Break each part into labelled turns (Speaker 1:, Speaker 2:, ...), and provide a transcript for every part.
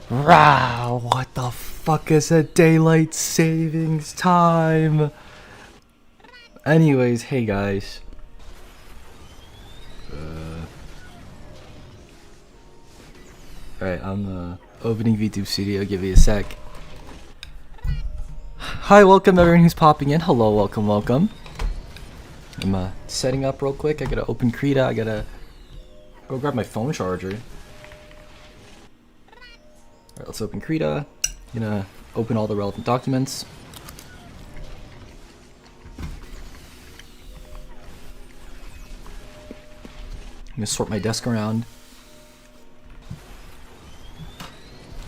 Speaker 1: Rah, what the fuck is a daylight savings time? Anyways, hey guys. Alright, I'm opening VTube Studio, give me a sec. Hi, welcome everyone who's popping in. Hello, welcome. I'm setting up real quick. I gotta open Krita, I gotta go grab my phone charger. Alright, let's open Krita. I'm gonna open all the relevant documents. I'm gonna sort my desk around.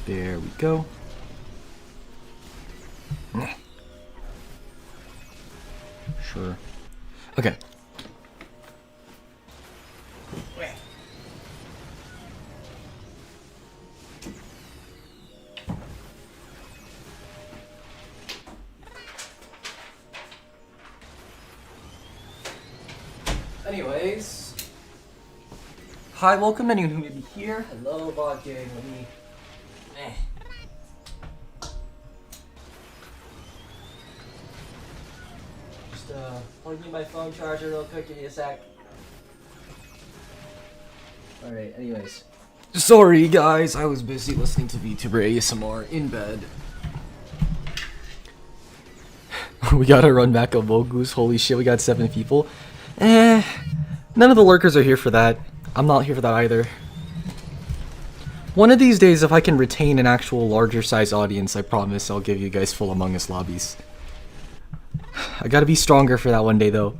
Speaker 1: There we go. Sure. Okay. Anyways, hi, welcome anyone who may be here. Hello, bot gang. Let me. Just plug in my phone charger real quick. Give me a sec. All right. Anyways, sorry guys, I was busy listening to VTuber ASMR in bed. We gotta run back a Mogus. Holy shit, we got 7 people. None of the lurkers are here for that. I'm not here for that either. One of these days, if I can retain an actual larger size audience, I promise I'll give you guys full Among Us lobbies. I gotta be stronger for that one day though.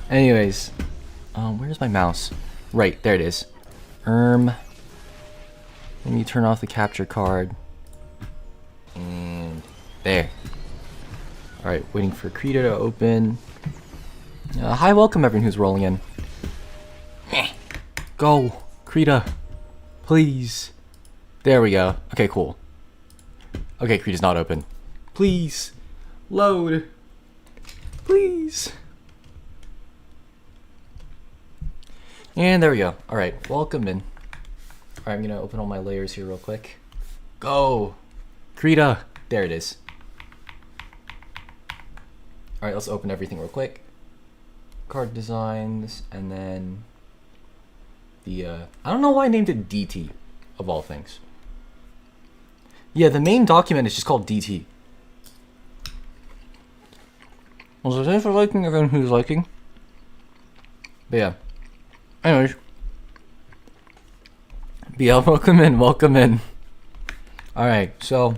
Speaker 1: Anyways, where's my mouse? Right, there it is. Let me turn off the capture card. And there. Alright, waiting for Krita to open. Hi, welcome everyone who's rolling in. Go, Krita. Please. There we go. Okay, cool. Okay, Krita's not open. Please. Load. Please. And there we go. Alright, welcome in. Alright, I'm gonna open all my layers here real quick. Go. Krita. There it is. Alright, let's open everything real quick. Card designs, and then the, I don't know why I named it DT, of all things. Yeah, the main document is just called DT. Well, so thanks for liking everyone who's liking. But yeah. Anyways. But yeah, welcome in. Alright, so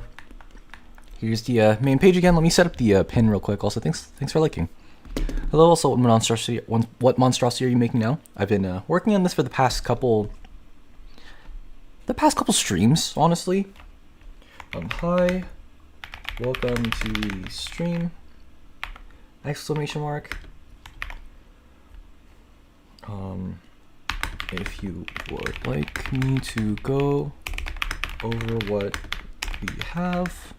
Speaker 1: here's the main page again. Let me set up the pin real quick. Also, thanks for liking. Hello. Also, what monstrosity are you making now? I've been working on this for the past couple streams, honestly. Hi, welcome to the stream. Exclamation mark. If you would like me to go over what we have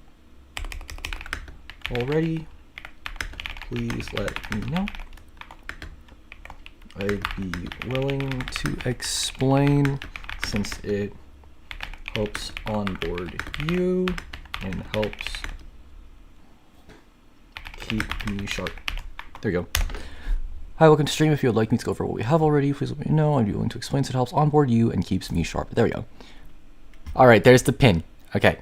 Speaker 1: already, please let me know. I'd be willing to explain since it helps onboard you and helps keep me sharp. There you go. Hi, welcome to stream. If you would like me to go over what we have already, please let me know. I'd be willing to explain since it helps onboard you and keeps me sharp. There we go. Alright, there's the pin. Okay.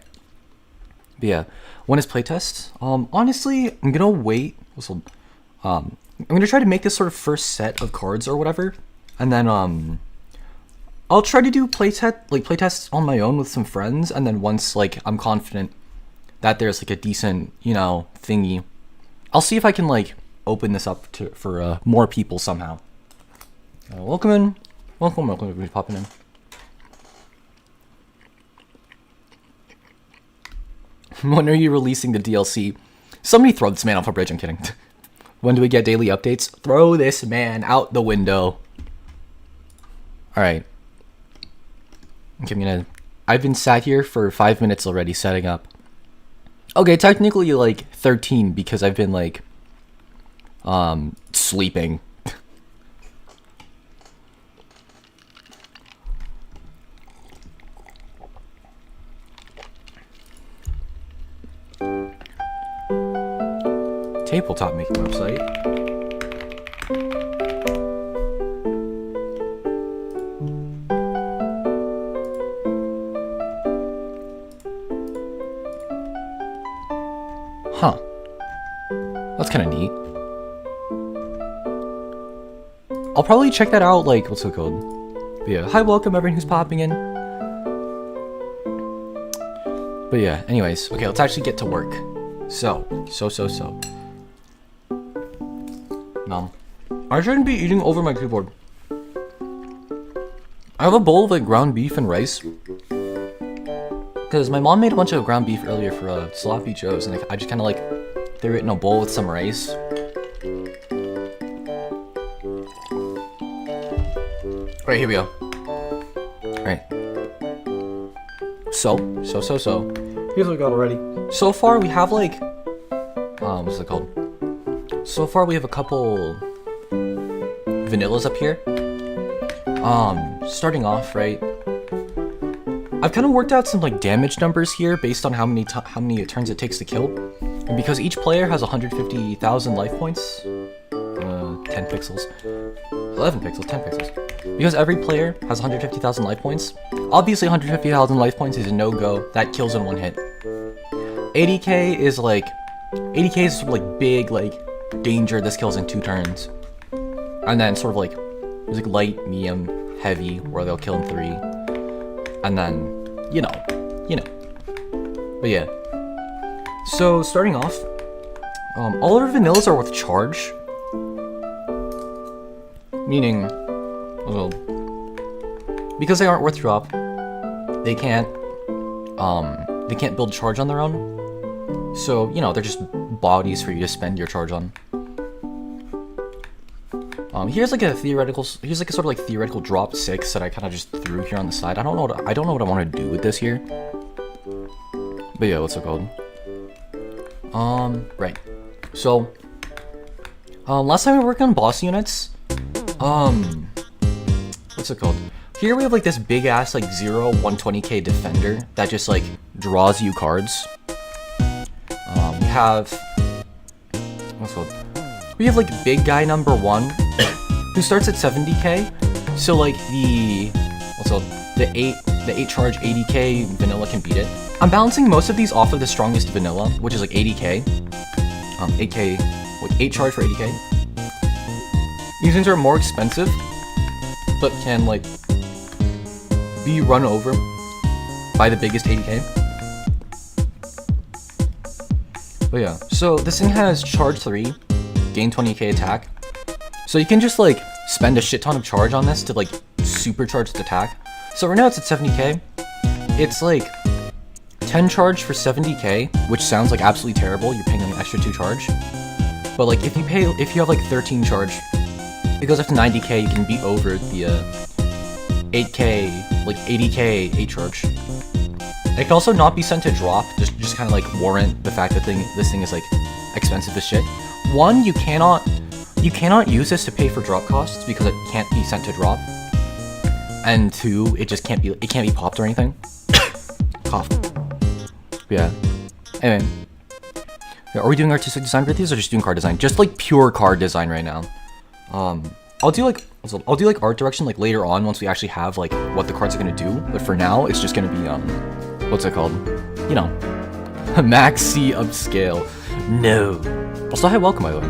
Speaker 1: But yeah. When is playtest? Honestly, I'm gonna wait. I'm gonna try to make this sort of first set of cards or whatever, and then I'll try to do playtests on my own with some friends, and then once like I'm confident that there's like a decent, thingy, I'll see if I can like open this up for more people somehow. Welcome everybody popping in. When are you releasing the DLC? Somebody throw this man off a bridge. I'm kidding. When do we get daily updates? Throw this man out the window. Alright. Okay, I've been sat here for 5 minutes already setting up. Okay, technically like 13 because I've been like sleeping. tabletop making website. Huh. That's kind of neat. I'll probably check that out, like, what's it called? But yeah, hi, welcome everyone who's popping in. But yeah, anyways, okay, let's actually get to work. So. Nom. I shouldn't be eating over my keyboard. I have a bowl of like ground beef and rice. Because my mom made a bunch of ground beef earlier for sloppy joes, and like, I just kind of like threw it in a bowl with some rice. Alright, here we go. Alright. So. Here's what we got already. So far, we have like, what's it called? So far, we have a couple vanillas up here. Starting off, right? I've kind of worked out some like damage numbers here based on how many turns it takes to kill. And because each player has 150,000 life points, 10 pixels, 11 pixels, 10 pixels. Because every player has 150,000 life points, obviously 150,000 life points is a no-go. That kills in one hit. 80k is sort of like big, like, danger. This kills in 2 turns. And then sort of like, there's like light, medium, heavy, where they'll kill in 3. And then, you know. But yeah. So, starting off, all our vanillas are with charge. Meaning, well, because they aren't worth drop, they can't build charge on their own. So, you know, they're just bodies for you to spend your charge on. Here's like a sort of like theoretical drop 6 that I kind of just threw here on the side. I don't know what I want to do with this here. But yeah, what's it called? Right. So, last time we worked on boss units, what's it called? Here we have like this big ass like 120k defender that just like draws you cards. We have, what's it called? We have like big guy number 1 who starts at 70k. So like the 8 charge 80k vanilla can beat it. I'm balancing most of these off of the strongest vanilla, which is like 80k. 8k with 8 charge for 80k. These things are more expensive, but can like be run over by the biggest 80k. But yeah, so this thing has charge 3, gain 20k attack. So you can just like spend a shit ton of charge on this to like supercharge the attack. So right now it's at 70k. It's like 10 charge for 70k, which sounds like absolutely terrible. You're paying an extra 2 charge. But like if you have like 13 charge, it goes up to 90k. You can beat over the 8k, like 80k 8 charge. It can also not be sent to drop, just kind of like warrant the fact that this thing is like expensive as shit. 1, you cannot use this to pay for drop costs because it can't be sent to drop. And 2, it can't be popped or anything. Cough. Yeah. Anyway. Yeah, are we doing artistic design for these or just doing card design? Just like pure card design right now. I'll do like art direction like later on once we actually have like what the cards are gonna do. But for now, it's just gonna be what's it called? You know, maxi upscale. No. Also, hi, welcome by the way.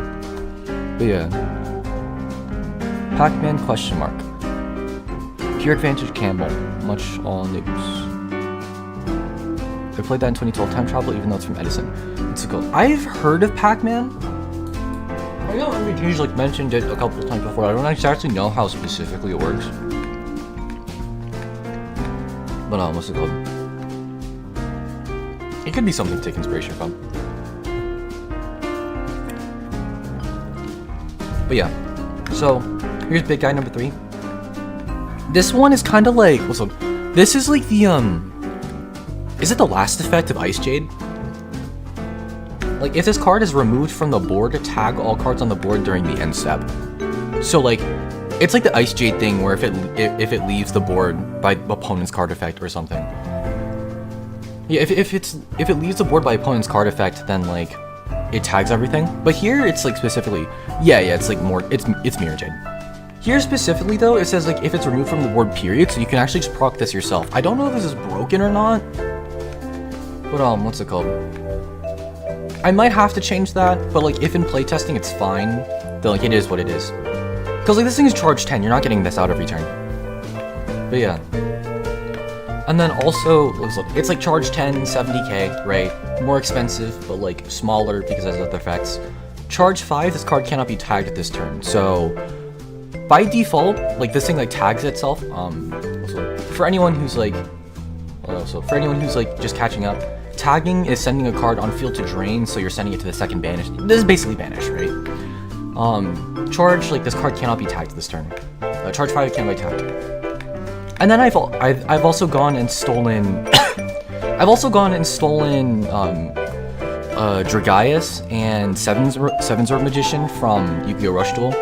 Speaker 1: But yeah. Pac-Man question mark. Pure Advantage Campbell. Much all news. I played that in 2012 time travel even though it's from Edison. It's cool. I've heard of Pac-Man. I know MVT's like mentioned it a couple of times before. I don't exactly know how specifically it works. But what's it called? It could be something to take inspiration from. But yeah. So here's big guy number 3. This one is kind of like this is like the is it the last effect of Ice Jade? Like if this card is removed from the board, tag all cards on the board during the end step. So like it's like the Ice Jade thing where if it leaves the board by opponent's card effect or something. Yeah, if it leaves the board by opponent's card effect, then like it tags everything. But here it's like specifically, yeah, it's like more, it's mirror chain. Here specifically though, it says like if it's removed from the board period, so you can actually just proc this yourself. I don't know if this is broken or not, but what's it called? I might have to change that, but like if in playtesting it's fine, then like it is what it is. Cause like this thing is charge 10, you're not getting this out every turn. But yeah. And then also, it's like charge 10, 70k, right? More expensive, but like smaller because it has other effects. Charge 5, this card cannot be tagged at this turn, so by default, like this thing like tags itself. Also, for anyone who's like, just catching up, tagging is sending a card on field to drain, so you're sending it to the second banish. This is basically banish, right? Charge, like this card cannot be tagged this turn. Charge 5 cannot be tagged. And then I've also gone and stolen, Dragaius and Seven's Orb Magician from Yu-Gi-Oh! Rush Duel.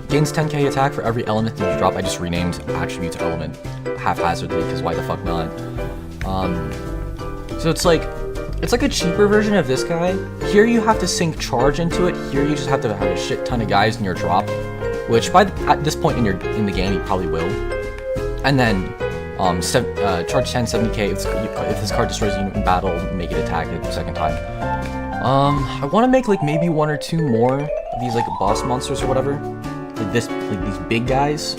Speaker 1: Gains 10k attack for every element that you drop. I just renamed attribute to element haphazardly because why the fuck not? So it's like a cheaper version of this guy. Here you have to sink charge into it. Here you just have to have a shit ton of guys in your drop, which at this point in the game you probably will. And then charge 10, 70k if this card destroys a unit in battle, make it attack it the second time. I want to make like maybe 1 or 2 more of these like boss monsters or whatever. Like these big guys.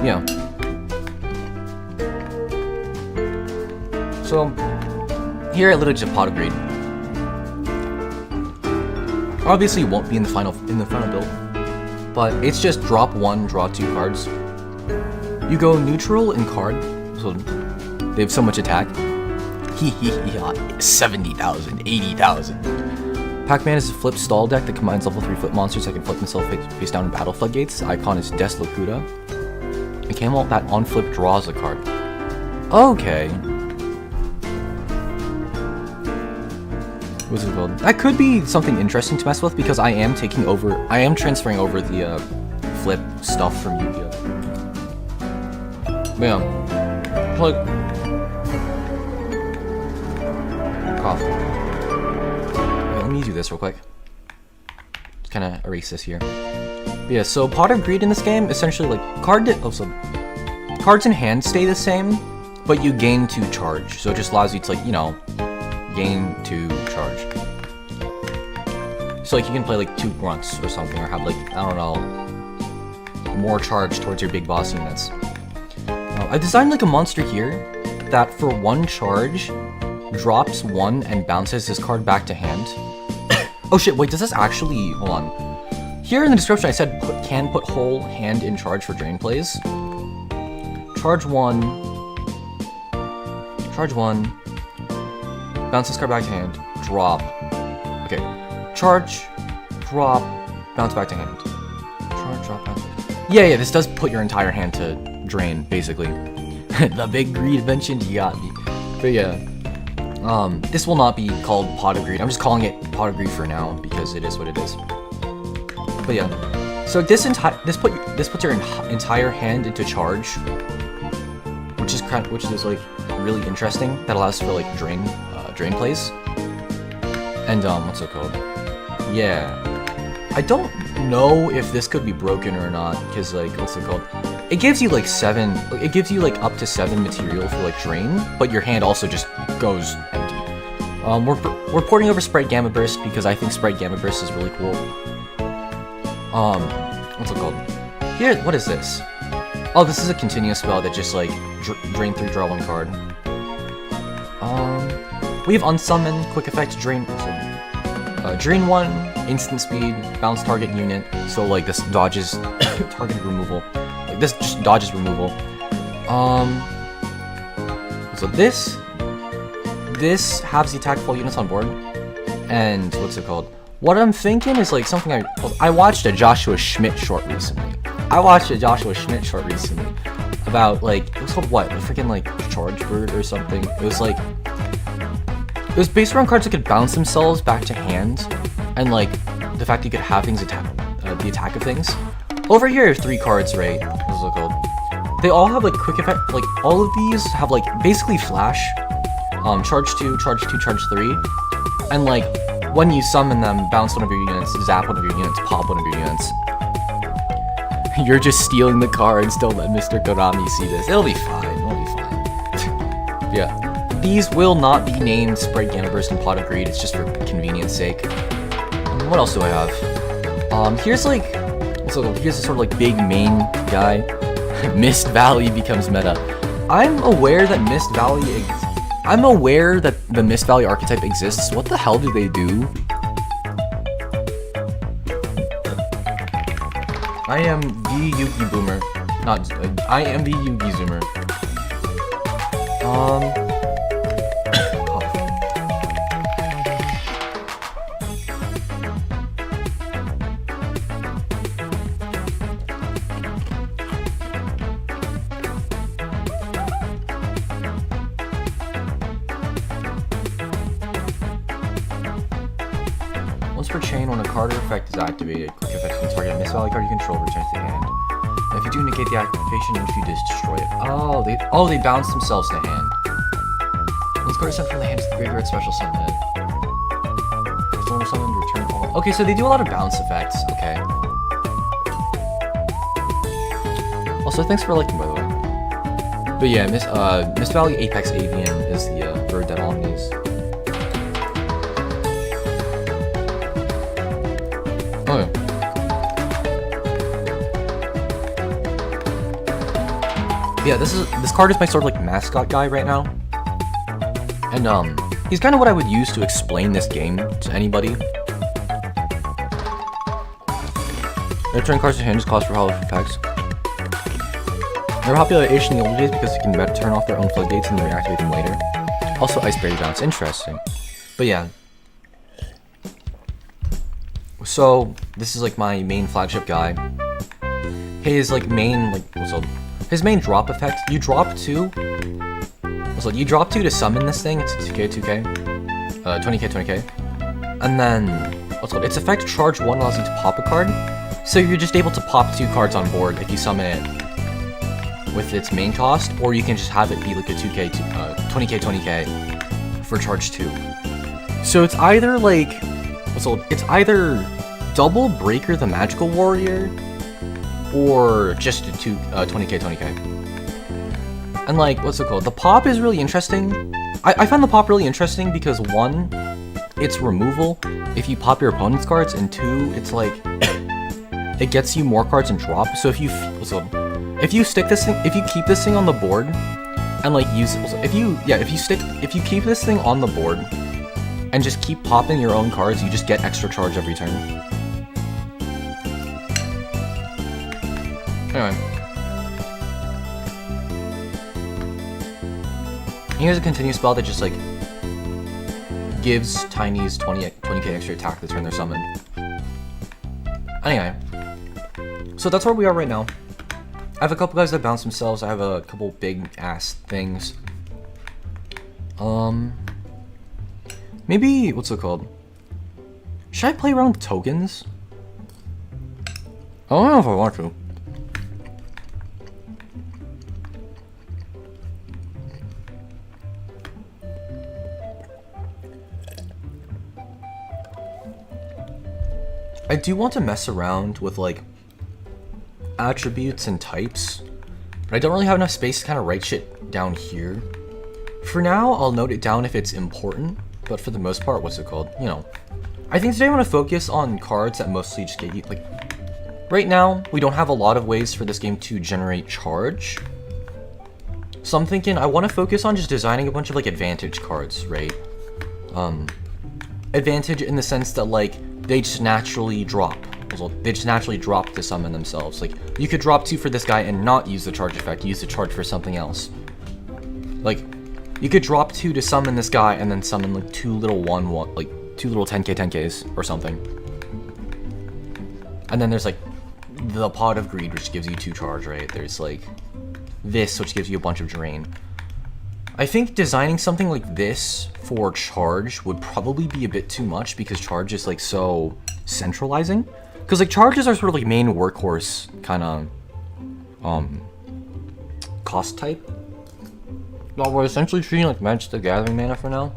Speaker 1: Yeah. So here I literally just pot of greed. Obviously it won't be in the final build, but it's just drop 1, draw 2 cards. You go neutral in card, so they have so much attack. 70,000, 80,000. Pac-Man is a flip stall deck that combines level 3 flip monsters that can flip themselves face down in battle floodgates. The icon is Des Locuta. A camel that on flip draws a card. Okay. What's it called? That could be something interesting to mess with because I am transferring over the flip stuff from Yu-Gi-Oh! Yeah. Like, cough. Okay, let me do this real quick. Just kind of erase this here. But yeah, so Pot of Greed in this game, essentially like cards in hand stay the same, but you gain 2 charge. So it just allows you to like, you know, gain 2 charge. So like you can play like 2 grunts or something, or have like, I don't know, more charge towards your big boss units. I designed like a monster here that for 1 charge drops 1 and bounces this card back to hand. Oh shit, wait, does this actually, hold on. Here in the description I said can put whole hand in charge for drain plays. Charge 1, bounce this card back to hand, drop. Okay, charge, drop, bounce back to hand. Charge, drop, bounce. Yeah, this does put your entire hand to drain, basically. The big greed mentioned, you got me. But yeah, this will not be called Pot of Greed. I'm just calling it Pot of Greed for now because it is what it is. But yeah, so this puts your entire hand into charge, which is like really interesting. That allows for like drain plays. And what's it called? Yeah, I don't know if this could be broken or not because like what's it called? It gives you like 7. It gives you like up to 7 material for like drain, but your hand also just goes empty. We're porting over Sprite Gamma Burst because I think Sprite Gamma Burst is really cool. What's it called? Here, what is this? Oh, this is a continuous spell that just like drain 3, draw 1 card. We have Unsummon, Quick Effect, Drain. Drain 1, instant speed, bounce target unit. So like this dodges target removal. Like this just dodges removal. So this halves the attack of all units on board. And what's it called? What I'm thinking is like something I watched a Joshua Schmidt short recently. About like, it was called what? A freaking like Charge Bird or something. It was based around cards that could bounce themselves back to hand, and like the fact that you could have things attack the attack of things. Over here are 3 cards, right? What's it called? They all have like quick effect. Like all of these have like basically flash. charge 2, charge 2, charge 3. And like, when you summon them, bounce one of your units, zap one of your units, pop one of your units. You're just stealing the cards, don't let Mr. Konami see this. It'll be fine, it'll be fine. Yeah. These will not be named Sprite Gamma Burst and Pot of Greed, it's just for convenience sake. What else do I have? Here's like, so here's a sort of like big main guy. Mist Valley becomes meta. I'm aware that Mist Valley the Mist Valley archetype exists. What the hell do they do? I am the Yugi Boomer. I am the Yugi Zoomer. Once per chain, when a card or effect is activated, quick effect can target a Mist Valley card you control returns to hand. And if you do negate the activation, if you destroy it. Oh, they bounce themselves to hand. When this card is sent from the hand to the graveyard, special summon it. If someone summoned, return all. Okay, so they do a lot of bounce effects. Okay. Also, thanks for liking, by the way. But yeah, Mist Valley Apex Avian is the bird that omnis. Oh yeah. Yeah, this card is my sort of like mascot guy right now. And he's kind of what I would use to explain this game to anybody. Return cards to hand just cost for hollow packs. They were popular in the old days because you can turn off their own floodgates and then reactivate them later. Also Iceberry Bounce, interesting. But yeah. So this is like my main flagship guy. His like main his main drop effect. You drop 2. So you drop 2 to summon this thing. It's 2k, 20k, 20k, and then its effect charge 1 allows you to pop a card. So you're just able to pop 2 cards on board if you summon it with its main cost, or you can just have it be like a 2k, 20k, 20k for charge 2. So it's either like it's either double Breaker the Magical Warrior, or just a 20k, 20k. And like, the pop is really interesting. I find the pop really interesting because 1, it's removal if you pop your opponent's cards, and 2, it's like, it gets you more cards and drop. So if you stick this thing, if you keep this thing on the board, and like use, if you keep this thing on the board, and just keep popping your own cards, you just get extra charge every turn. Anyway. Here's a continue spell that just like gives Tinies 20k extra attack the turn they're summoned. Anyway. So that's where we are right now. I have a couple guys that bounce themselves. I have a couple big ass things. Maybe, what's it called? Should I play around with tokens? I don't know if I want to. I do want to mess around with like attributes and types, but I don't really have enough space to kind of write shit down here. For now, I'll note it down if it's important, but for the most part, you know. I think today I want to focus on cards that mostly just get you, like, right now, we don't have a lot of ways for this game to generate charge. So I'm thinking I want to focus on just designing a bunch of like advantage cards, right? Advantage in the sense that like, they just naturally drop. They just naturally drop to summon themselves. Like, you could drop 2 for this guy and not use the charge effect, use the charge for something else. Like, you could drop 2 to summon this guy and then summon like 2 little 10ks or something. And then there's like the Pot of Greed, which gives you 2 charge, right? There's like this, which gives you a bunch of drain. I think designing something like this for charge would probably be a bit too much because charge is like so centralizing. Because like charges are sort of like main workhorse kind of cost type. we're essentially treating like Magic the Gathering mana for now.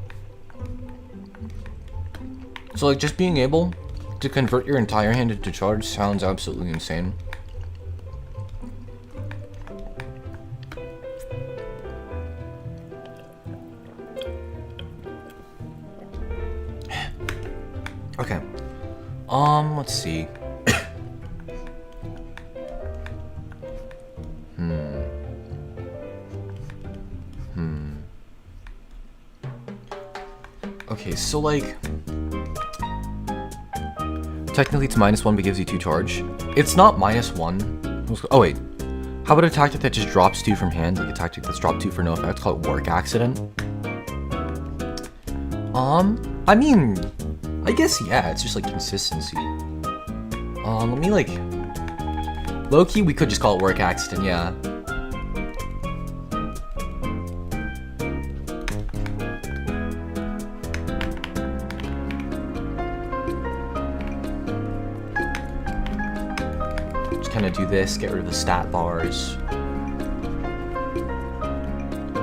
Speaker 1: So like just being able to convert your entire hand into charge sounds absolutely insane. Okay. Let's see. Okay, so like technically it's -1 but gives you 2 charge. It's not -1. Oh wait. How about a tactic that just drops 2 from hand? Like a tactic that's dropped 2 for no effect, called Work Accident. I mean, I guess yeah, it's just like consistency. Let me like low-key we could just call it Work Accident, yeah. Kind of do this, get rid of the stat bars.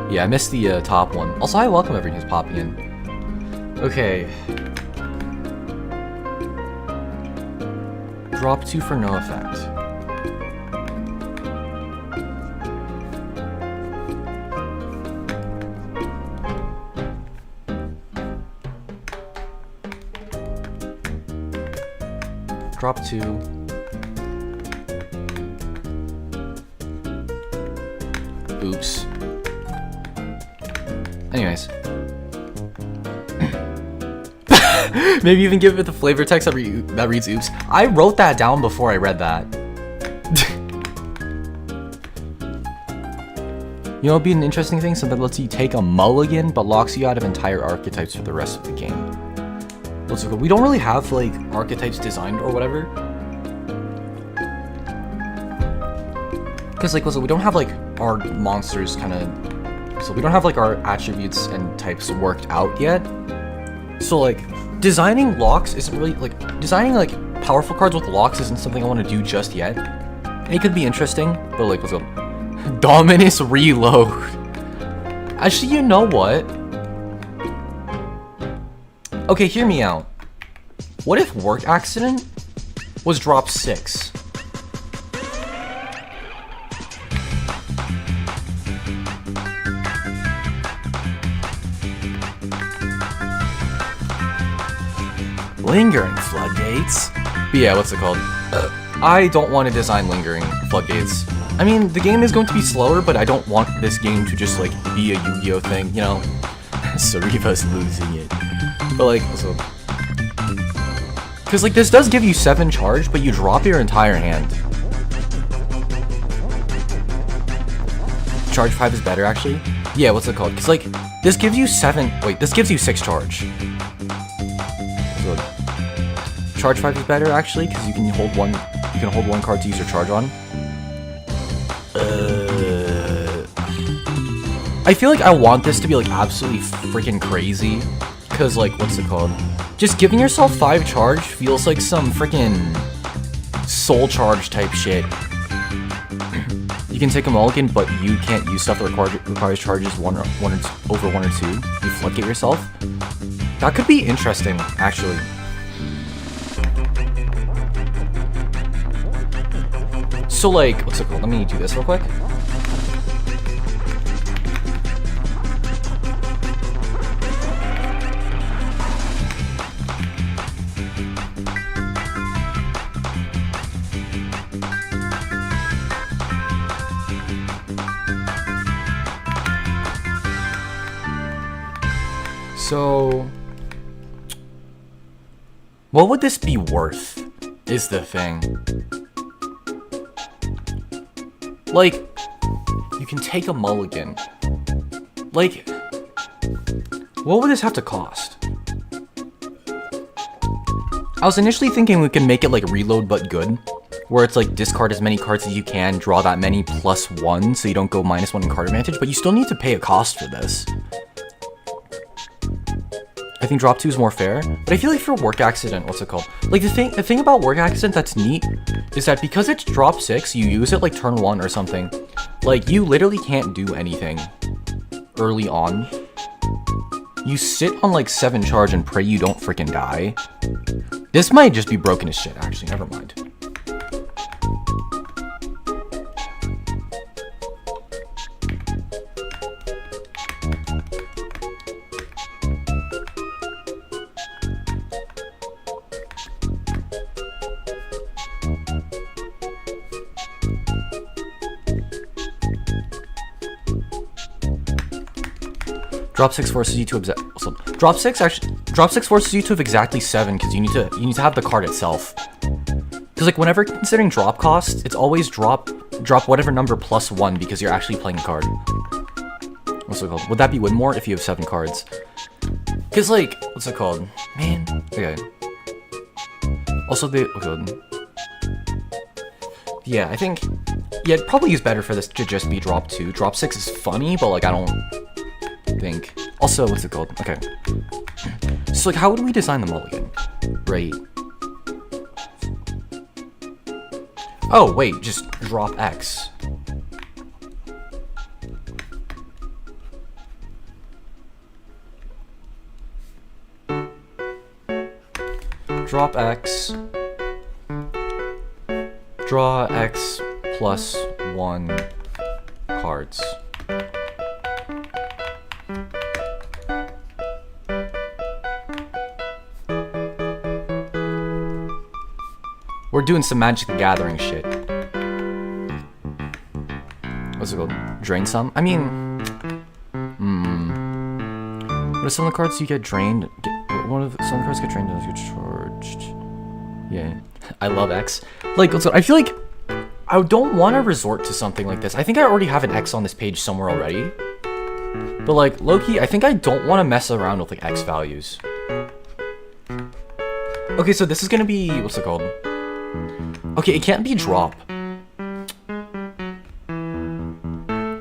Speaker 1: Yeah, I missed the top one. Also, I welcome everyone who's popping in. Okay. Drop 2 for no effect. Drop 2. Oops. Anyways. Maybe even give it the flavor text that reads oops. I wrote that down before I read that. You know, it'd be an interesting thing, something that lets you take a mulligan, but locks you out of entire archetypes for the rest of the game. We don't really have, like, archetypes designed or whatever. Because, like, we don't have, like, our monsters kind of... So we don't have, like, our attributes and types worked out yet. So, like, designing locks isn't really, like... Designing, like, powerful cards with locks isn't something I want to do just yet. It could be interesting, but, like, let's go. Dominus Reload. Actually, you know what? Okay, hear me out. What if Work Accident was drop 6? Lingering Floodgates? But yeah, what's it called? I don't want to design Lingering Floodgates. I mean, the game is going to be slower, but I don't want this game to just, like, be a Yu-Gi-Oh thing, you know? Suureva's losing it. But, like, so... Because, like, this does give you 7 charge, but you drop your entire hand. Charge 5 is better, actually? Yeah, what's it called? Because, like, this gives you 7... Wait, this gives you 6 charge. So, charge 5 is better, actually, because you can hold one... You can hold 1 card to use your charge on. I feel like I want this to be, like, absolutely freaking crazy. Because, like, what's it called? Just giving yourself 5 charge feels like some freaking soul charge type shit. You can take a mulligan, but you can't use stuff that requires charges over 1 or 2. You floodgate yourself. That could be interesting, actually. So, like, what's it called? Let me do this real quick. So, what would this be worth, is the thing. Like, you can take a mulligan. Like, what would this have to cost? I was initially thinking we can make it like reload but good, where it's like discard as many cards as you can, draw that many +1, so you don't go -1 in card advantage, but you still need to pay a cost for this. I think drop 2 is more fair, but I feel like for Work Accident, what's it called? Like, the thing about Work Accident that's neat is that because it's drop 6, you use it like turn 1 or something. Like, you literally can't do anything. early on, you sit on like 7 charge and pray you don't freaking die. This might just be broken as shit, actually. Never mind. Drop 6 forces you to drop 6 forces you to have exactly 7 because you need to have the card itself. Because like whenever considering drop cost, it's always drop whatever number plus 1 because you're actually playing a card. What's it called? Would that be win more if you have 7 cards? Because like what's it called? Man, okay. Also yeah, I think it probably is better for this to just be drop 2. Drop 6 is funny, but like I don't think. Also, what's it called? Okay. So like how would we design the mulligan? Right. Oh wait, just drop X. Drop X. Draw X plus 1 cards. We're doing some Magic the Gathering shit. What's it called? Drain some? I mean... What are some of the cards you get drained? Some of the cards get drained and get charged. Yeah. I love X. Like, I feel like I don't want to resort to something like this. I think I already have an X on this page somewhere already. But like, low-key, I think I don't want to mess around with like X values. Okay, so this is gonna be... What's it called? Okay, it can't be drop.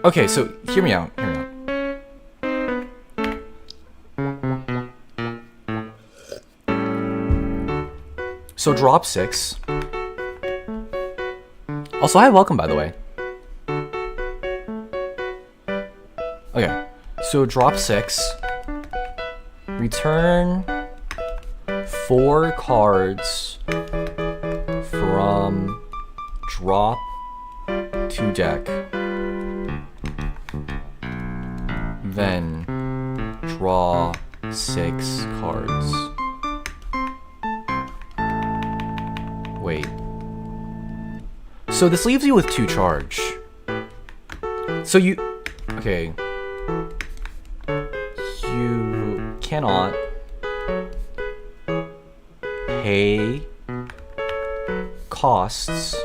Speaker 1: Okay, so hear me out. So drop 6. Also, hi, welcome by the way. Okay, so drop 6. Return 4 cards from drop to deck. Then draw 6 cards. Wait. So this leaves you with 2 charge. So you... Okay. You cannot pay costs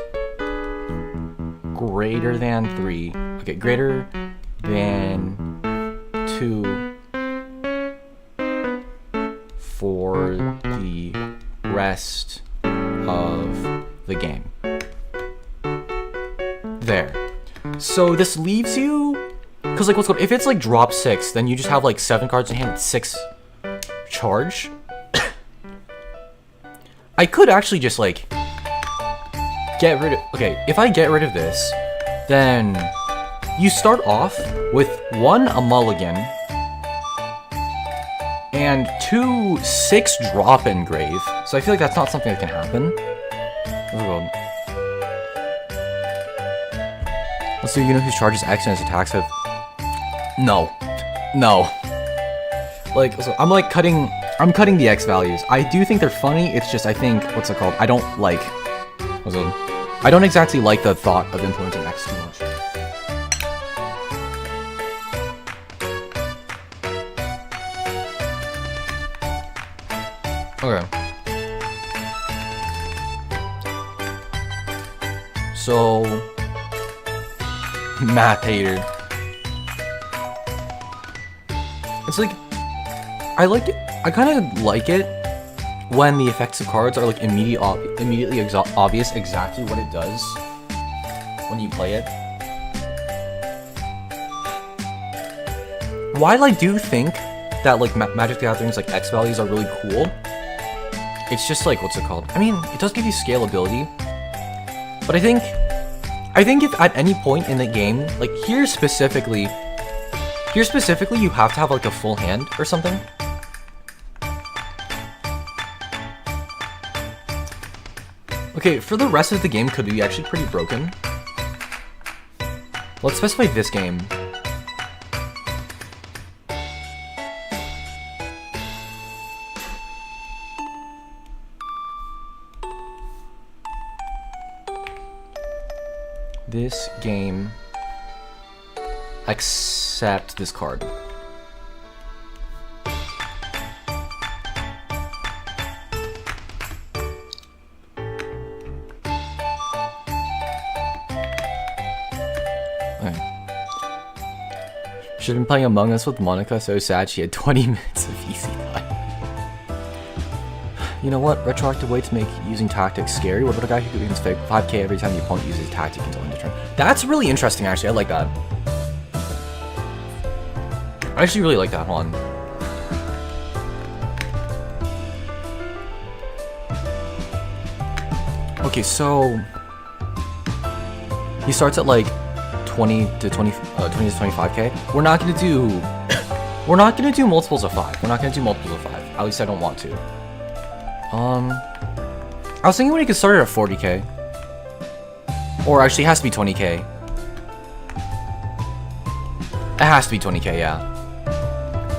Speaker 1: greater than 3. Okay, greater than 2 for the rest of the game. There. So this leaves you... Because like what's called... If it's like drop 6, then you just have like 7 cards in hand with 6 charge. I could actually just like... get rid of... Okay, if I get rid of this, then you start off with 1 a mulligan and 2 6 drop engrave. So I feel like that's not something that can happen. So you know whose charges X and his attacks have... No. Like, so I'm like cutting... I'm cutting the X values. I do think they're funny, it's just I think... What's it called? I don't like... I don't exactly like the thought of implementing X too much. Okay. So... Math hater. It's like... I like it... I kind of like it when the effects of cards are like immediately obvious exactly what it does when you play it. While I do think that like Magic the Gathering's like X values are really cool, it's just like, what's it called? I mean, it does give you scalability, but I think if at any point in the game, like here specifically, Here specifically, you have to have like a full hand or something. Okay, for the rest of the game could be actually pretty broken. Let's specify this game. This game accept this card. Okay. Should have been playing Among Us with Monica, so sad she had 20 minutes of easy time. You know what? Retroactive way to make using tactics scary. What about a guy who gains 5k every time the opponent uses a tactic until end of turn? That's really interesting, actually. I like that. I actually really like that one. Okay, so he starts at like 20 to 25k. We're not gonna do multiples of 5. We're not gonna do multiples of 5. At least I don't want to. I was thinking when he could start at 40k. Or actually it has to be 20k. It has to be 20k, yeah.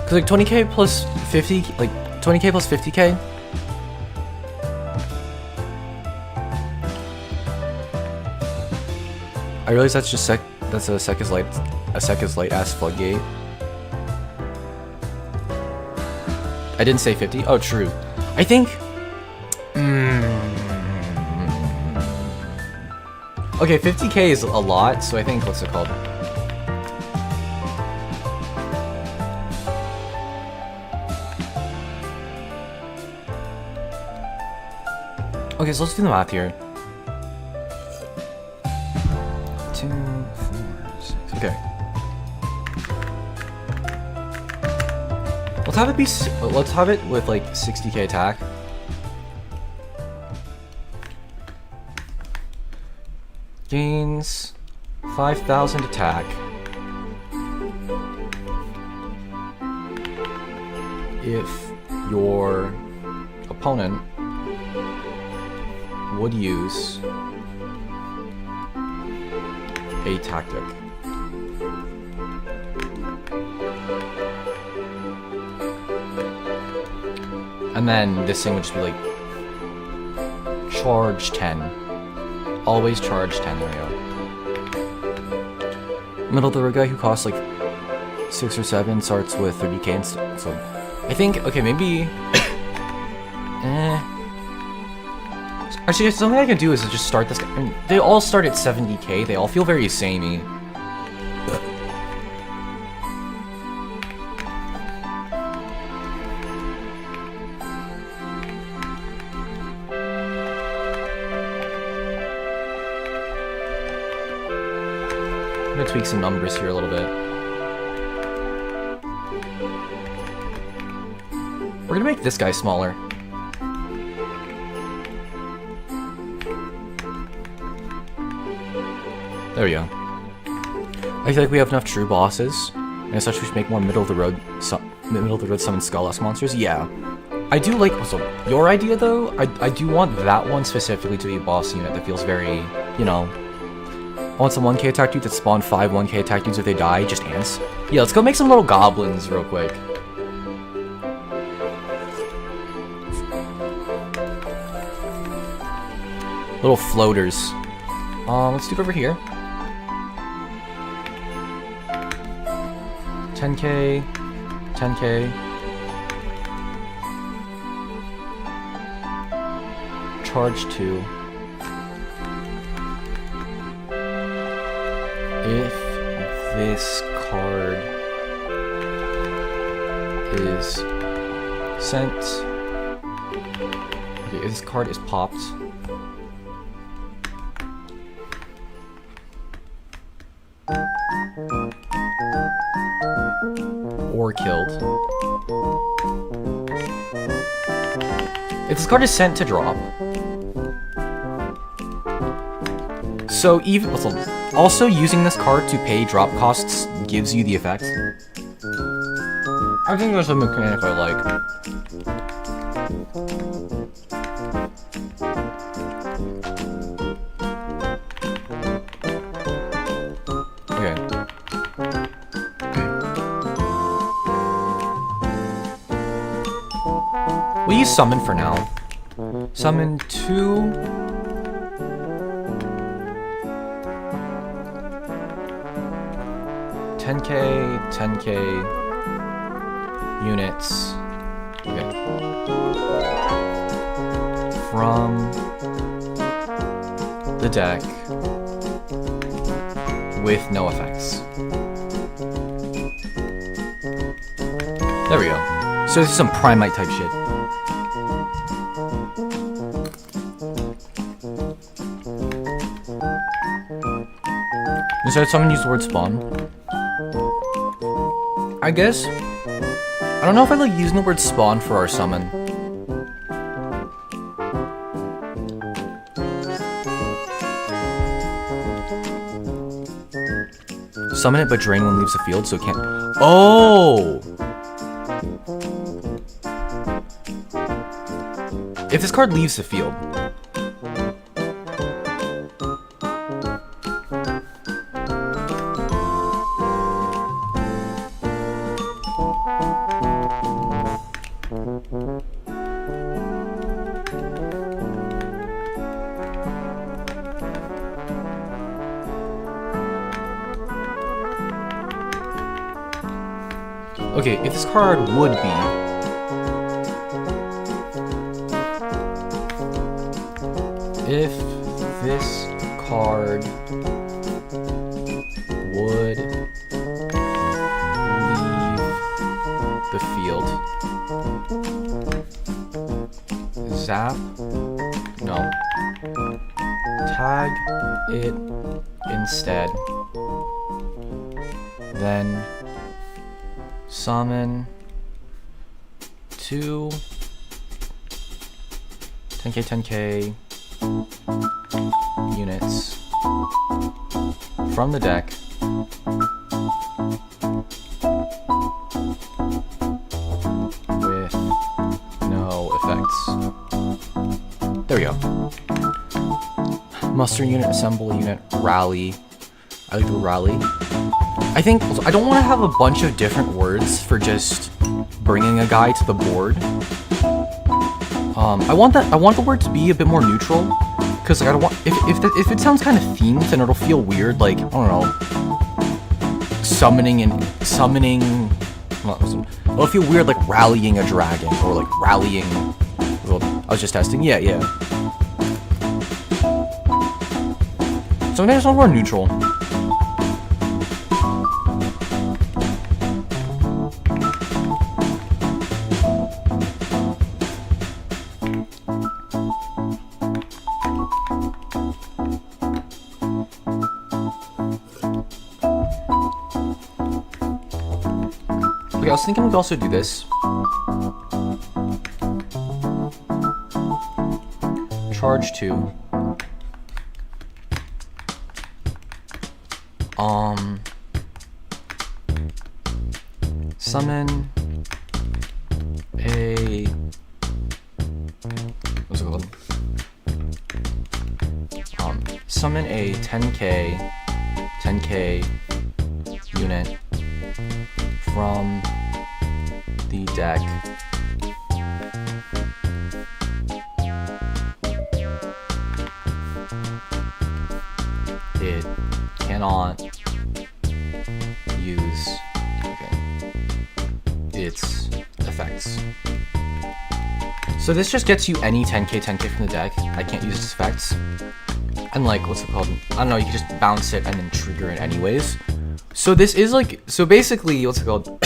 Speaker 1: Cause like 20k plus 50, like 20k plus 50k. I realize that's just that's a seconds late ass floodgate. I didn't say 50. Oh, true. I think. Okay, 50k is a lot, so I think what's it called? Okay, so let's do the math here. 2, 4, 6. Okay. Let's have it be. Let's have it with like 60k attack. Gains 5,000 attack. If your opponent would use a tactic. And then this thing would just be like charge 10. Always charge 10, there we go. Middle of the road guy who costs like 6 or 7 starts with 30k and so I think, okay, maybe actually something I can do is to just start this guy. I mean, they all start at 70k, they all feel very samey. I'm gonna tweak some numbers here a little bit. We're gonna make this guy smaller. There we go. I feel like we have enough true bosses, and as such we should make more middle of the road summon Skull-esque monsters. Yeah. I do like also your idea though. I do want that one specifically to be a boss unit that feels very, you know. I want some 1k attack dudes that spawn 5 1k attack dudes if they die, just ants. Yeah, let's go make some little goblins real quick. Little floaters. Let's do it over here. 10k, 10k. Charge 2. If this card is sent, okay, if this card is popped, or killed, if this card is sent to drop, so even also using this card to pay drop costs gives you the effect. I think there's a mechanic I like. Okay. We'll use summon for now. Summon 2. $10K units. Okay. From the deck with no effects. There we go. So this is some Primite type shit. Instead of someone use the word spawn. I guess. I don't know if I like using the word spawn for our summon. Summon it but drain when it leaves the field so it can't. Oh! If this card leaves the field. Okay, if this card would be... If this card would leave the field. Zap? No. Tag it instead. Then... Summon 2 10K units from the deck with no effects. There we go. Muster unit, assemble unit, rally. I like the rally. I think I don't want to have a bunch of different words for just bringing a guy to the board. I want the word to be a bit more neutral, because like, I don't want if it sounds kind of themed, then it'll feel weird. Like I don't know, summoning. Well, it'll feel weird like rallying a dragon or like rallying. Well, I was just testing. Yeah. So maybe it's more neutral. Okay, I was thinking we could also do this. Charge 2. Summon a... What's it called? Summon a 10K unit from the deck it cannot use its effects. So this just gets you any 10K from the deck. I can't use its effects. And like, what's it called? I don't know, you can just bounce it and then trigger it anyways. So this is like, so basically, what's it called?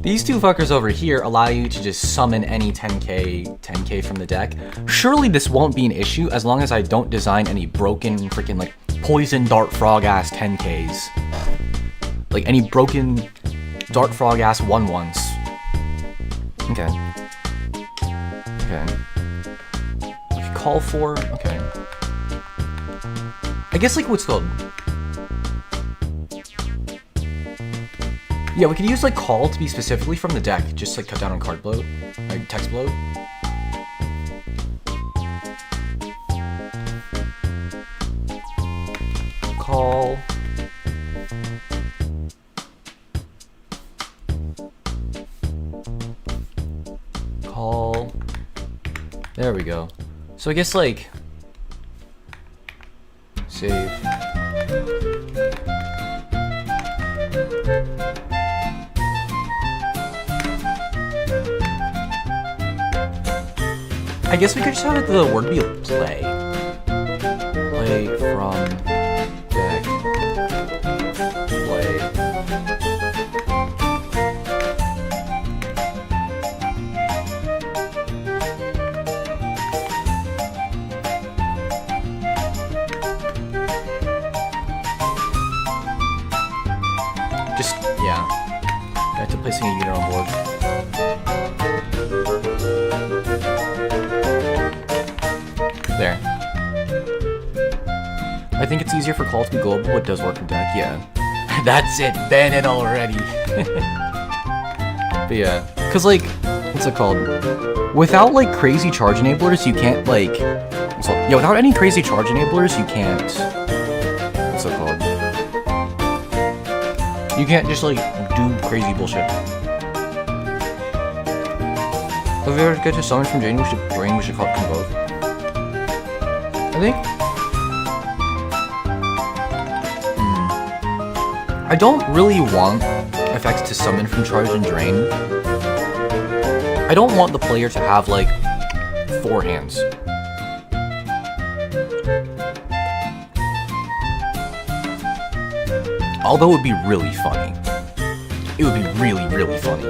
Speaker 1: These two fuckers over here allow you to just summon any 10K from the deck. Surely this won't be an issue as long as I don't design any broken freaking like poison dart frog ass 10Ks. Like any broken dart frog ass 1/1s. Okay. Okay, call for, okay. I guess like what's called? Yeah, we could use like call to be specifically from the deck, just like cut down on card bloat, like text bloat. Call. Call. There we go. So I guess like save. I guess we could just have the word be a play. Play from deck. Play. Just, yeah. Back to placing a unit on board. There. I think it's easier for call to be global, but it does work in deck, yeah. That's it, ban it already. But yeah, cause like, what's it called? Without like crazy charge enablers, you can't like, yeah, without any crazy charge enablers, you can't, what's it called? You can't just like do crazy bullshit. If we ever get to summon from drain, we should call it convoke. I think. I don't really want effects to summon from charge and drain. I don't want the player to have like 4 hands. Although it would be really funny. It would be really, really funny.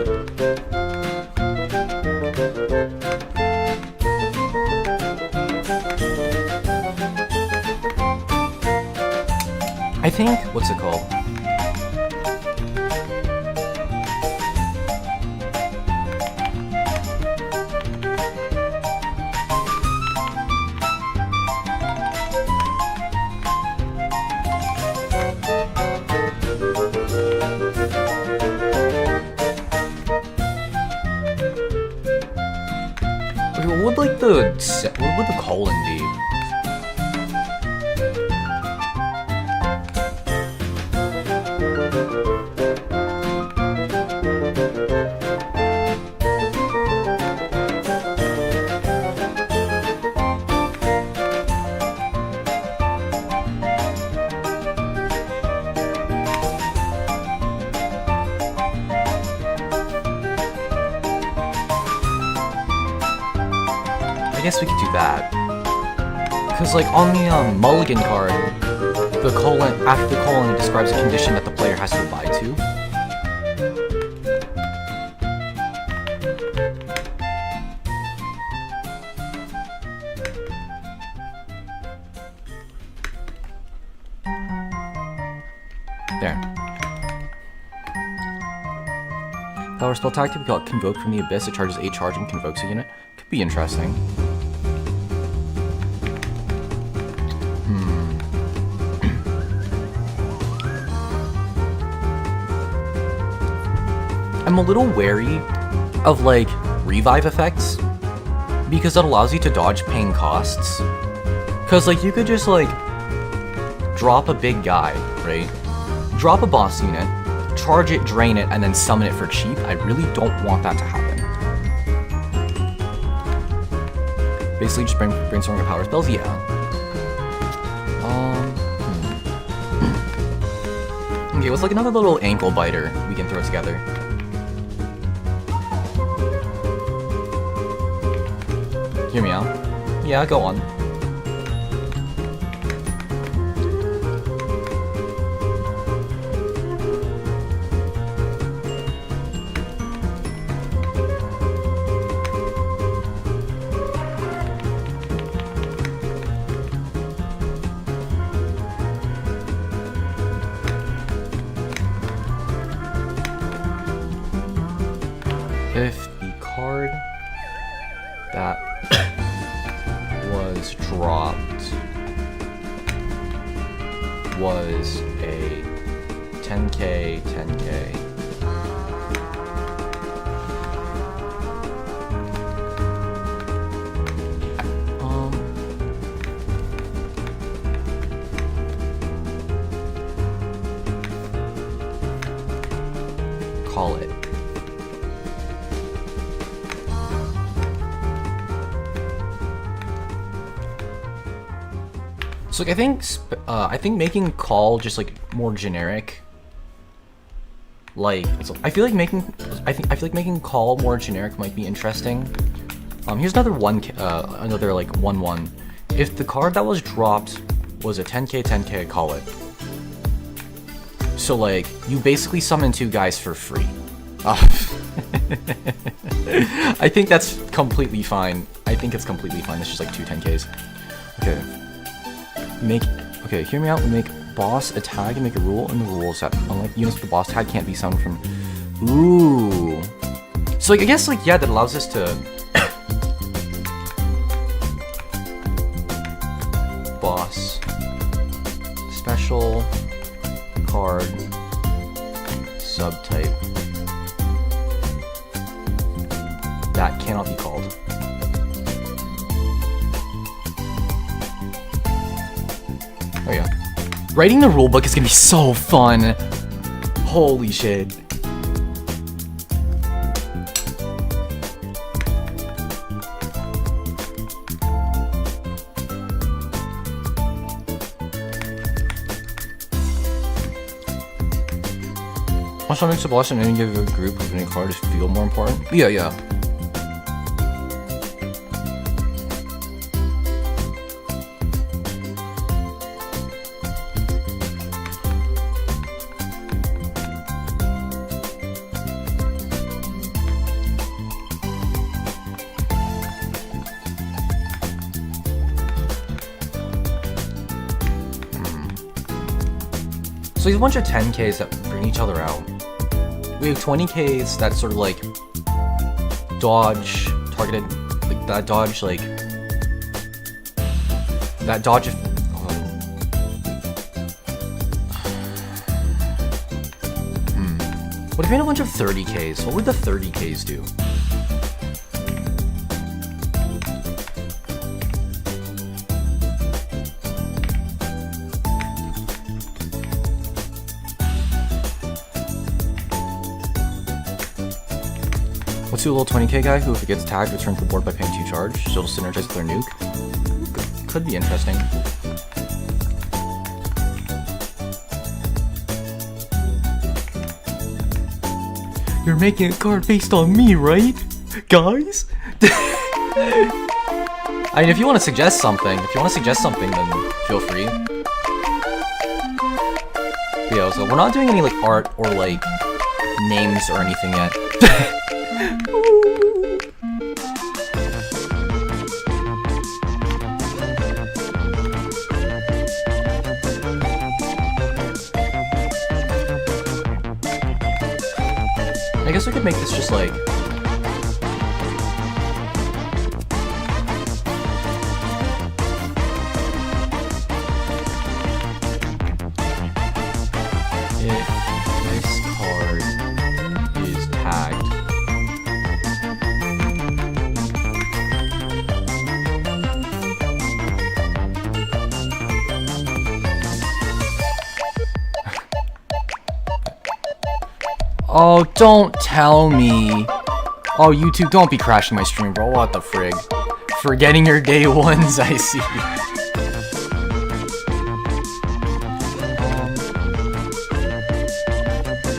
Speaker 1: I think, what's it called? What would the colon be? I guess we could do that. Because, like, on the mulligan card, the colon, after the colon, it describes a condition that the player has to abide to. There. If our spell tactic, we call it Convoke from the Abyss. It charges 8 charge and convokes a unit. Could be interesting. I'm a little wary of, like, revive effects, because it allows you to dodge paying costs. Because, like, you could just, like, drop a big guy, right? Drop a boss unit, charge it, drain it, and then summon it for cheap. I really don't want that to happen. Basically, just brainstorming power spells, yeah. Okay, what's like another little ankle biter we can throw together? Hear me out? Yeah, go on. If the card that was dropped was a 10k, 10k, So like, I think making call just like more generic. Like, I feel like making call more generic might be interesting. Here's another another like 1/1. If the card that was dropped was a 10k, call it. So like, you basically summon 2 guys for free. I think that's completely fine. I think it's completely fine. It's just like 2 10ks. Okay. Okay, hear me out. We make boss a tag and make a rule in the rules that unlike units with the boss tag can't be summoned from. Ooh. So like, I guess like, yeah, that allows us to boss special card subtype that cannot be called. Oh yeah. Writing the rulebook is gonna be so fun. Holy shit. Also makes the boss in any given group of any card feel more important. Yeah. So we have a bunch of 10ks that bring each other out. We have 20ks that sort of like dodge targeted, like that dodge if, What if we had a bunch of 30ks? What would the 30ks do? Let's do a little 20k guy who, if it gets tagged, returns to the board by paying 2 charge, so it'll synergize with their nuke. Could be interesting. You're making a card based on me, right? Guys? I mean, if you want to suggest something, then feel free. But yeah, so we're not doing any, like, art or, like, names or anything yet. I guess we could make this just like if this card is tagged Oh, don't tell me. Oh, YouTube, don't be crashing my stream, bro. What the frig? Forgetting your day ones, I see.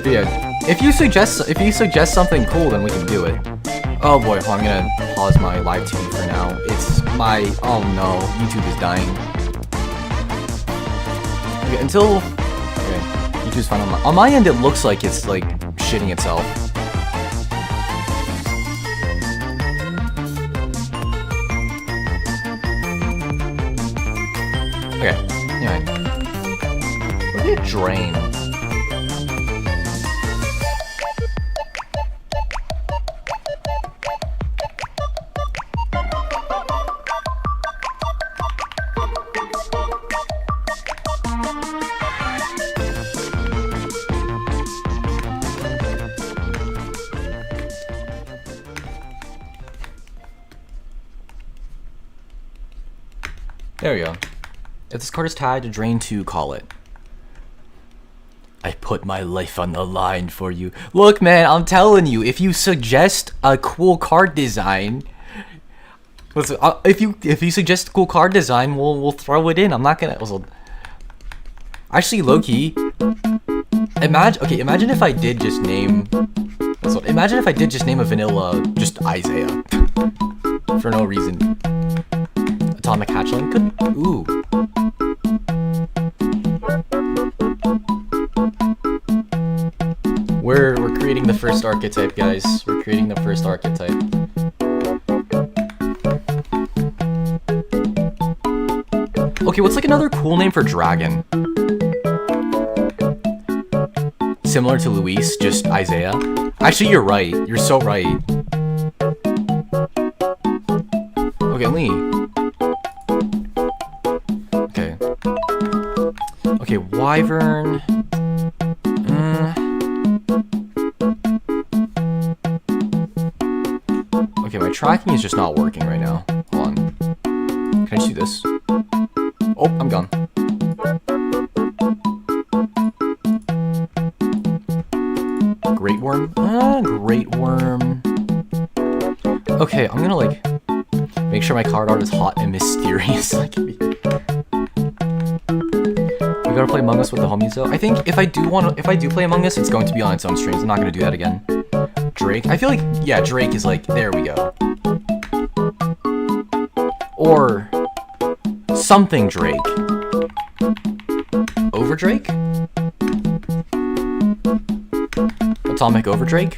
Speaker 1: But yeah, if you suggest something cool, then we can do it. Oh boy, well, I'm gonna pause my live TV for now. It's my, oh no, YouTube is dying. Okay, YouTube's fine on my end. It looks like it's like shitting itself. Okay, anyway. What did it drain? There we go. If this card is tagged to drain 2, call it. I put my life on the line for you. Look, man, I'm telling you, if you suggest a cool card design, Listen, if you suggest cool card design, we'll throw it in. I'm not gonna. Also, actually, low key. Imagine if I did just name. Imagine if I did just name a vanilla just Isaiah for no reason. Atomic Hatchling could. Ooh. We're creating the first archetype, guys. We're creating the first archetype. Okay, what's like another cool name for dragon? Similar to Luis, just Isaiah. Actually, you're right. You're so right. Okay, Lee. Okay. Okay, Wyvern. Okay, my tracking is just not working right now. Hold on. Can I just do this? Oh, I'm gone. Great Worm? Great Worm. Okay, I'm gonna like make sure my card art is hot and mysterious. We gotta play Among Us with the homies though. I think if I do play Among Us, it's going to be on its own streams. I'm not gonna do that again. Drake. I feel like, yeah, Drake is like, there we go. Or something Drake. Over Drake? Atomic Over Drake?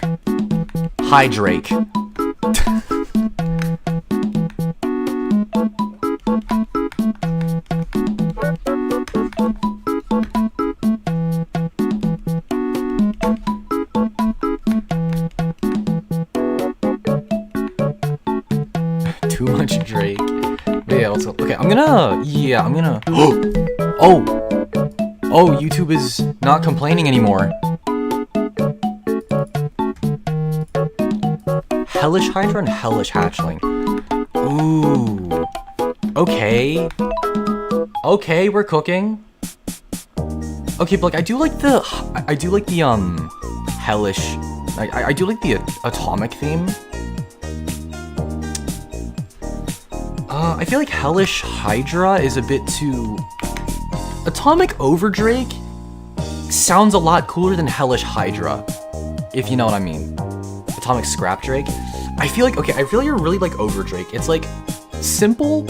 Speaker 1: Hi Drake. Too much Drake. But yeah, let's go. Okay, I'm gonna. Oh, YouTube is not complaining anymore. Hellish Hydra and Hellish Hatchling. Ooh. Okay. Okay, we're cooking. Okay, but like I do like the Hellish. I do like the atomic theme. I feel like Hellish Hydra is a bit too... Atomic Overdrake sounds a lot cooler than Hellish Hydra, if you know what I mean. Atomic Scrap Drake. I feel like, okay, I feel like you're really like Overdrake. It's like simple,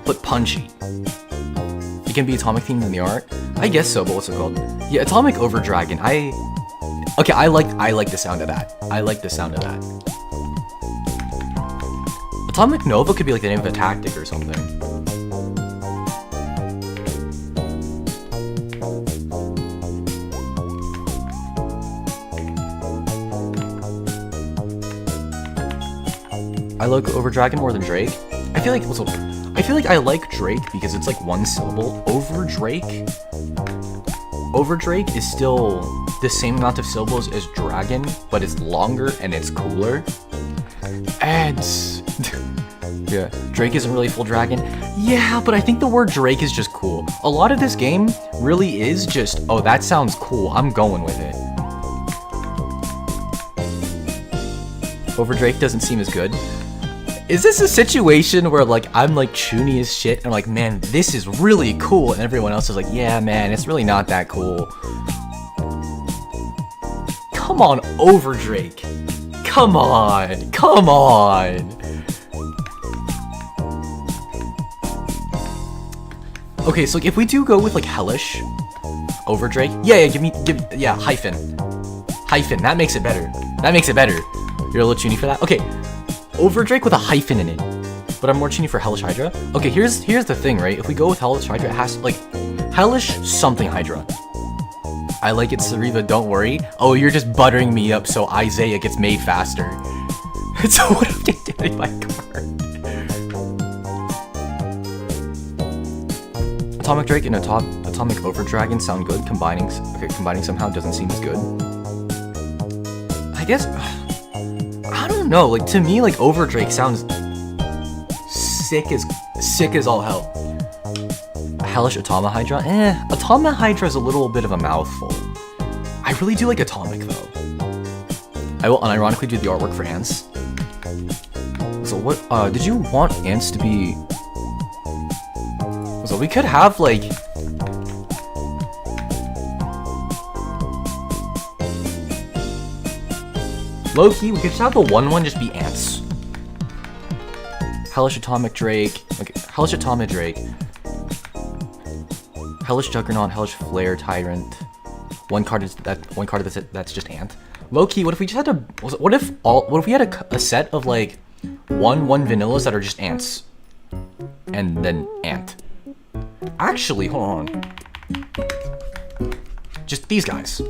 Speaker 1: but punchy. It can be atomic themed in the art. I guess so, but what's it called? Yeah, Atomic Overdragon. I like the sound of that. I like the sound of that. Atomic Nova could be like the name of a tactic or something. I like Overdragon more than Drake. I feel like I like Drake because it's like one syllable. Overdrake is still the same amount of syllables as Dragon, but it's longer and it's cooler. And yeah, Drake isn't really full dragon. Yeah, but I think the word Drake is just cool. A lot of this game really is just, oh, that sounds cool, I'm going with it. Overdrake doesn't seem as good. Is this a situation where like I'm like chuny as shit and like, man, this is really cool, and everyone else is like, yeah, man, it's really not that cool. Come on, Overdrake. Come on, come on. Okay, so like, if we do go with like Hellish Overdrake, yeah, hyphen, that makes it better. That makes it better. You're a little chuny for that. Okay, Overdrake with a hyphen in it, but I'm more chuny for Hellish Hydra. Okay, here's the thing, right? If we go with Hellish Hydra, it has to, like, Hellish something Hydra. I like it, Suureva, don't worry. Oh, you're just buttering me up so Isaiah gets made faster. So what if they did my card? Atomic Drake and Atomic Overdragon sound good. Combining somehow doesn't seem as good. I guess, I don't know. Like, to me, like, Overdrake sounds sick as all hell. Hellish Atoma Hydra? Atoma Hydra is a little bit of a mouthful. I really do like Atomic, though. I will unironically do the artwork for Ants. So what, did you want ants to be... So we could have, like... Low-key, we could just have the 1/1 just be ants. Hellish Atomic Drake. Okay, Hellish Atomic Drake. Hellish Juggernaut, Hellish Flare Tyrant. One card that's just ant. Low-key, what if we just had a... What if we had a set of, like, 1/1 vanillas that are just ants? And then ant. Actually, hold on. Just these guys.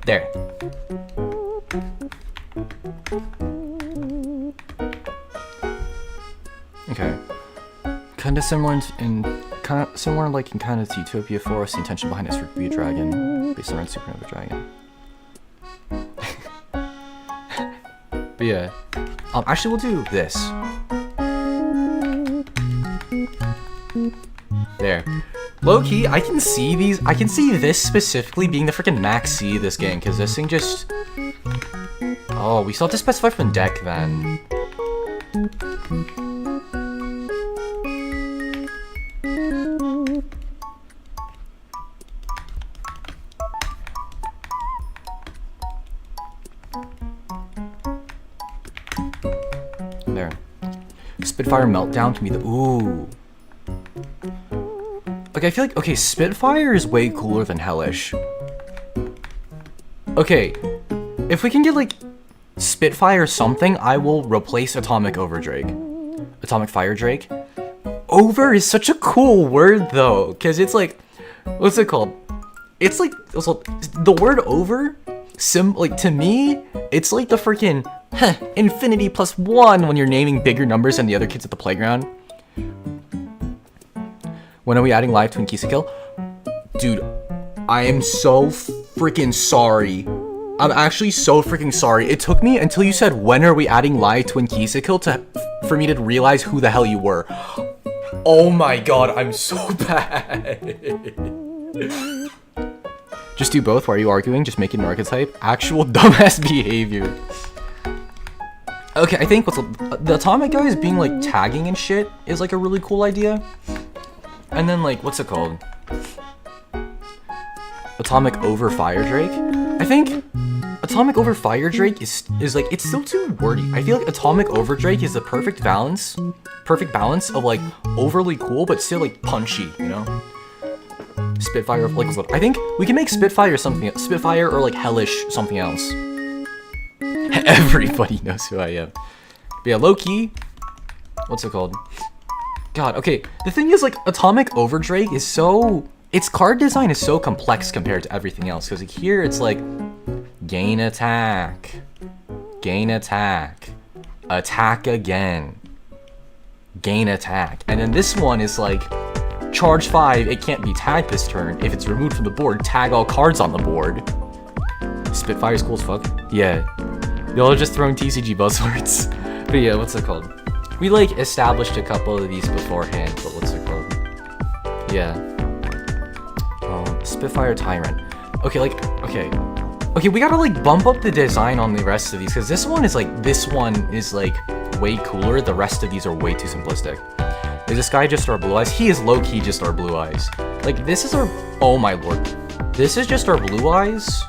Speaker 1: There. Okay. Kinda similar like in kind of Utopia Forest, the intention behind this would be a dragon, based on Supernova Dragon. But yeah. Actually we'll do this. There. Low-key, I can see this specifically being the freaking max C this game, because this thing just... Oh, we still have to specify from the deck then. There. Spitfire Meltdown can be the... Ooh. Like, I feel like, okay, Spitfire is way cooler than Hellish. Okay, if we can get, like, Spitfire something, I will replace Atomic Overdrake. Atomic Fire Drake. Over is such a cool word, though, because it's like, what's it called? It's like, also, the word over, like, to me, it's like the freaking, infinity +1 when you're naming bigger numbers than the other kids at the playground. When are we adding live Twin Kill? Dude, I am so freaking sorry. I'm actually so freaking sorry. It took me until you said, when are we adding live Twin Kill for me to realize who the hell you were. Oh my god, I'm so bad. Just do both. Why are you arguing? Just make it an archetype. Actual dumbass behavior. Okay, I think the Atomic guys being like tagging and shit is like a really cool idea. And then, like, what's it called? Atomic Over Fire Drake? I think Atomic Over Fire Drake is like, it's still too wordy. I feel like Atomic Over Drake is the perfect balance of, like, overly cool, but still, like, punchy, you know? Spitfire, like, I think we can make Spitfire something, Spitfire or, like, Hellish something else. Everybody knows who I am. But yeah, low-key, what's it called? God, okay, the thing is, like, Atomic Overdrake is so... Its card design is so complex compared to everything else, because like, here it's like... Gain attack. Gain attack. Attack again. Gain attack. And then this one is like... Charge 5, it can't be tagged this turn. If it's removed from the board, tag all cards on the board. Spitfire's cool as fuck. Yeah. Y'all are just throwing TCG buzzwords. But yeah, what's it called? We, like, established a couple of these beforehand, but what's it called? Yeah. Spitfire Tyrant. Okay, like, okay. Okay, we gotta, like, bump up the design on the rest of these, because this one is, like, way cooler. The rest of these are way too simplistic. Is this guy just our blue eyes? He is low-key just our blue eyes. Like, this is our... Oh, my lord. This is just our blue eyes,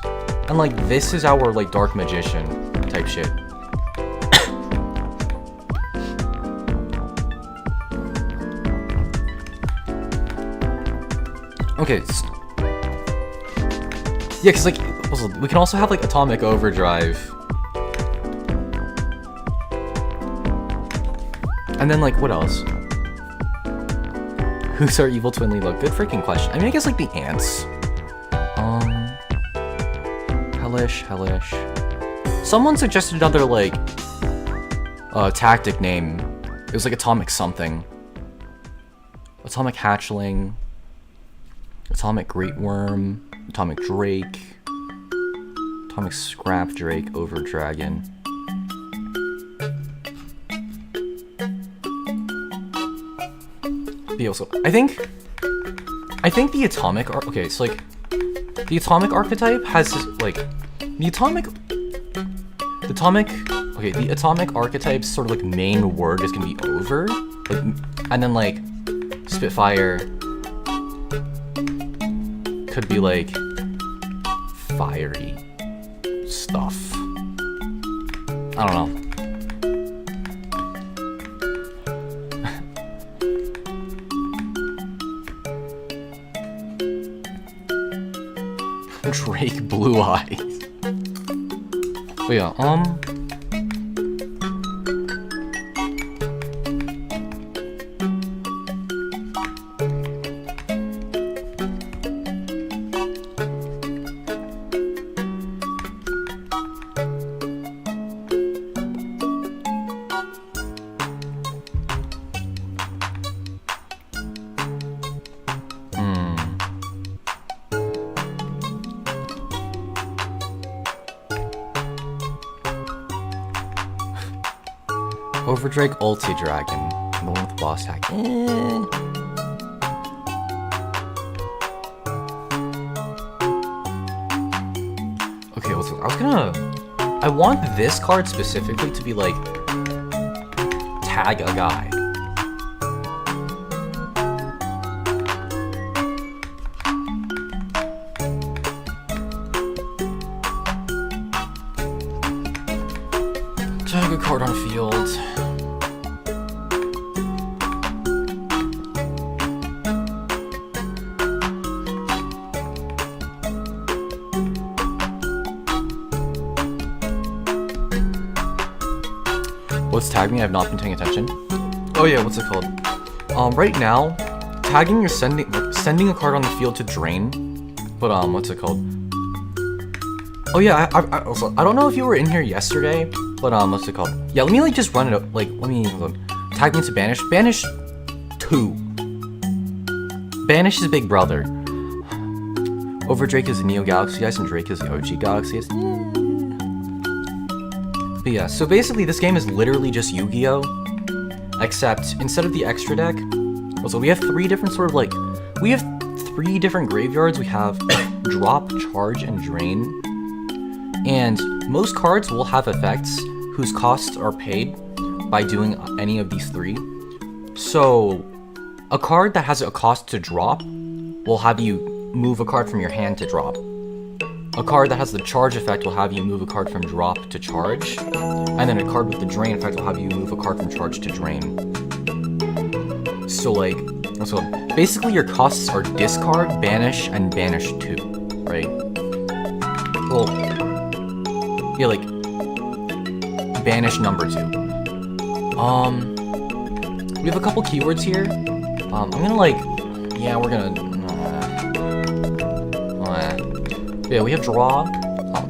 Speaker 1: and, like, this is our, like, Dark Magician type shit. Okay, yeah, because, like, we can also have, like, Atomic Overdrive. And then, like, what else? Who's our evil twin Lilo? Good freaking question. I mean, I guess, like, the ants. Hellish. Someone suggested another, like, tactic name. It was like Atomic something. Atomic Hatchling. Atomic Great Worm. Atomic Drake. Atomic Scrap Drake over Dragon. Also, I think the atomic okay, so like the atomic archetype has like the atomic archetype's sort of like main word is gonna be over, like, and then like Spitfire could be like fiery stuff. I don't know. Drake Blue Eyes. But yeah, Overdrake Ulti Dragon, the one with the boss tag. Okay, I want this card specifically to be like tag a guy. Tag a card on field. What's tag me? I've not been paying attention. Oh yeah, what's it called? Right now, tagging is sending a card on the field to drain. But what's it called? Oh yeah, I also, I don't know if you were in here yesterday, but what's it called? Yeah, let me like just run it up. Like, let me look. Tag me to banish. Banish 2. Banish is big brother. Overdrake is the Neo Galaxy Ice and Drake is the OG Galaxy Ice. But yeah, so basically this game is literally just Yu-Gi-Oh! Except instead of the extra deck, also we have 3 different sort of like, we have 3 different graveyards. We have drop, charge, and drain. And most cards will have effects whose costs are paid by doing any of these 3. So a card that has a cost to drop will have you move a card from your hand to drop. A card that has the charge effect will have you move a card from drop to charge, and then a card with the drain effect will have you move a card from charge to drain. So like, so basically your costs are discard, banish, and banish 2, right? Well, yeah, like banish number 2. We have a couple keywords here. I'm gonna like, yeah, we're gonna. Yeah, we have draw.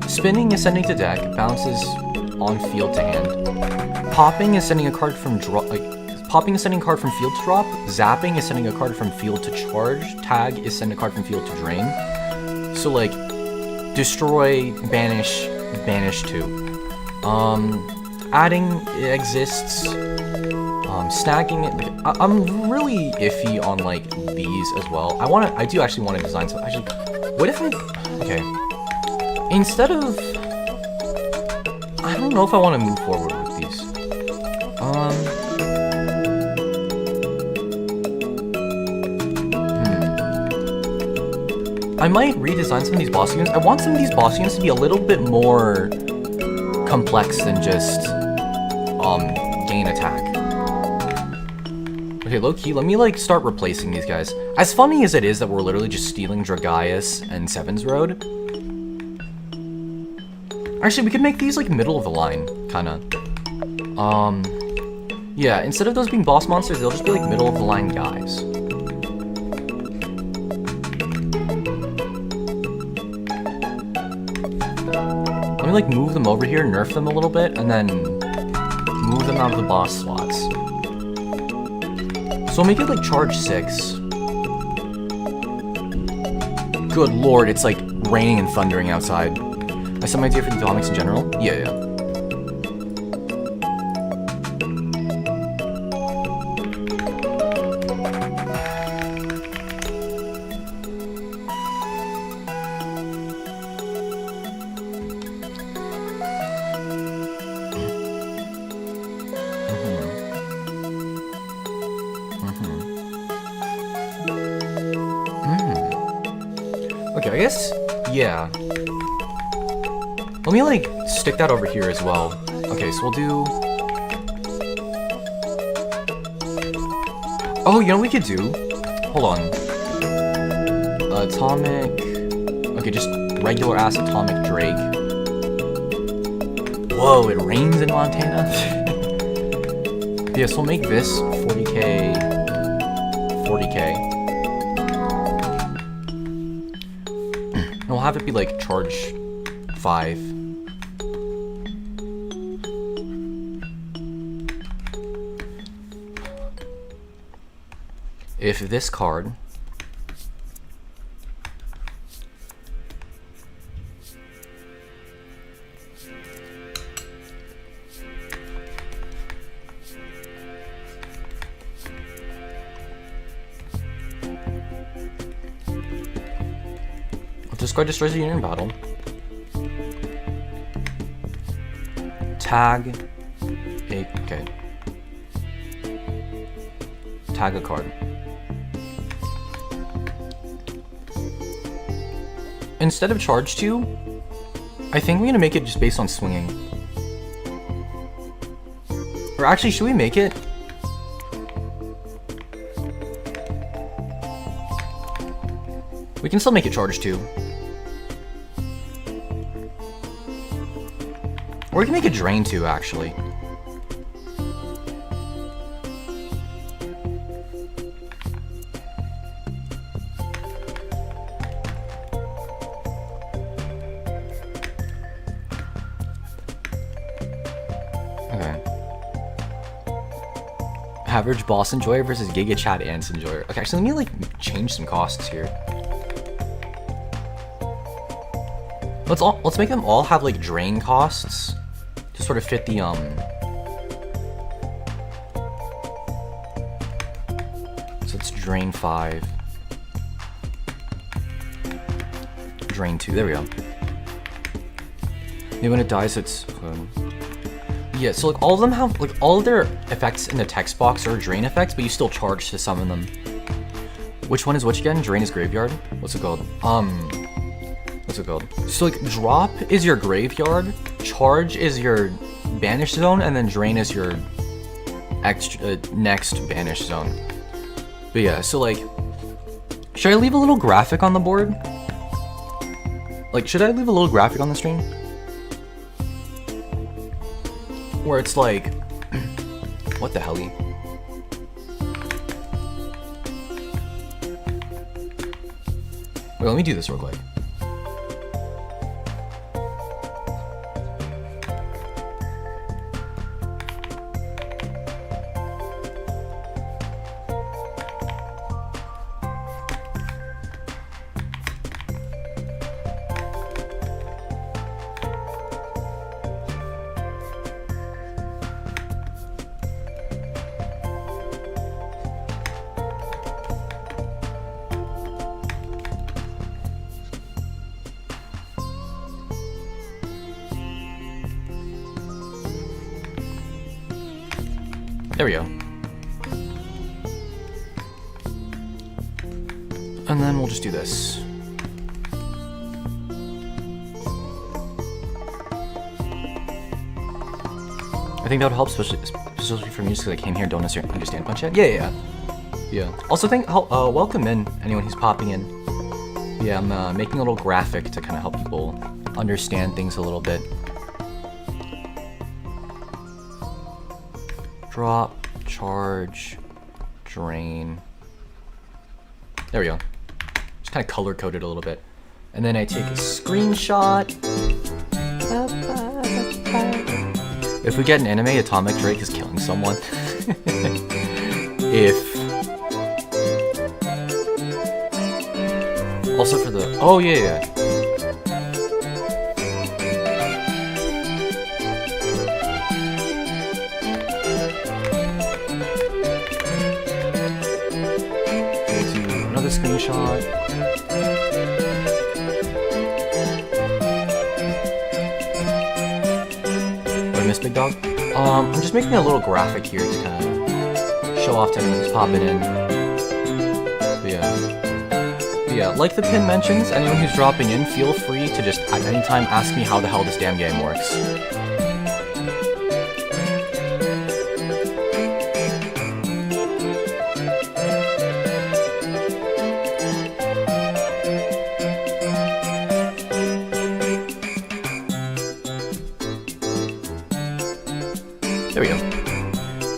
Speaker 1: Spinning is sending to deck. Bounces on field to hand. Popping is sending a card from draw. Like, popping is sending a card from field to drop. Zapping is sending a card from field to charge. Tag is sending a card from field to drain. So like, destroy, banish, banish 2. Adding exists. Snagging it. Like, I'm really iffy on like these as well. I do actually want to design some. Actually, what if okay. Instead of, I don't know if I want to move forward with these. I might redesign some of these boss units. I want some of these boss units to be a little bit more complex than just gain attack. Okay, low-key, let me like start replacing these guys. As funny as it is that we're literally just stealing Dragaius and Seven's Road. Actually, we could make these like middle of the line, kinda. Yeah, instead of those being boss monsters, they'll just be like middle of the line guys. Let me like move them over here, nerf them a little bit, and then move them out of the boss slots. So I'll make it like charge 6. Good lord, it's like raining and thundering outside. I some idea for the comics in general? Yeah. Okay, I guess, yeah. Let me, like, stick that over here as well. Okay, so we'll do... Oh, you know what we could do? Hold on. Atomic... Okay, just regular-ass Atomic Drake. Whoa, it rains in Montana? Yeah, so we'll make this 40k... 40k. And we'll have it be, like, charge 5. If this card if this card destroys a unit in battle, tag a card. Instead of charge 2, I think we're gonna make it just based on swinging. Or actually, should we make it? We can still make it charge 2. Or we can make it drain 2, actually. Average boss enjoyer versus Giga Chat ants enjoyer. Okay, actually, let me like change some costs here. Let's make them all have like drain costs to sort of fit the So it's drain 5, drain 2. There we go. Maybe when it dies, it's. Yeah, so like all of them have like all of their effects in the text box are drain effects, but you still charge to summon them. Which one is which again? Drain is graveyard. What's it called? What's it called? So like drop is your graveyard, charge is your banish zone, and then drain is your extra next banish zone. But yeah, so like, should I leave a little graphic on the board? Like, should I leave a little graphic on the stream? Where it's like, what the helly? Wait, let me do this real quick. There we go. And then we'll just do this. I think that would help, especially for me, just because I came here, don't necessarily understand punch yet. Yeah. Also, welcome in anyone who's popping in. Yeah, I'm making a little graphic to kind of help people understand things a little bit. Drop, charge, drain. There we go. Just kind of color coded a little bit. And then I take a screenshot. If we get an anime, Atomic Drake is killing someone. If... Also for the... Oh, yeah. Another screenshot. What I missed, Big Dog? I'm just making a little graphic here to kind of show off to anyone who's popping in. But yeah, like the pin mentions, anyone who's dropping in, feel free to just at any time ask me how the hell this damn game works. There we go.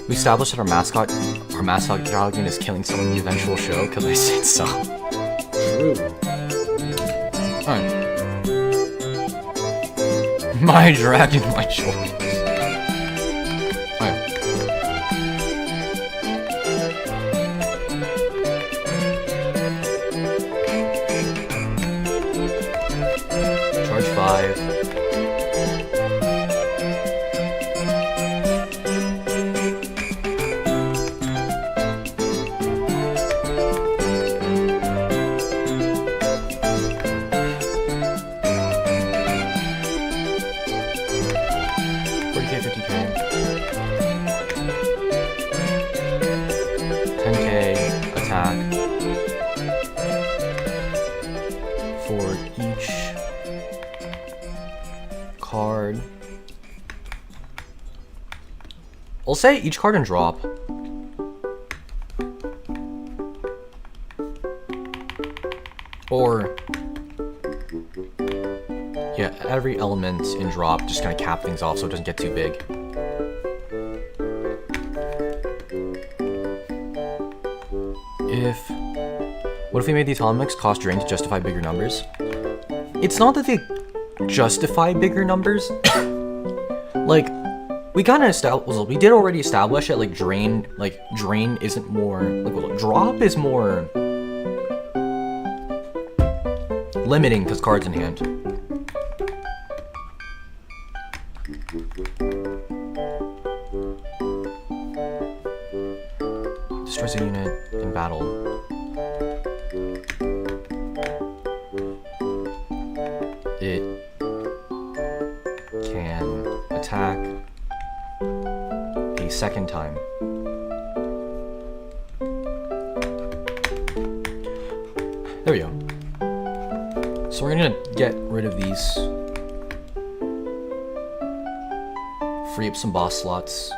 Speaker 1: We established that our mascot dragon is killing someone in the eventual show because I said so. True. Alright. My dragon, my choice. Alright. Charge 5. I'll say each card and drop. Or, yeah, every element in drop, just kind of cap things off so it doesn't get too big. What if we made the atomics cost drain to justify bigger numbers? It's not that they justify bigger numbers. Like, we kind of established, we did already establish that, like, drain isn't more, like, well, drop is more limiting because cards in hand. Destroys a unit in battle. It can attack a second time. There we go. So we're gonna get rid of these. Free up some boss slots.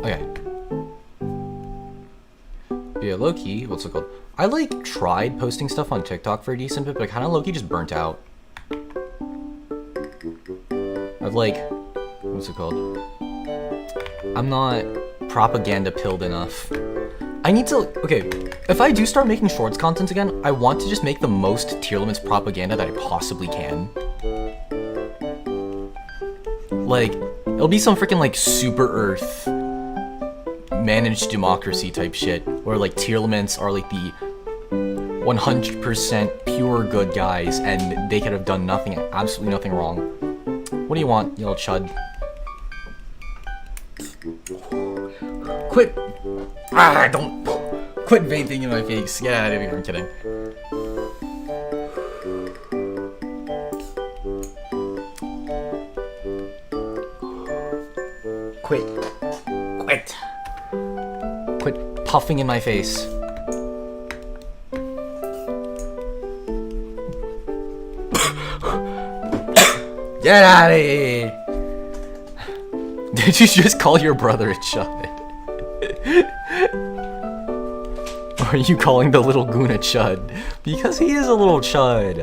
Speaker 1: Okay. Yeah, low-key, what's it called? I, like, tried posting stuff on TikTok for a decent bit, but I kind of low-key just burnt out. I've, like, what's it called? I'm not propaganda-pilled enough. I need to, okay, if I do start making shorts content again, I want to just make the most Tearlaments propaganda that I possibly can. Like, it'll be some freaking, like, Super Earth managed democracy type shit, where, like, Tearlaments are, like, the 100% pure good guys, and they could have done nothing, absolutely nothing wrong. What do you want, you little chud? Quit! Don't quit vaping in my face. Get out of here, I'm kidding. Quit puffing in my face. Get out of here! Did you just call your brother a chud? Or are you calling the little goon a chud? Because he is a little chud.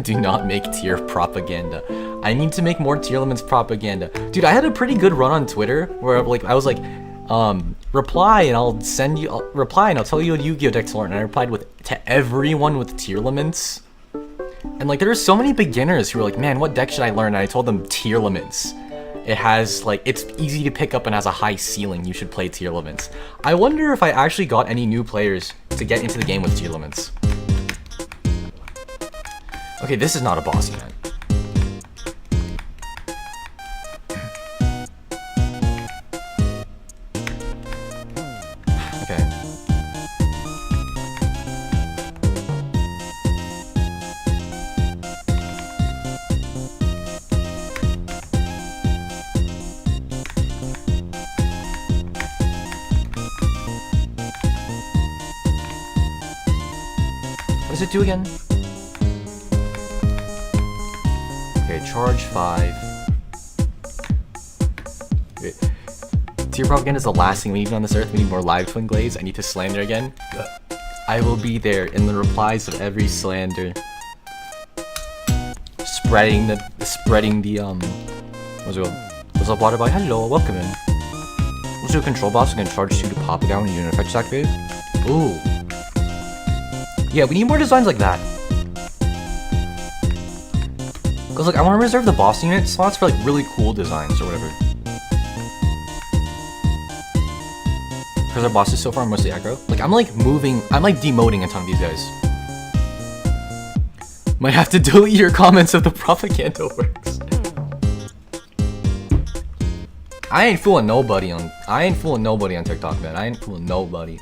Speaker 1: Do not make tier propaganda. I need to make more Tearlaments propaganda. Dude, I had a pretty good run on Twitter where like I was like, reply and I'll send you reply and I'll tell you a Yu-Gi-Oh deck to learn. And I replied to everyone with Tearlaments. And like there are so many beginners who were like, man, what deck should I learn? And I told them Tearlaments. It has like, it's easy to pick up and has a high ceiling. You should play Tearlaments. I wonder if I actually got any new players to get into the game with Tearlaments. Okay, this is not a boss event. What does it do again? Okay, charge 5. Okay. Tear propaganda is the last thing we need on this earth. We need more live twin glades. I need to slander again. I will be there in the replies of every slander. Spreading the what's it called? What's up, water boy? Hello, welcome in. Let's do a control boss. We can charge 2 to pop it down when you do an effect is activated. Ooh. Yeah, we need more designs like that. Cause like I want to reserve the boss unit slots for like really cool designs or whatever. Cause our bosses so far are mostly aggro. Like I'm like demoting a ton of these guys. Might have to delete your comments if the propaganda works. I ain't fooling nobody on TikTok, man. I ain't fooling nobody.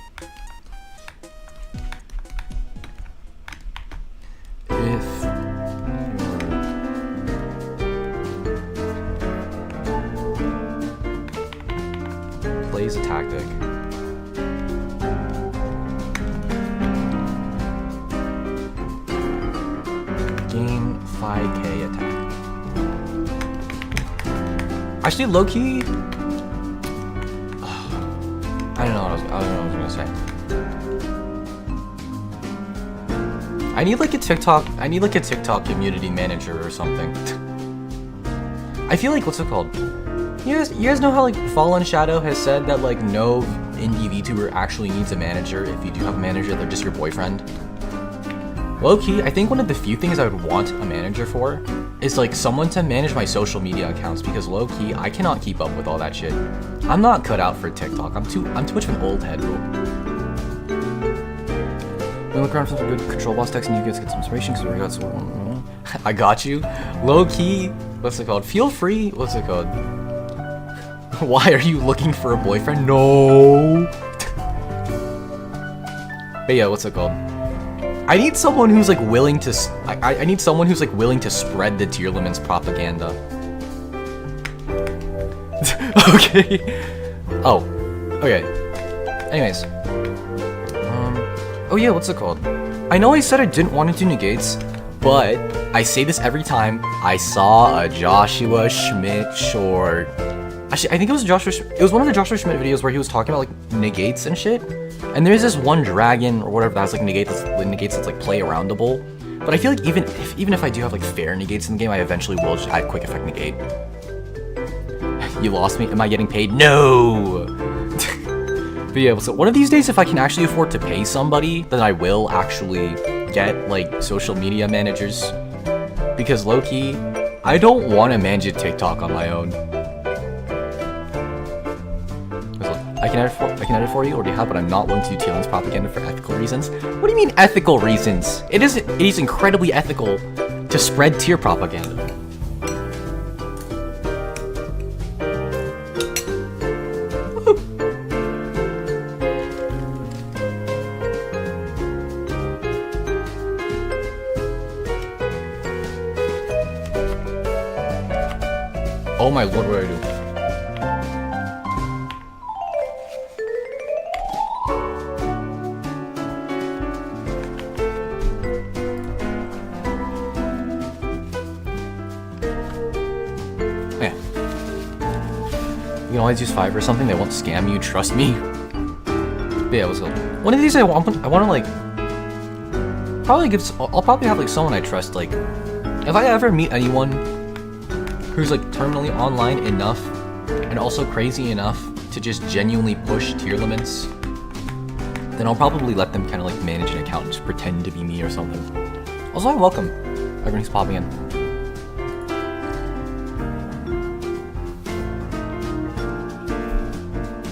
Speaker 1: Plays a tactic. Gain 5k attack. Actually, low-key, I don't know what I was gonna say. I need like a TikTok community manager or something. I feel like, what's it called? You guys know how like Fallen Shadow has said that like no indie VTuber actually needs a manager. If you do have a manager, they're just your boyfriend. Low-key, I think one of the few things I would want a manager for is like someone to manage my social media accounts, because low-key, I cannot keep up with all that shit. I'm not cut out for TikTok. I'm too much of an old head, bro. We look around for some good control boss decks and you guys get some inspiration because we got some. I got you. Low-key, what's it called? Feel free. What's it called? Why are you looking for a boyfriend? No. But yeah, what's it called? I need someone who's like willing to. I need someone who's like willing to spread the Tearlaments propaganda. Okay. Oh. Okay. Anyways. Oh yeah, what's it called? I know I said I didn't want to do negates, but I say this every time. I saw a Joshua Schmidt short. Actually, I think it was it was one of the Joshua Schmidt videos where he was talking about like negates and shit. And there's this one dragon or whatever that has like negates that's like play aroundable. But I feel like even if I do have like fair negates in the game, I eventually will just add quick effect negate. You lost me? Am I getting paid? No! But yeah, so one of these days if I can actually afford to pay somebody, then I will actually get like social media managers. Because low-key, I don't want to manage a TikTok on my own. I can edit for you, or do you have, but I'm not willing to do Tearlaments propaganda for ethical reasons. What do you mean ethical reasons? It is incredibly ethical to spread tier propaganda. Oh my lord, what do I do? You can always use 5 or something. They won't scam you. Trust me. But yeah, what's up? One of these I want to like I'll probably have like someone I trust. Like if I ever meet anyone who's like terminally online enough and also crazy enough to just genuinely push Tearlaments, then I'll probably let them kind of like manage an account and just pretend to be me or something. Also, hi, welcome. Everything's popping in.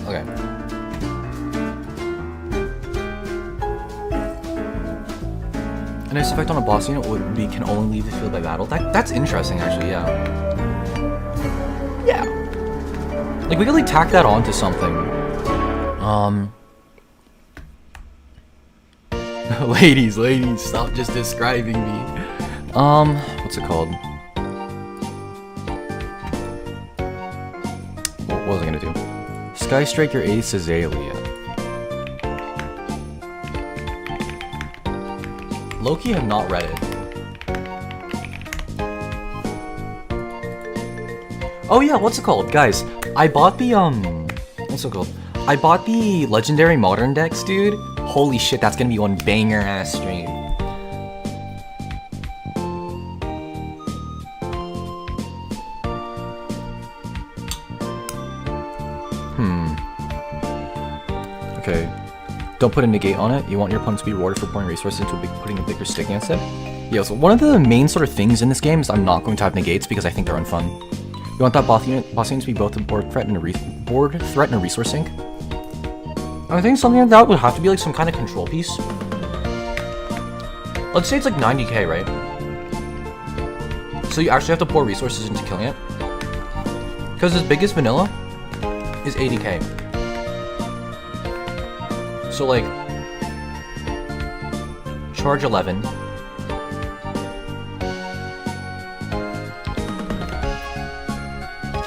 Speaker 1: Okay. A nice effect on a boss unit would be can only leave the field by battle. That's interesting, actually. Yeah. Yeah. Like we could like tack that onto something. Ladies, stop just describing me. What's it called? What was I gonna do? Sky Striker Ace Azalea. Loki have not read it. Oh yeah, what's it called? Guys, I bought the what's it called? I bought the Legendary Modern decks, dude. Holy shit, that's gonna be one banger ass stream. Okay. Don't put a negate on it. You want your opponent to be rewarded for pouring resources into putting a bigger stick against it. Yeah, so one of the main sort of things in this game is I'm not going to have negates because I think they're unfun. You want that boss unit to be both a board threat and a resource sink. I think something like that would have to be like some kind of control piece. Let's say it's like 90k, right? So you actually have to pour resources into killing it. Because as big as vanilla is 80k. So like, charge 11.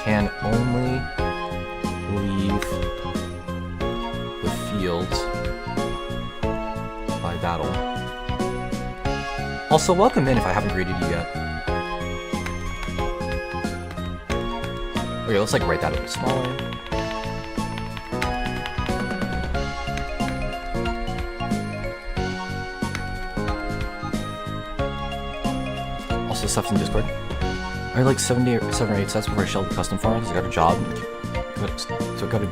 Speaker 1: Can only leave the field by battle. Also, welcome in if I haven't greeted you yet. Okay, let's like write that a bit smaller. Also, stuff's in Discord. I had like 7 or 8 sets before I shelled the custom farm because I got a job. So I got a...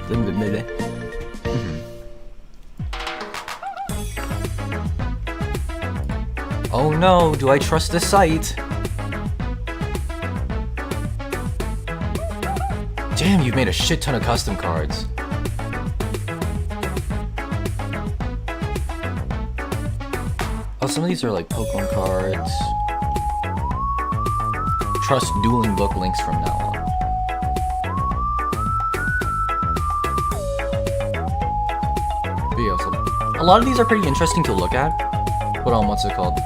Speaker 1: Oh no, do I trust the site? Damn, you've made a shit ton of custom cards. Oh, some of these are like Pokemon cards. Trust dueling book links from now on. But yeah, so a lot of these are pretty interesting to look at. But what's it called?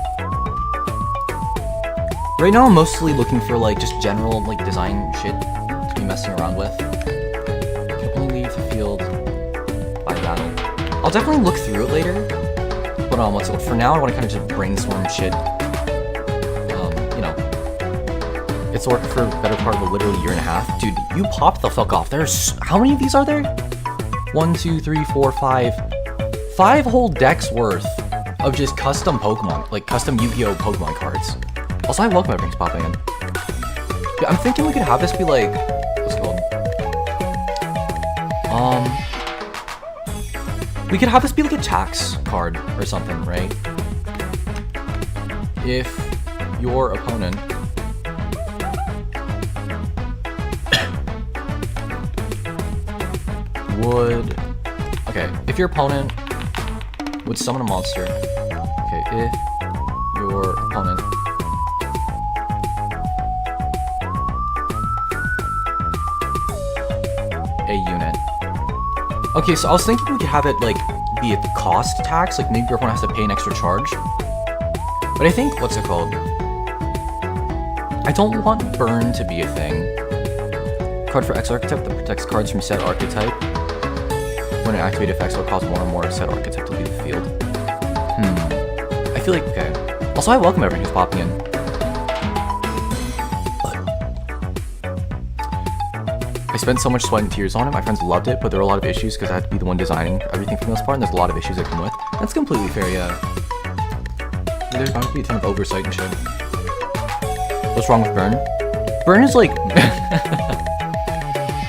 Speaker 1: Right now I'm mostly looking for like just general like design shit to be messing around with. Can only leave the field by battle. I'll definitely look through it later. But what's it called? For now I want to kind of just brainstorm shit. It's worked for the better part of a literal year and a half. Dude, you pop the fuck off. There's... How many of these are there? 1, 2, 3, 4, 5. 5 whole decks worth of just custom Pokemon. Like, custom Yu-Gi-Oh! Pokemon cards. Also, I welcome everything's popping in. Yeah, I'm thinking we could have this be like... What's it called? We could have this be like a tax card or something, right? If your opponent... would... Okay, if your opponent would summon a monster... Okay, if your opponent... a unit... Okay, so I was thinking we could have it, like, be a cost tax, like maybe your opponent has to pay an extra charge. But I think, what's it called? I don't want burn to be a thing. Card for X archetype that protects cards from said archetype. When an activated effects will cause more and more of said archetype to leave the field. I feel like, okay. Also, I welcome everyone who's popping in. I spent so much sweat and tears on it. My friends loved it, but there were a lot of issues because I had to be the one designing everything for the most part, and there's a lot of issues that come with. That's completely fair, yeah. There's bound to be a ton of oversight and shit. What's wrong with burn? Burn is like...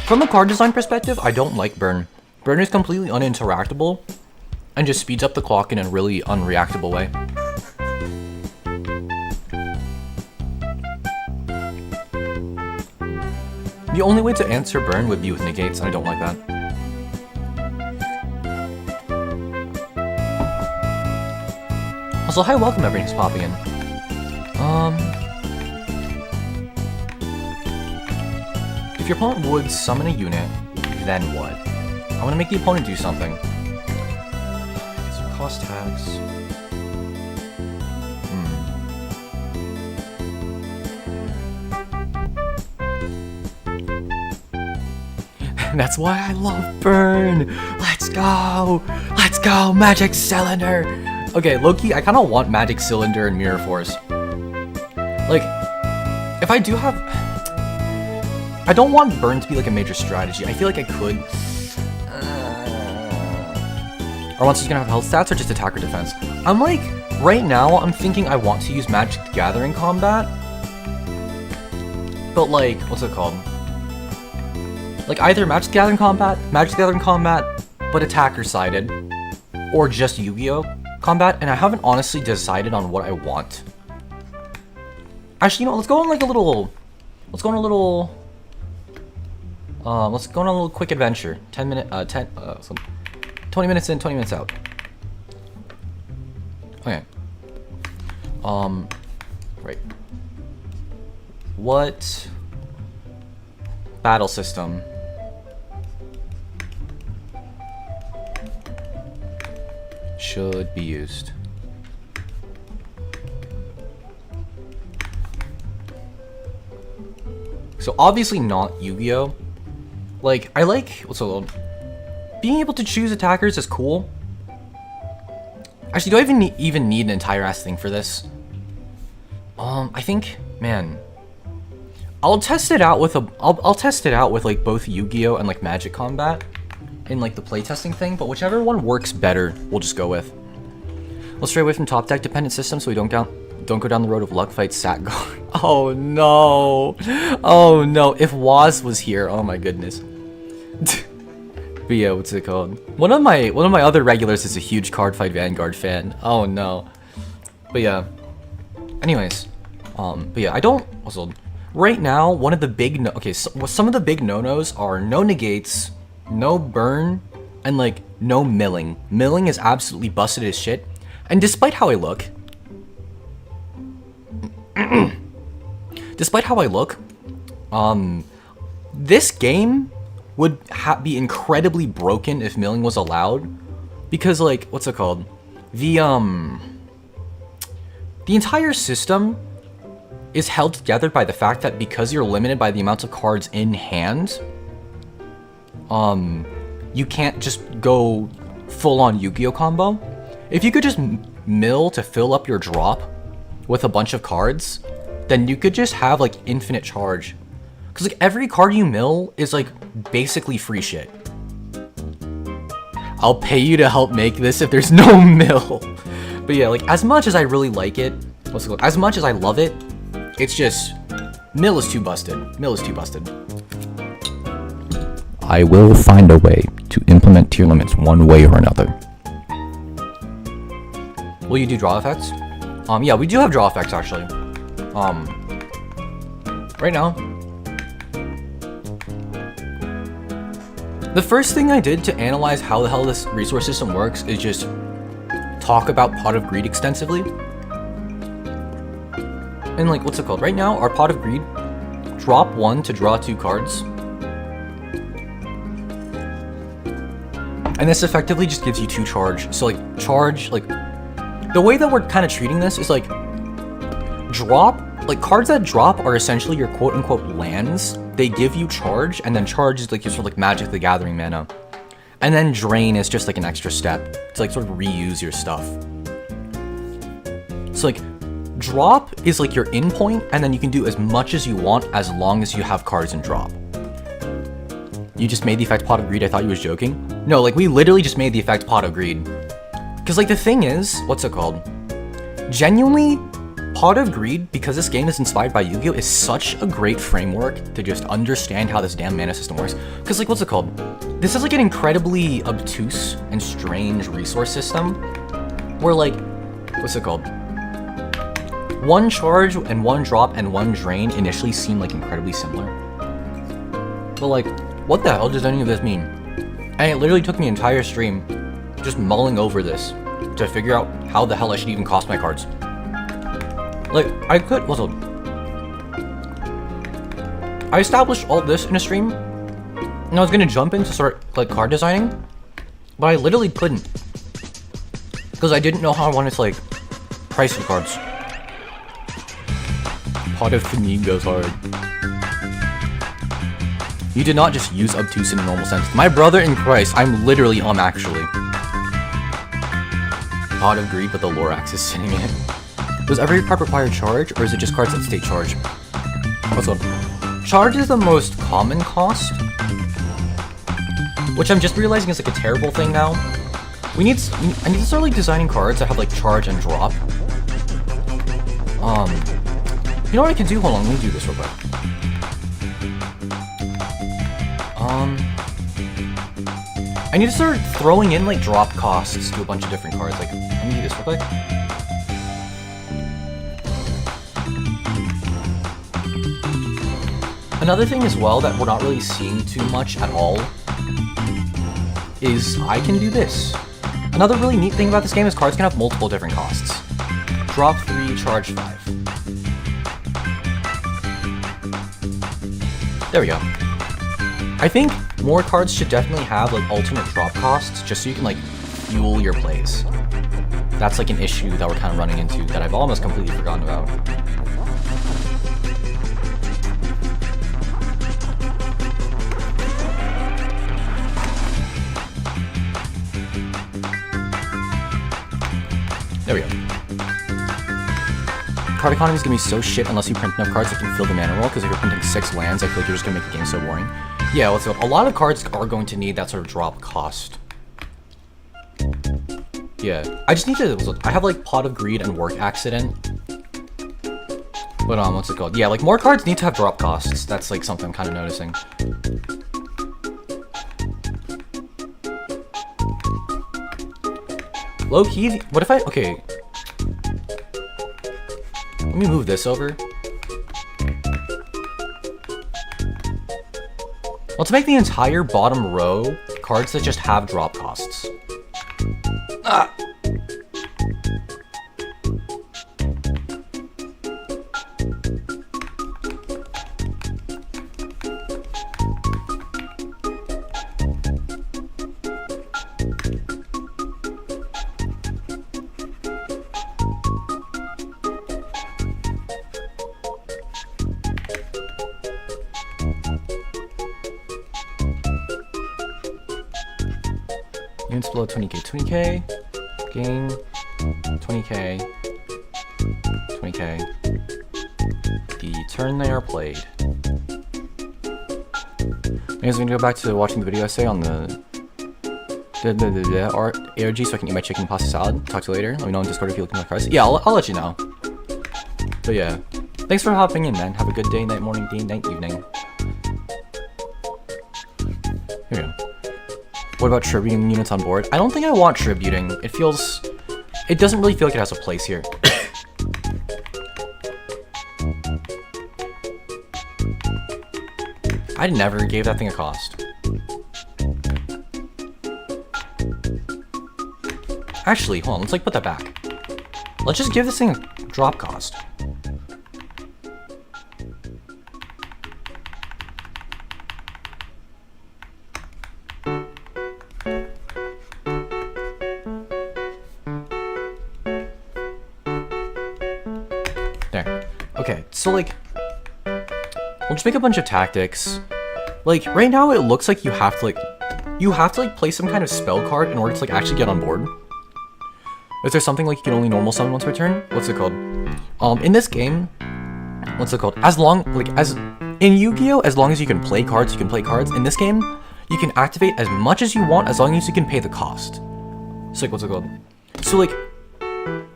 Speaker 1: From a card design perspective, I don't like Burn. Burn is completely uninteractable and just speeds up the clock in a really unreactable way. The only way to answer Burn would be with negates, and I don't like that. Also, hi, welcome everything who's popping in. If your opponent would summon a unit, then what? I want to make the opponent do something. So cost tags. That's why I love Burn. Let's go. Let's go, Magic Cylinder. Okay, low-key, I kind of want Magic Cylinder and Mirror Force. Like, if I do have... I don't want Burn to be like a major strategy. I feel like I could. Or once he's gonna have health stats or just attack or defense. I'm like, right now, I'm thinking I want to use Magic the Gathering combat. But like, what's it called? Like either Magic the Gathering combat, but attacker-sided. Or just Yu-Gi-Oh! Combat, and I haven't honestly decided on what I want. Actually, you know, let's go on like a little... Let's go on a little quick adventure. 20 minutes in, 20 minutes out. Okay. Right. What battle system should be used? So obviously not Yu-Gi-Oh! Like, I like, what's it called? Being able to choose attackers is cool. Actually, do I even need an entire ass thing for this? I think, man, I'll test it out with I'll test it out with like both Yu-Gi-Oh! And like Magic Combat in like the playtesting thing, but whichever one works better, we'll just go with. Let's stray away from top deck dependent systems so we don't go down the road of luck fight sat guard. Oh no. Oh no. If Waz was here, oh my goodness. But yeah, what's it called? One of my other regulars is a huge Card Fight Vanguard fan. Oh no. But yeah. Anyways, but yeah, I don't. Also, right now, one of the big some of the big no-nos are no negates, no burn, and like no milling. Milling is absolutely busted as shit. And despite how I look, this game would be incredibly broken if milling was allowed, because like, what's it called? The entire system is held together by the fact that because you're limited by the amount of cards in hand, you can't just go full on Yu-Gi-Oh combo. If you could just mill to fill up your drop with a bunch of cards, then you could just have like infinite charge. Cause like every card you mill is like basically free shit. I'll pay you to help make this if there's no mill. But yeah, like as much as I really like it, as much as I love it, it's just, mill is too busted. Mill is too busted. I will find a way to implement Tearlaments one way or another. Will you do draw effects? Yeah, we do have draw effects actually. Right now, the first thing I did to analyze how the hell this resource system works is just talk about Pot of Greed extensively. And like, what's it called? Right now, our Pot of Greed, drop 1 to draw 2 cards. And this effectively just gives you 2 charge. So like, charge, like, the way that we're kind of treating this is like, drop, like cards that drop are essentially your quote unquote lands. They give you charge, and then charge is like your sort of like Magic the Gathering mana. And then drain is just like an extra step to like sort of reuse your stuff. So like, drop is like your in point, and then you can do as much as you want as long as you have cards in drop. You just made the effect Pot of Greed? I thought you was joking. No, like we literally just made the effect Pot of Greed. Because like the thing is, what's it called? Genuinely, Pot of Greed, because this game is inspired by Yu-Gi-Oh, is such a great framework to just understand how this damn mana system works. Because, like, what's it called? This is, like, an incredibly obtuse and strange resource system where, like, what's it called? One charge and one drop and one drain initially seem, like, incredibly similar. But, like, what the hell does any of this mean? And it literally took me an entire stream just mulling over this to figure out how the hell I should even cost my cards. Like, I established all this in a stream, and I was gonna jump in to start, like, card designing, but I literally couldn't. Because I didn't know how I wanted to, like, price the cards. Pot of Fatigue goes hard. You did not just use obtuse in a normal sense. My brother in Christ, I'm literally, actually. Pot of Greed, but the Lorax is sitting in it. Does every card require charge, or is it just cards that state charge? What's up? Charge is the most common cost, which I'm just realizing is like a terrible thing now. I need to start like designing cards that have like charge and drop. You know what I can do? Hold on, let me do this real quick. I need to start throwing in like drop costs to a bunch of different cards. Like, let me do this real quick. Another thing as well that we're not really seeing too much at all is I can do this. Another really neat thing about this game is cards can have multiple different costs. Drop 3, charge 5. There we go. I think more cards should definitely have like alternate drop costs just so you can like fuel your plays. That's like an issue that we're kind of running into that I've almost completely forgotten about. There we go. Card economy is gonna be so shit unless you print enough cards that can fill the mana roll, because if you're printing 6 lands, I feel like you're just gonna make the game so boring. Yeah, so a lot of cards are going to need that sort of drop cost. Yeah, I just need to, I have like Pot of Greed and Work Accident. But what's it called? Yeah, like more cards need to have drop costs. That's like something I'm kind of noticing. Low key, what if okay. Let me move this over. Let's make the entire bottom row cards that just have drop costs. Ah! Units below 20k, 20k, gain, 20k, 20k. The turn they are played. Anyways, we're gonna go back to watching the video essay on the ARG so I can eat my chicken pasta salad. Talk to you later. Let me know on Discord if you're looking at my cards. Yeah, I'll let you know. But yeah, thanks for hopping in, man. Have a good day, night, morning, day, night, evening. Here we go. What about tributing units on board? I don't think I want tributing. It doesn't really feel like it has a place here. I never gave that thing a cost. Actually, hold on, let's like put that back. Let's just give this thing a drop cost. There. Okay, so like, we'll just make a bunch of tactics. Like, right now it looks like you have to play some kind of spell card in order to like actually get on board. Is there something like you can only normal summon once per turn? What's it called? In this game, what's it called? As in Yu-Gi-Oh, as long as you can play cards, you can play cards. In this game, you can activate as much as you want as long as you can pay the cost. So like, what's it called? So like,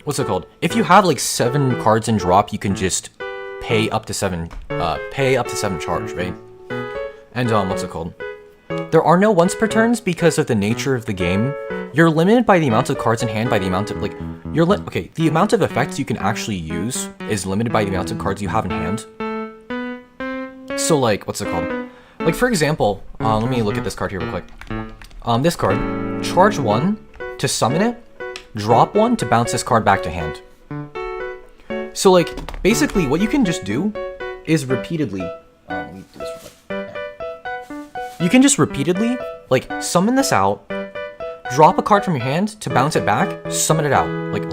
Speaker 1: what's it called? If you have like 7 cards in drop, you can just pay up to 7 charge, right? And what's it called? There are no once per turns because of the nature of the game. You're limited by the amount of cards in hand, by the amount of like okay, the amount of effects you can actually use is limited by the amount of cards you have in hand. So like, what's it called? Like for example, let me look at this card here real quick. This card, charge 1 to summon it, drop 1 to bounce this card back to hand. So like, basically what you can just do is repeatedly, let me do this real quick. You can just repeatedly, like, summon this out, drop a card from your hand to bounce it back, summon it out. Like,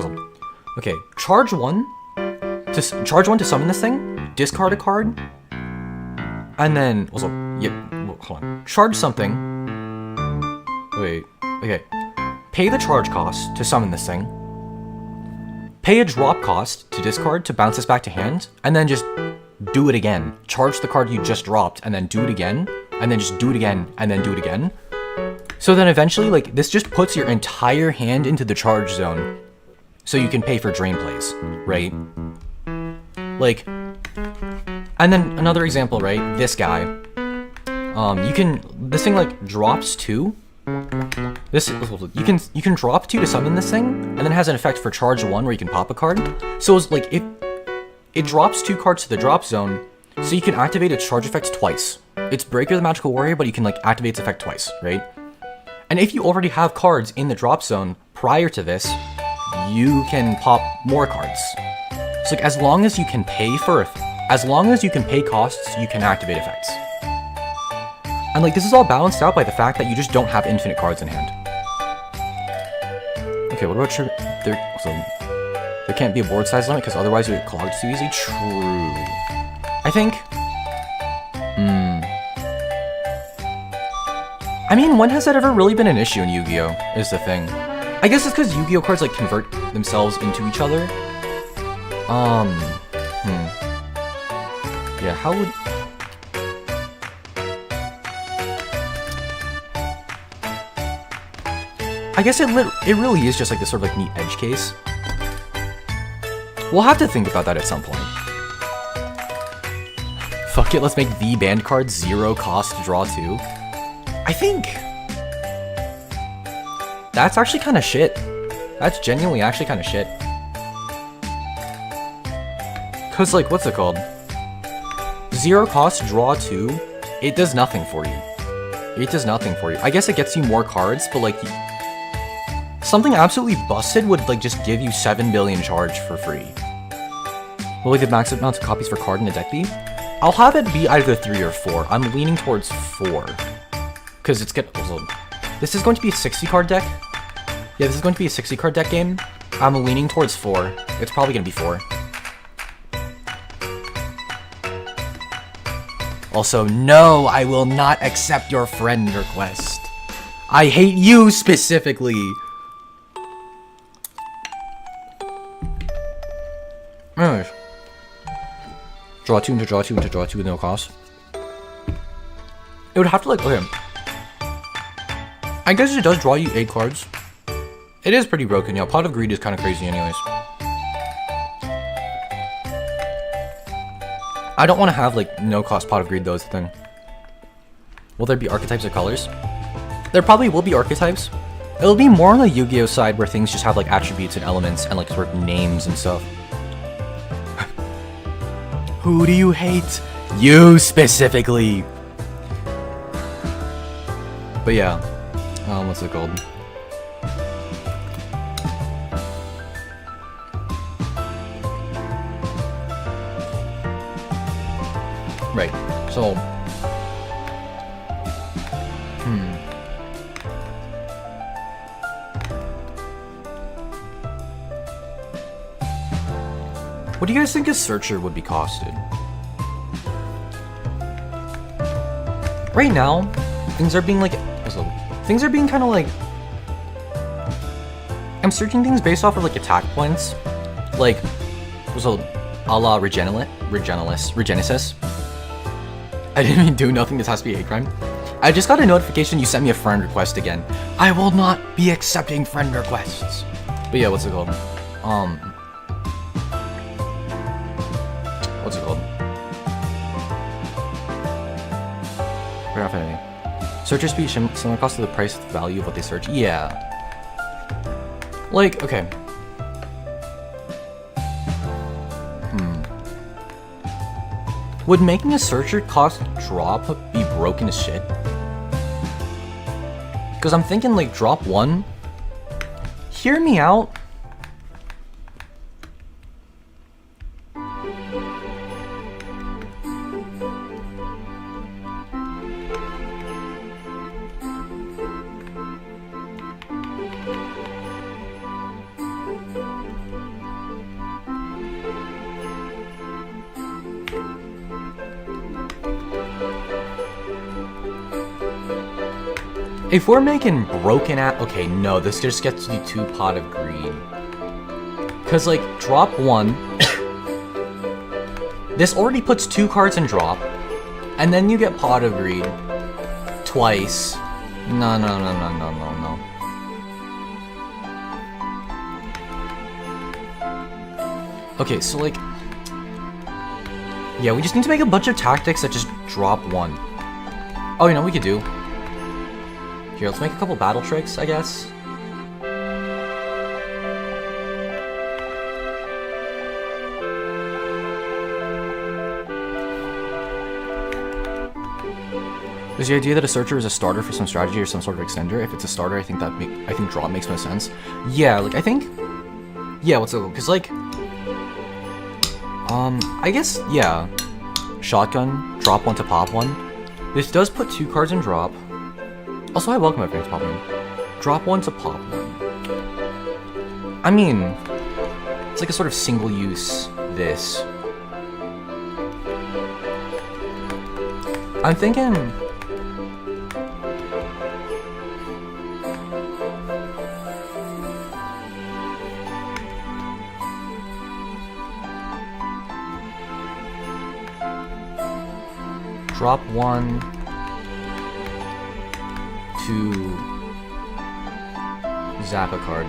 Speaker 1: okay, charge 1 to summon this thing, discard a card, and then hold on, charge something. Wait, okay, pay the charge cost to summon this thing, pay a drop cost to discard to bounce this back to hand, and then just do it again. Charge the card you just dropped, and then do it again, and then just do it again, and then do it again. So then eventually, like, this just puts your entire hand into the charge zone, so you can pay for drain plays, right? Like, and then another example, right? This guy, this thing like drops 2. You can drop 2 to summon this thing, and then it has an effect for charge 1 where you can pop a card. So it's like it drops 2 cards to the drop zone, so you can activate its charge effect twice. It's Breaker the Magical Warrior, but you can like activate its effect twice, right? And if you already have cards in the drop zone prior to this, you can pop more cards. So like as long as you can pay costs, you can activate effects. And like this is all balanced out by the fact that you just don't have infinite cards in hand. Okay, what about there can't be a board size limit because otherwise you get clogged too easily. True. I think. I mean, when has that ever really been an issue in Yu-Gi-Oh? Is the thing. I guess it's because Yu-Gi-Oh cards like convert themselves into each other. Yeah, how would... I guess it really is just like this sort of like neat edge case. We'll have to think about that at some point. Fuck it, let's make the banned card 0 cost to draw 2. I think that's actually kind of shit. That's genuinely actually kind of shit. Cause like, what's it called? 0 cost, draw 2. It does nothing for you. It does nothing for you. I guess it gets you more cards, but like, something absolutely busted would like just give you 7 billion charge for free. Will we get max amount of copies for card in the deck be? I'll have it be either 3 or 4. I'm leaning towards 4. Because this is going to be a 60 card deck. Yeah, this is going to be a 60 card deck game. I'm leaning towards 4. It's probably going to be 4. Also, no, I will not accept your friend request. I hate you specifically. Anyways. Draw 2 into draw 2 into draw 2 with no cost. It would have to like, okay. I guess it does draw you 8 cards. It is pretty broken, yeah. Pot of Greed is kind of crazy anyways. I don't want to have like no cost Pot of Greed though is the thing. Will there be archetypes or colors? There probably will be archetypes. It'll be more on the Yu-Gi-Oh side where things just have like attributes and elements and like sort of names and stuff. Who do you hate? You specifically. But yeah. What's it called? Right. So. What do you guys think a searcher would be costed? Right now, things are being like... Things are being kind of like... I'm searching things based off of like attack points. Like, a la Regenesis. I didn't even do nothing, this has to be a hate crime. I just got a notification you sent me a friend request again. I will not be accepting friend requests. But yeah, what's it called? what's it called? We're not finding. Searcher speed similar cost to the price value of what they search. Yeah. Like, okay. Would making a searcher cost drop be broken as shit? Because I'm thinking like drop 1. Hear me out. If we're making broken at, okay, no, this just gets to 2 pot of greed. Cause like drop 1, this already puts 2 cards in drop, and then you get pot of greed twice. No. Okay, so like, yeah, we just need to make a bunch of tactics that just drop 1. Oh, you know what we could do? Here, let's make a couple battle tricks, I guess. There's the idea that a searcher is a starter for some strategy or some sort of extender. If it's a starter, I think drop makes most sense. Yeah, like I think, yeah, what's it? Because like, I guess yeah, shotgun, drop 1 to pop 1. This does put 2 cards in drop. Also, I welcome everything to pop 1. Drop 1 to pop 1. I mean, it's like a sort of single use this. I'm thinking. Drop 1 to zap a card,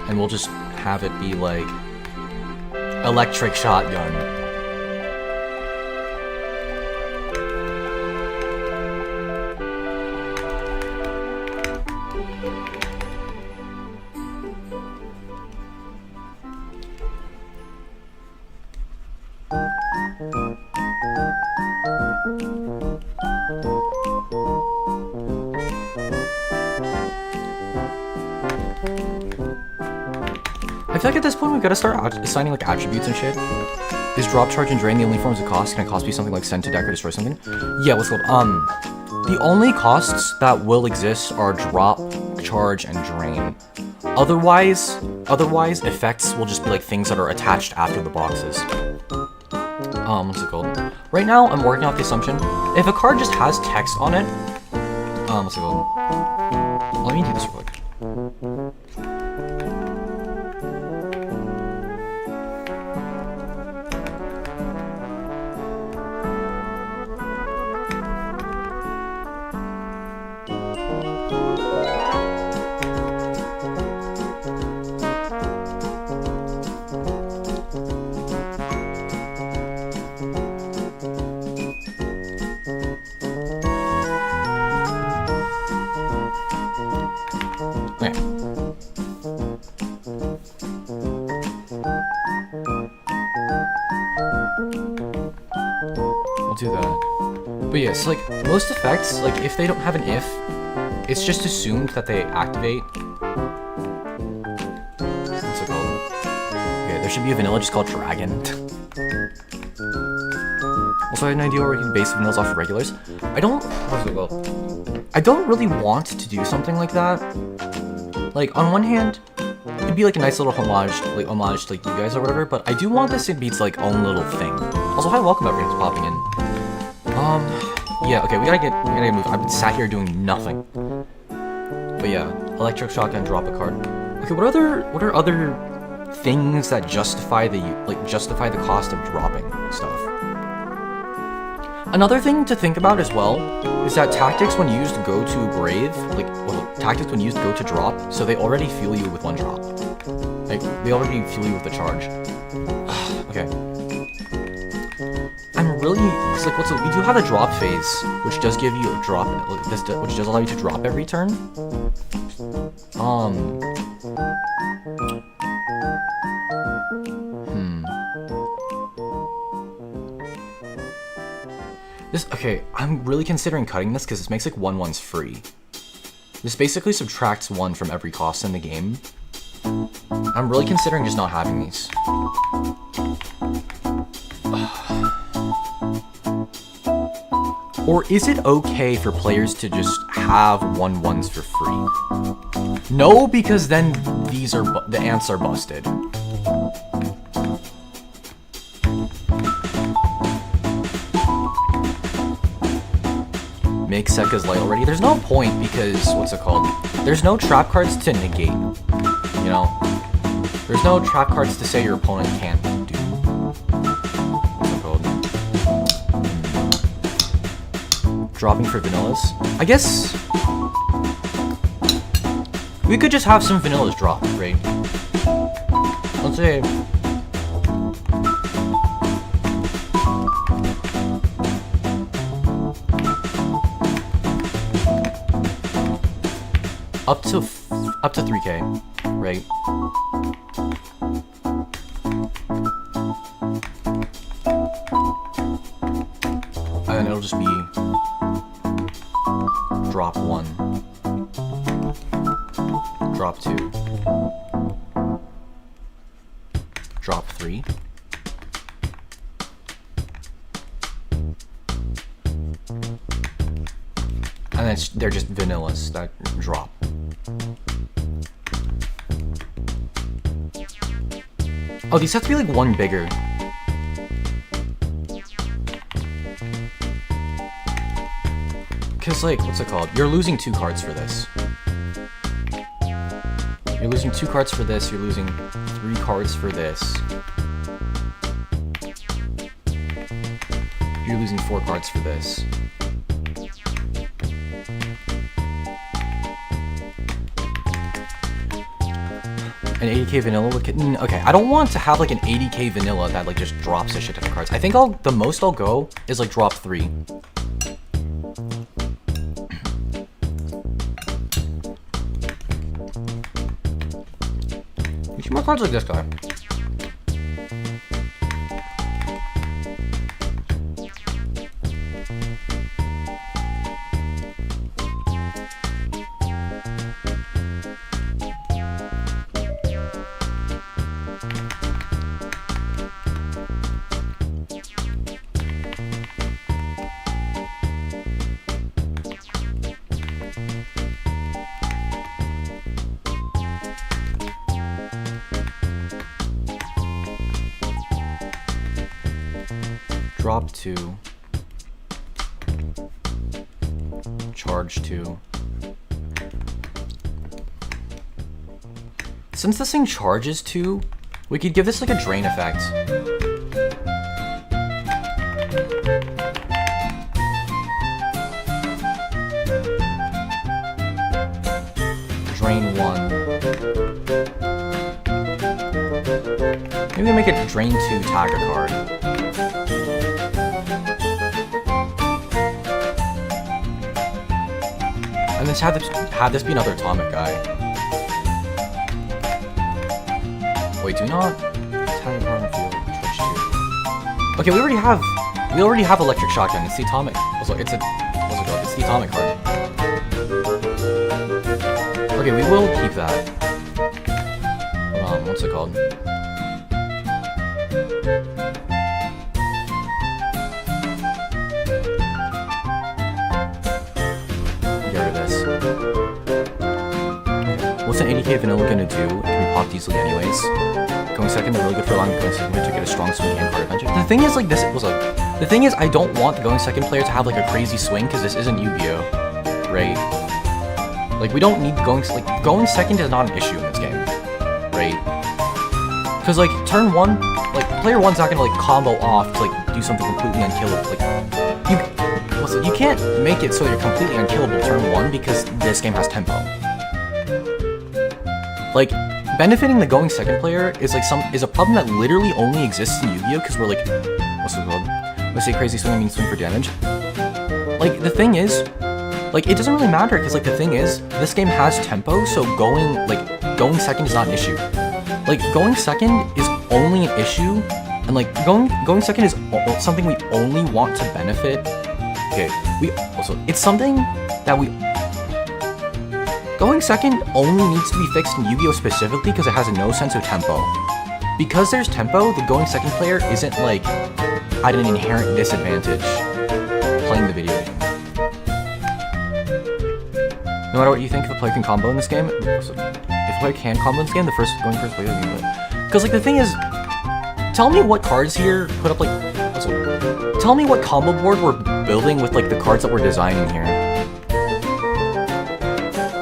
Speaker 1: and we'll just have it be like electric shotgun. I feel like at this point we've got to start assigning like attributes and shit. Is drop, charge, and drain the only forms of cost? Can a cost be something like send to deck or destroy something? Yeah, what's called? The only costs that will exist are drop, charge, and drain. Otherwise, effects will just be like things that are attached after the boxes. What's it called? Right now, I'm working off the assumption if a card just has text on it, what's it called? Let me do this real quick. Do that. But yes, like most effects, like if they don't have an if, it's just assumed that they activate. What's it called? Okay, there should be a vanilla just called Dragon. Also, I had an idea where we can base vanillas off of regulars. I don't really want to do something like that. Like on one hand, it'd be like a nice little homage to like you guys or whatever, but I do want this to be its like own little thing. Also, hi, welcome everyone who's popping in. Yeah, okay, we gotta move. I've been sat here doing nothing. But yeah, electric shotgun, drop a card. Okay, what are other things that justify the cost of dropping stuff? Another thing to think about as well is that tactics when used go to grave, tactics when used go to drop, so they already fuel you with 1 drop. Like, they already fuel you with the charge. Okay. I'm really, cause like, we do have a drop phase, which does give you a drop, which does allow you to drop every turn. Okay, I'm really considering cutting this because this makes like 1/1s free. This basically subtracts 1 from every cost in the game. I'm really considering just not having these. Or is it okay for players to just have 1/1s for free? No, because then the ants are busted. Make Sekka's light already. There's no point because, what's it called? There's no trap cards to negate, you know? There's no trap cards to say your opponent can't do. What's it called? Dropping for vanillas. I guess we could just have some vanillas drop, right? Let's say up to 3K, right? And then it'll just be drop 1, drop 2, drop 3. And then they're just vanillas that drop. Oh, these have to be like 1 bigger. Cause like, what's it called? You're losing 2 cards for this. You're losing 2 cards for this, you're losing 3 cards for this. You're losing 4 cards for this. An 80k vanilla would okay, I don't want to have like an 80k vanilla that like just drops a shit ton of cards. I think the most I'll go is like drop 3. You see more cards like this guy. Drop 2. Charge 2. Since this thing charges 2, we could give this like a drain effect. Drain 1. Maybe make it drain 2, tag a card. And then have this be another atomic guy. Wait, do we not tag a card on the field? Switch 2. Okay, we already have electric shotgun. It's the atomic. Also, it's the atomic card. Okay, we will keep that. Hold on, what's it called? What's an 80k vanilla gonna do? It can be popped easily anyways. Going second, they're really good for allowing the going second player to get a strong swing and card advantage. The thing is, like, the thing is, I don't want the going second player to have like a crazy swing because this isn't Yu-Gi-Oh, right? Like, we don't need going second is not an issue in this game, right? Because like turn 1, like player 1's not gonna like combo off to like do something completely unkillable. Like you can't make it so you're completely unkillable turn 1 because this game has tempo. Like, benefiting the going second player is like is a problem that literally only exists in Yu-Gi-Oh! Because we're like, what's it called? Let's say crazy swing means swing for damage. Like the thing is, like it doesn't really matter because like the thing is, this game has tempo, so going second is not an issue. Like going second is only an issue, and like going second is something we only want to benefit. Okay, it's something that going second only needs to be fixed in Yu-Gi-Oh! Specifically because it has no sense of tempo. Because there's tempo, the going second player isn't like at an inherent disadvantage playing the video game. No matter what you think, if a player can combo in this game, if a player can combo in this game, going first player is gonna win. Because like the thing is, tell me what cards here put up like. Tell me what combo board we're building with like the cards that we're designing here.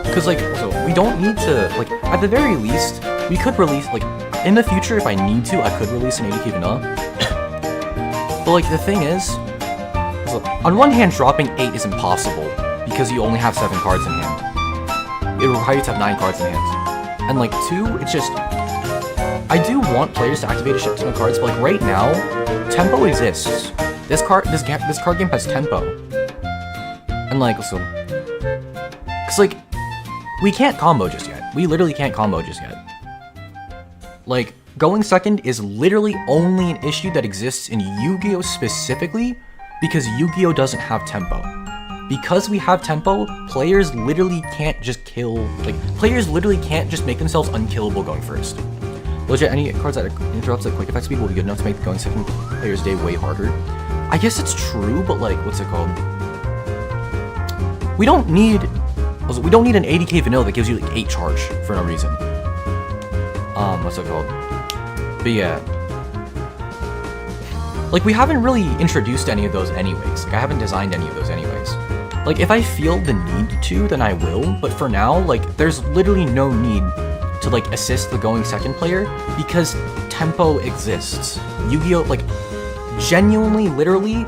Speaker 1: Because like, we don't need to like. At the very least, we could release like in the future if I need to, I could release an 80k vanilla. But like the thing is, on one hand, dropping 8 is impossible because you only have 7 cards in hand. It will require you to have 9 cards in hand. And like 2, it's just, I do want players to activate a shit ton of cards, but like right now, tempo exists. This card game has tempo. And like, cause like, we can't combo just yet. We literally can't combo just yet. Like, going second is literally only an issue that exists in Yu-Gi-Oh! Specifically because Yu-Gi-Oh! Doesn't have tempo. Because we have tempo, players literally can't just players literally can't just make themselves unkillable going first. Legit, any cards that interrupts like quick effect speed will be good enough to make the going second player's day way harder. I guess it's true, but like, what's it called? We don't need an 80k vanilla that gives you like 8 charge for no reason. What's it called? But yeah. Like, we haven't really introduced any of those anyways. Like, I haven't designed any of those anyways. Like, if I feel the need to, then I will. But for now, like, there's literally no need to, like, assist the going second player because tempo exists. Yu-Gi-Oh! Like, genuinely, literally,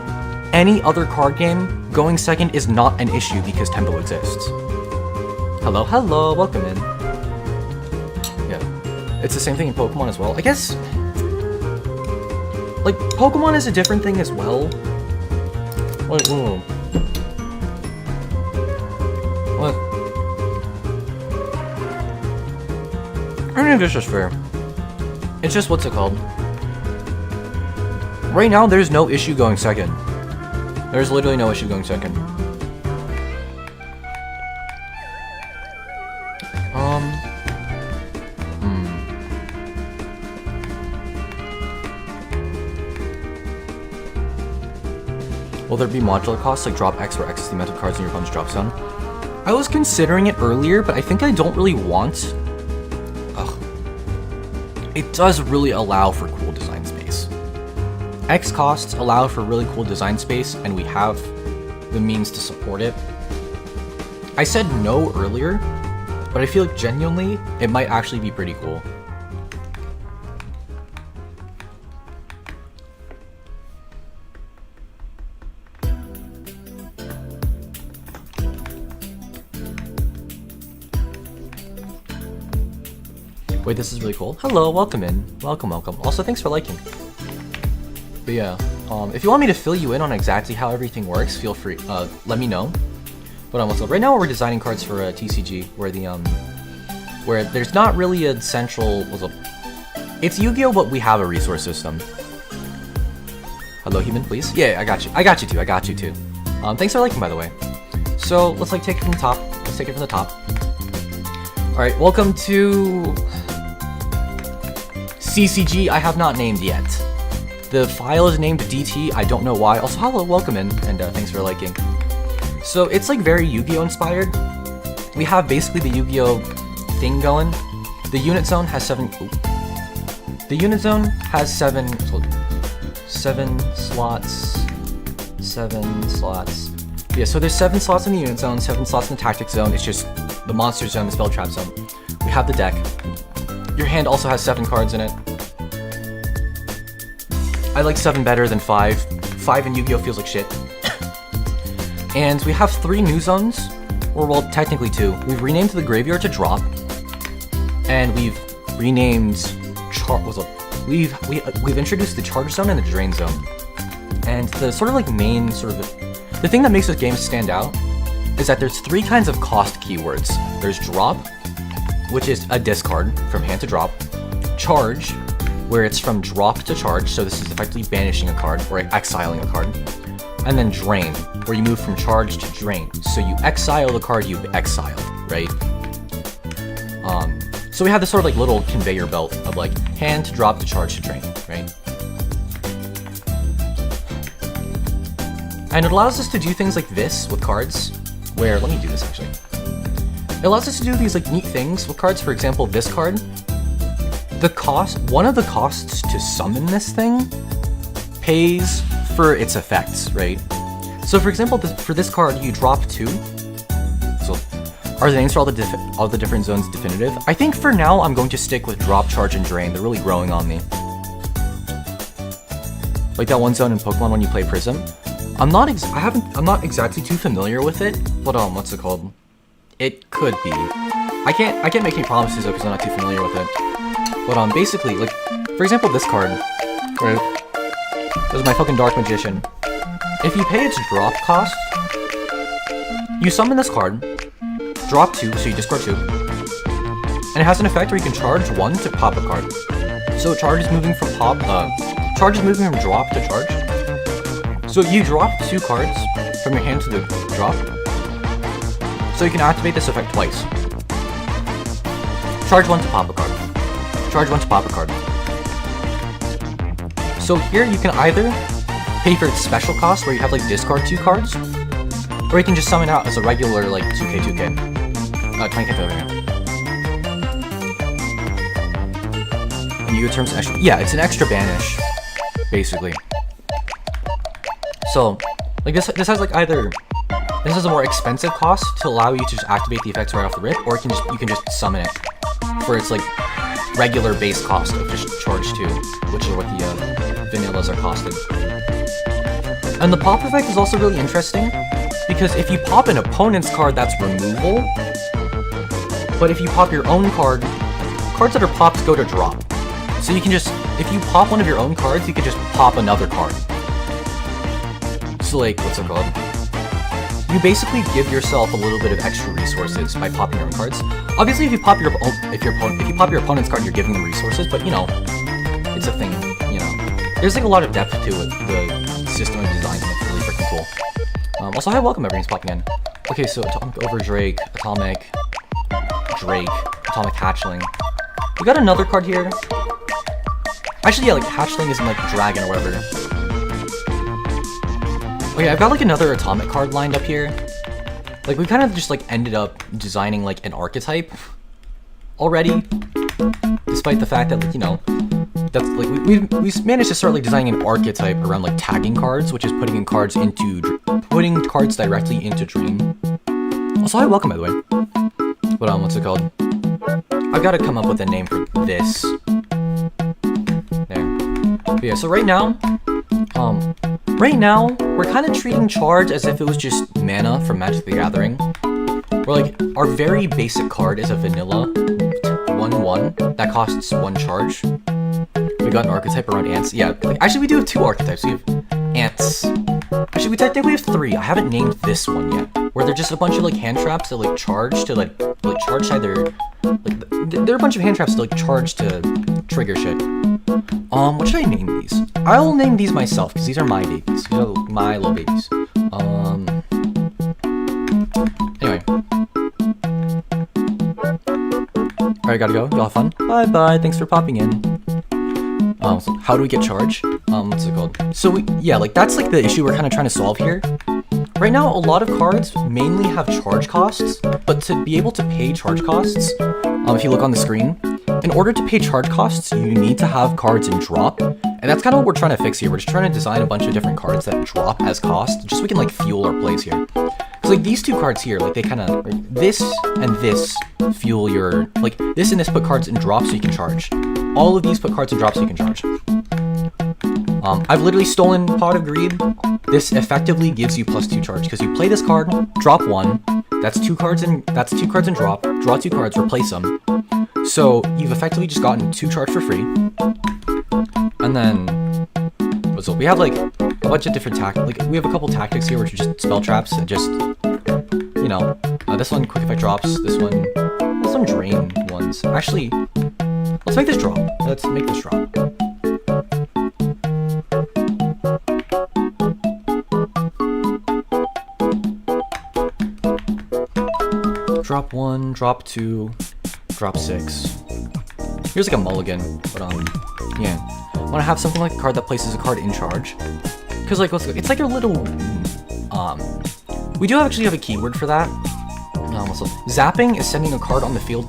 Speaker 1: any other card game, going second is not an issue because tempo exists. Hello, welcome in. Yeah. It's the same thing in Pokemon as well. I guess, like, Pokemon is a different thing as well. Wait, whoa. What? I think it's just fair. It's just, what's it called? Right now, there's no issue going second. There's literally no issue going second. Will there be modular costs like drop X where X is the amount of cards in your opponent's drop zone? I was considering it earlier, but I think I don't really want... It does really allow for cool design space. X costs allow for really cool design space, and we have the means to support it. I said no earlier, but I feel like genuinely, it might actually be pretty cool. Wait, this is really cool. Hello, welcome in. Welcome. Also, thanks for liking. But yeah, if you want me to fill you in on exactly how everything works, feel free. Let me know. But right now we're designing cards for a TCG where there's not really a central. It's Yu-Gi-Oh, but we have a resource system. Hello, human, please. Yeah, I got you. I got you too. Thanks for liking, by the way. So let's take it from the top. All right, welcome to CCG. I have not named yet. The file is named DT. I don't know why. Also, hello, welcome in, and thanks for liking. So it's like very Yu-Gi-Oh inspired. We have basically the Yu-Gi-Oh thing going. The unit zone has 7. The unit zone has 7 slots. 7 slots. Yeah, so there's 7 slots in the unit zone, 7 slots in the tactic zone. It's just the monster zone, the spell trap zone. We have the deck. Your hand also has 7 cards in it. I like 7 better than 5. 5 in Yu-Gi-Oh feels like shit. And we have 3 new zones, or well, technically 2. We've renamed the graveyard to drop, and we've renamed we've introduced the charge zone and the drain zone. And the sort of like main the thing that makes this game stand out is that there's 3 kinds of cost keywords. There's drop, which is a discard from hand to drop. Charge, where it's from drop to charge, so this is effectively banishing a card or exiling a card. And then drain, where you move from charge to drain. So you exile the card you've exiled, right? So we have this sort of like little conveyor belt of like hand to drop to charge to drain, right? And it allows us to do things like this with cards, where, let me do this actually. It allows us to do these like neat things with cards. For example, this card, one of the costs to summon this thing pays for its effects, right? So for example, for this card, you drop 2. So are the names for all the different zones definitive? I think for now, I'm going to stick with drop, charge, and drain. They're really growing on me. Like that one zone in Pokemon when you play Prism. I'm not exactly too familiar with it, but what's it called? It could be. I can't make any promises though because I'm not too familiar with it. But basically, like, for example, this card, right? This is my fucking Dark Magician. If you pay its drop cost, you summon this card, drop 2, so you discard 2, and it has an effect where you can charge 1 to pop a card. So charge is moving from drop to charge. So you drop 2 cards from your hand to the drop, so you can activate this effect twice. Charge 1 to pop a card. Charge 1 to pop a card. So here you can either pay for its special cost where you have like discard 2 cards, or you can just summon out as a regular like 2k. 20k over here. And you get terms extra. Yeah, it's an extra banish, basically. So, like this has like either this has a more expensive cost to allow you to just activate the effects right off the rip, or you can just summon it for its like regular base cost of just charge 2, which is what the vanillas are costed. And the pop effect is also really interesting because if you pop an opponent's card, that's removal. But if you pop your own card, cards that are popped go to drop. So you can just, if you pop one of your own cards, you can just pop another card. So like, what's it called? You basically give yourself a little bit of extra resources by popping your own cards. Obviously, if you pop your opponent's card, you're giving them resources. But you know, it's a thing. You know, there's like a lot of depth to it. The system and design is really freaking cool. Also, hi, welcome everyone's popping in. Okay, so Atomic Over Drake, Atomic Hatchling. We got another card here. Actually, yeah, like Hatchling isn't like Dragon or whatever. Okay, I've got like another Atomic card lined up here. Like we kind of just like ended up designing like an archetype already, despite the fact that like, you know, that's like we managed to start like designing an archetype around like tagging cards, which is putting cards directly into Dream. Also, hi, welcome by the way. But what's it called? I've got to come up with a name for this. There. But yeah, so right now, we're kind of treating charge as if it was just mana from Magic the Gathering. Where like our very basic card is a vanilla 1/1 that costs 1 charge. We got an archetype around ants. Yeah, like, actually we do have 2 archetypes. We have ants. Actually, we technically have 3. I haven't named this one yet. Where they're just a bunch of like hand traps that like charge to like charge either like they're a bunch of hand traps to like charge to trigger shit. What should I name these? I'll name these myself because these are my babies. These are my little babies. Anyway. Alright, gotta go. Y'all have fun. Bye bye. Thanks for popping in. So how do we get charge? What's it called? So like that's like the issue we're kind of trying to solve here. Right now, a lot of cards mainly have charge costs, but to be able to pay charge costs, if you look on the screen, in order to pay charge costs, you need to have cards in drop, and that's kind of what we're trying to fix here. We're just trying to design a bunch of different cards that drop as cost, just so we can like fuel our plays here. Because like these 2 cards here, like they kind of, like, this and this fuel your, like this and this put cards in drop so you can charge. All of these put cards in drop so you can charge. I've literally stolen Pot of Greed. This effectively gives you +2 charge because you play this card, drop 1. That's 2 cards in drop. Draw 2 cards, replace them. So you've effectively just gotten 2 charge for free. And then, so we have like a bunch of different tactics. Like we have a couple tactics here, which are just spell traps and just, you know, this one quick effect drops. This one drain ones. Actually, let's make this drop. Let's make this drop. Drop 1, drop 2, drop 6. Here's like a mulligan, but yeah. I want to have something like a card that places a card in charge. Because like, it's like a little, we do actually have a keyword for that. So zapping is sending a card on the field,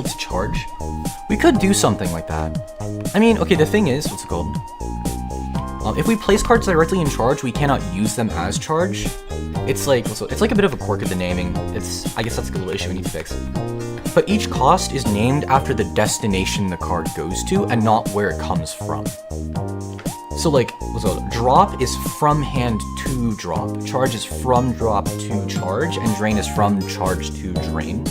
Speaker 1: to charge. We could do something like that. I mean, okay, the thing is, what's it called? If we place cards directly in charge, we cannot use them as charge. It's like a bit of a quirk of the naming. I guess that's a little issue we need to fix. But each cost is named after the destination the card goes to and not where it comes from. So like, drop is from hand to drop, charge is from drop to charge, and drain is from charge to drain.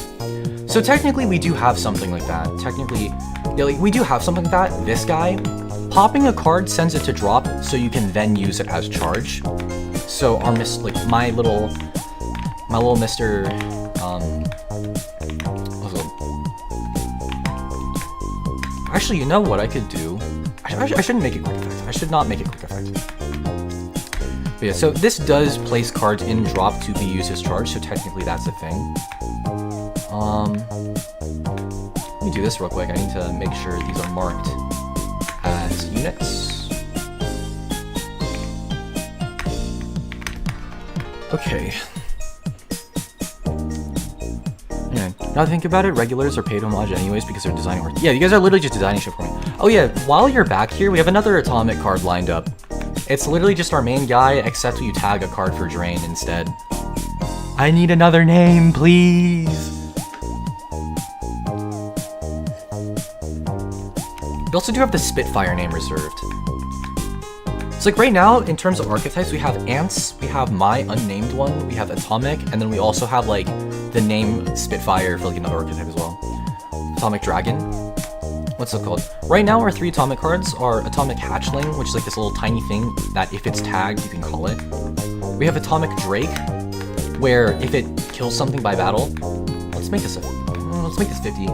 Speaker 1: So technically we do have something like that. Technically, yeah, like we do have something like that. This guy, popping a card sends it to drop, so you can then use it as charge. So our my little Mr. Actually, you know what I could do? I shouldn't make it quick effect. I should not make it quick effect. But yeah, so this does place cards in drop to be used as charge, so technically that's a thing. Let me do this real quick. I need to make sure these are marked as units. Okay. Yeah, now to think about it, regulars are paid homage anyways because they're designing work. Yeah, you guys are literally just designing shit for me. Oh yeah, while you're back here, we have another atomic card lined up. It's literally just our main guy, except you tag a card for drain instead. I need another name, please! We also do have the Spitfire name reserved. So like right now, in terms of archetypes, we have ants, we have my unnamed one, we have atomic, and then we also have like the name Spitfire for like another archetype as well. Atomic Dragon. What's it called? Right now our 3 atomic cards are Atomic Hatchling, which is like this little tiny thing that if it's tagged, you can call it. We have Atomic Drake, where if it kills something by battle, let's make this 50.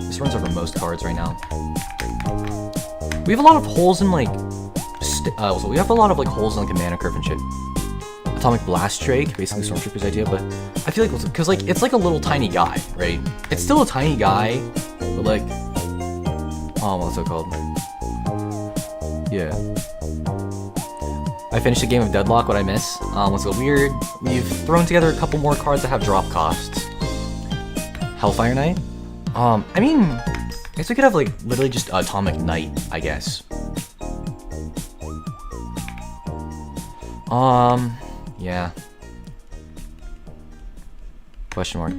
Speaker 1: This runs over most cards right now. We have a lot of holes in like, so we have a lot of like holes in like a mana curve and shit. Atomic Blast Drake, basically Stormtrooper's idea, but I feel like, because like, it's like a little tiny guy, right? It's still a tiny guy, but like, what's it called? Yeah. I finished a game of Deadlock, what'd I miss? What's it weird? We've thrown together a couple more cards that have drop costs. Hellfire Knight? I mean, I guess we could have like, literally just Atomic Knight, I guess. Yeah. Question mark.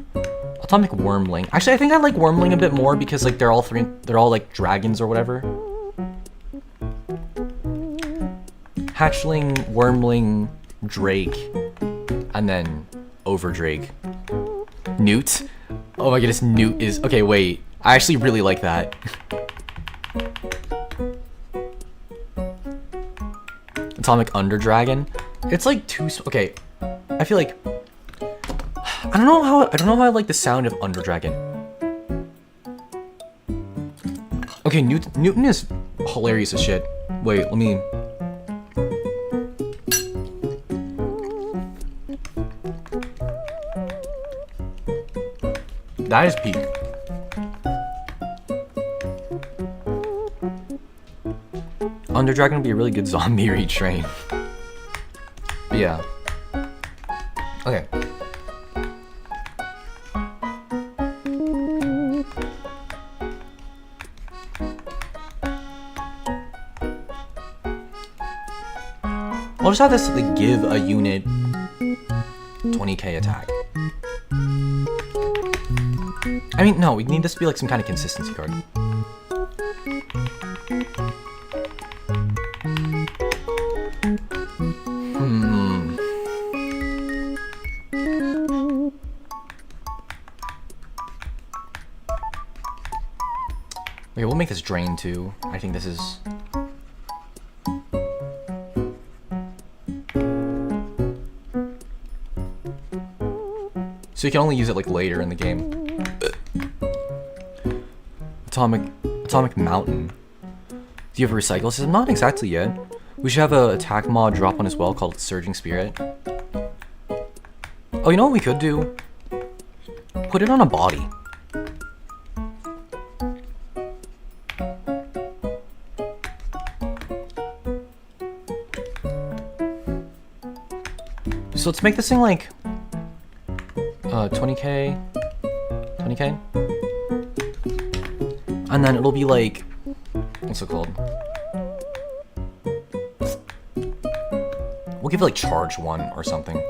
Speaker 1: Atomic Wormling. Actually, I think I like Wormling a bit more because like they're all like dragons or whatever. Hatchling, Wormling, Drake, and then Overdrake. Newt. Oh my goodness, Newt is okay. Wait, I actually really like that. Atomic Underdragon. It's like too okay. I feel like I don't know how I like the sound of Underdragon. Okay, Newton is hilarious as shit. Wait, let me. That is peak. Underdragon would be a really good zombie retrain. But yeah. Okay. I'll just have this like give a unit 20k attack. I mean, no, we need this to be like some kind of consistency card. we'll make this drain too. I think this is... So you can only use it like later in the game. Atomic Mountain. Do you have a recycle system? Not exactly yet. We should have a attack mod drop one as well called Surging Spirit. Oh, you know what we could do? Put it on a body. So let's make this thing like 20k, 20k, and then it'll be like, what's it called? We'll give it like charge 1 or something.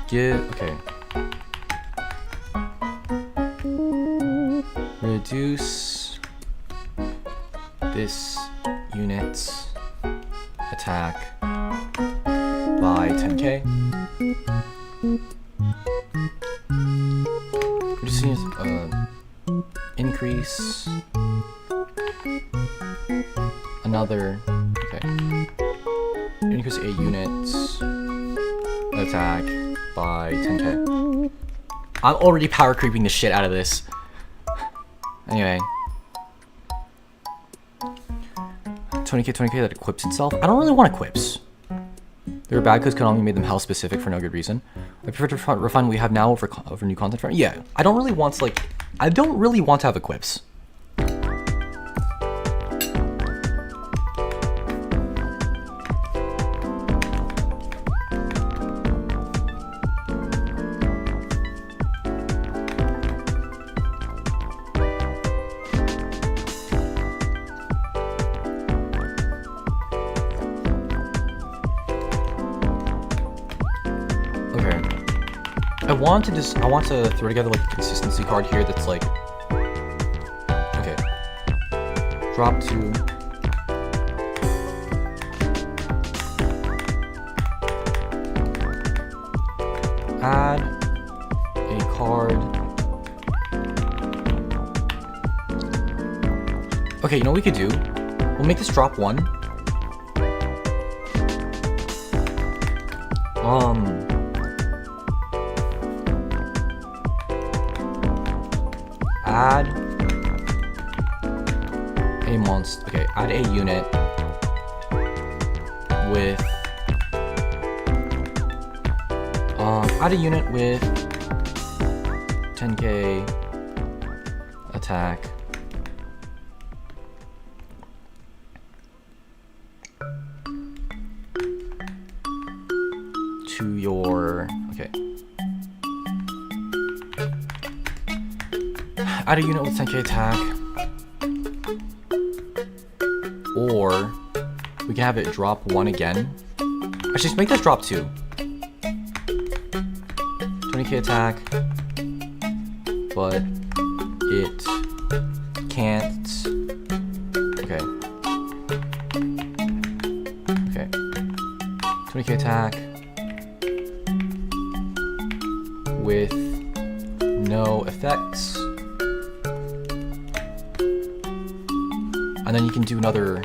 Speaker 1: Okay. Reduce this unit's attack by 10k. Reduce increase another. Okay. Increase a unit's attack by 10k. I'm already power creeping the shit out of this. Anyway. 20k that equips itself. I don't really want equips. They were bad because Konami made them health specific for no good reason. I prefer to refine what we have now over new content. Yeah, I don't really want to have equips. I want to throw together like a consistency card here that's like, okay, drop 2, add a card. Okay, you know what we could do? We'll make this drop 1. Add a monster. Okay, add a unit with add a unit with 10k attack to your, okay. Add a unit with 10k attack, or we can have it drop 1 again. Actually, just make this drop 2. 20k attack, but it can't. Okay. Okay. 20k attack with no effects. And then you can do another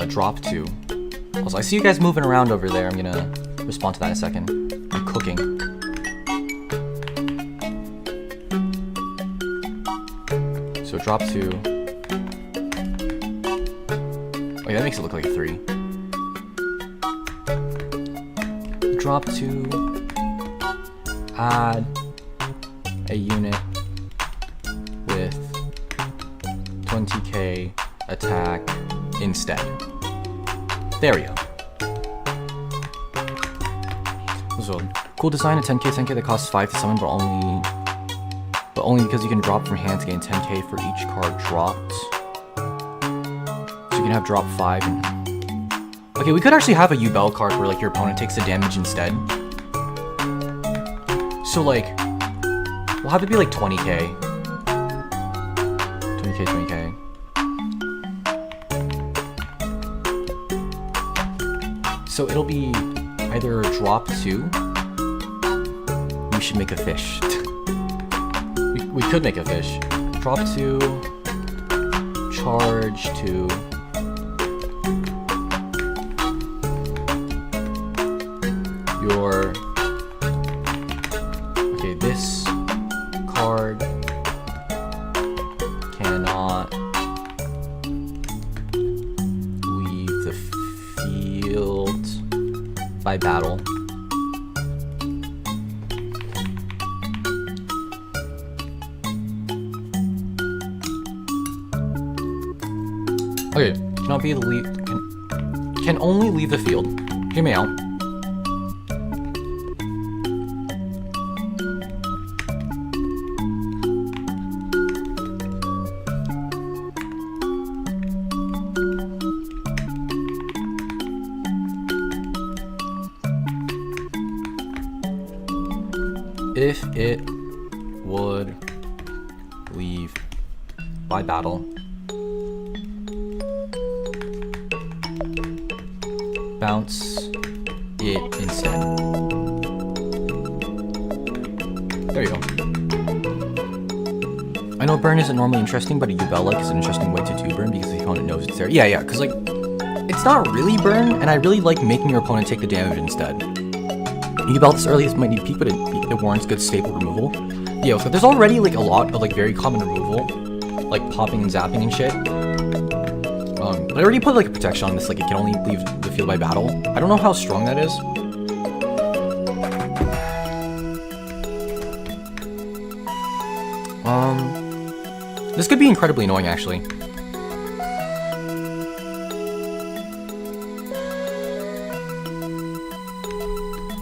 Speaker 1: drop 2. Also, I see you guys moving around over there. I'm gonna respond to that in a second. I'm cooking. So drop 2. Oh yeah, that makes it look like a 3. Drop 2. Add a unit with 20k attack instead. There we go. So, cool design, a 10k that costs 5 to summon, but only because you can drop from hand to gain 10k for each card dropped. So you can have drop 5 and... Okay, we could actually have a Yugioh card where like your opponent takes the damage instead. So like, we'll have it be like 20k. 20k. So it'll be either drop 2. We should make a fish. we could make a fish. Drop 2, charge 2. Your okay, this card cannot leave the field by battle. Okay, cannot be the lead. Can only leave the field. Hear me out. If it would leave by battle, bounce it instead. There you go. I know burn isn't normally interesting, but a Yubella is an interesting way to do burn because the opponent knows it's there. Yeah, because like, it's not really burn, and I really like making your opponent take the damage instead. Yubella this earliest might need peek, but it warrants good staple removal. Yeah, so there's already like a lot of like very common removal, like popping and zapping and shit. But I already put like a protection on this, like it can only leave the field by battle. I don't know how strong that is. This could be incredibly annoying actually.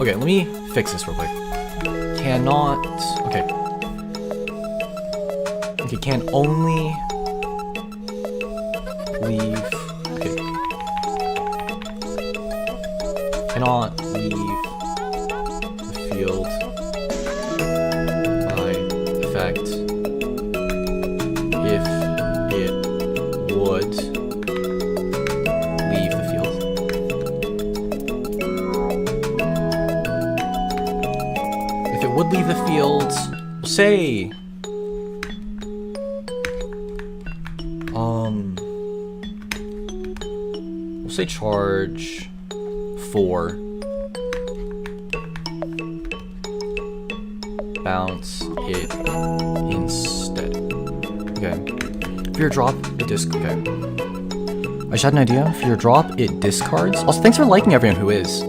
Speaker 1: Okay, let me fix this real quick. Cannot, okay. Okay, can only leave, okay. Cannot leave the field by effect if it would leave the field. If it would leave the field, say, we'll say charge 4, bounce it instead. Okay. For your drop, it okay. I just had an idea. For your drop, it discards. Also, thanks for liking everyone who is.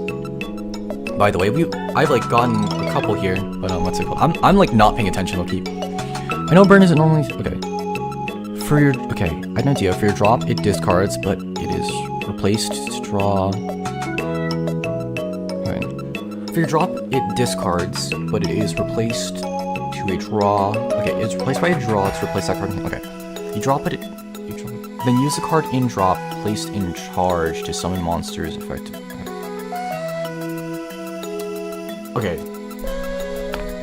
Speaker 1: By the way, I've like gotten a couple here, but what's it called? I'm like not paying attention. I'll keep. I know burn isn't normally okay. For your okay, I had an idea. For your drop, it discards, but it is replaced to draw. Okay. For your drop, it discards, but it is replaced to a draw. Okay, it's replaced by a draw to replace that card. Okay, you drop it. Then use the card in drop placed in charge to summon monsters effective. Okay.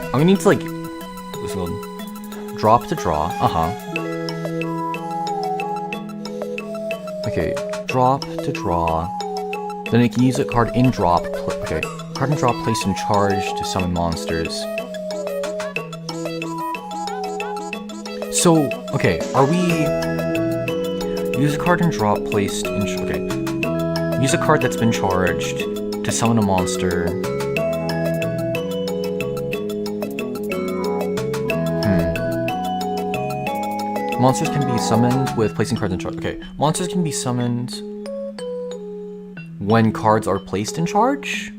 Speaker 1: I'm gonna need to like this one. Drop to draw. Okay, drop to draw. Then it can use a card in drop. Okay, card in drop placed in charge to summon monsters. So, okay, are we use a card in drop placed in okay. Use a card that's been charged to summon a monster. Monsters can be summoned with placing cards in charge. Okay, monsters can be summoned when cards are placed in charge?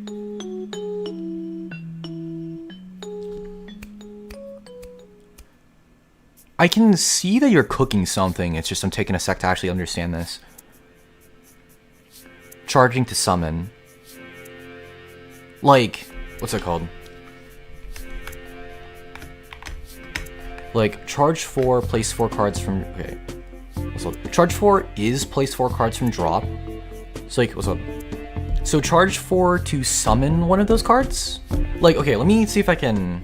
Speaker 1: I can see that you're cooking something, it's just I'm taking a sec to actually understand this. Charging to summon. Like, what's it called? Like, charge 4, place 4 cards from, okay. So, charge 4 is place 4 cards from drop. So, like, what's up? So, charge 4 to summon one of those cards? Like, okay, let me see if I can...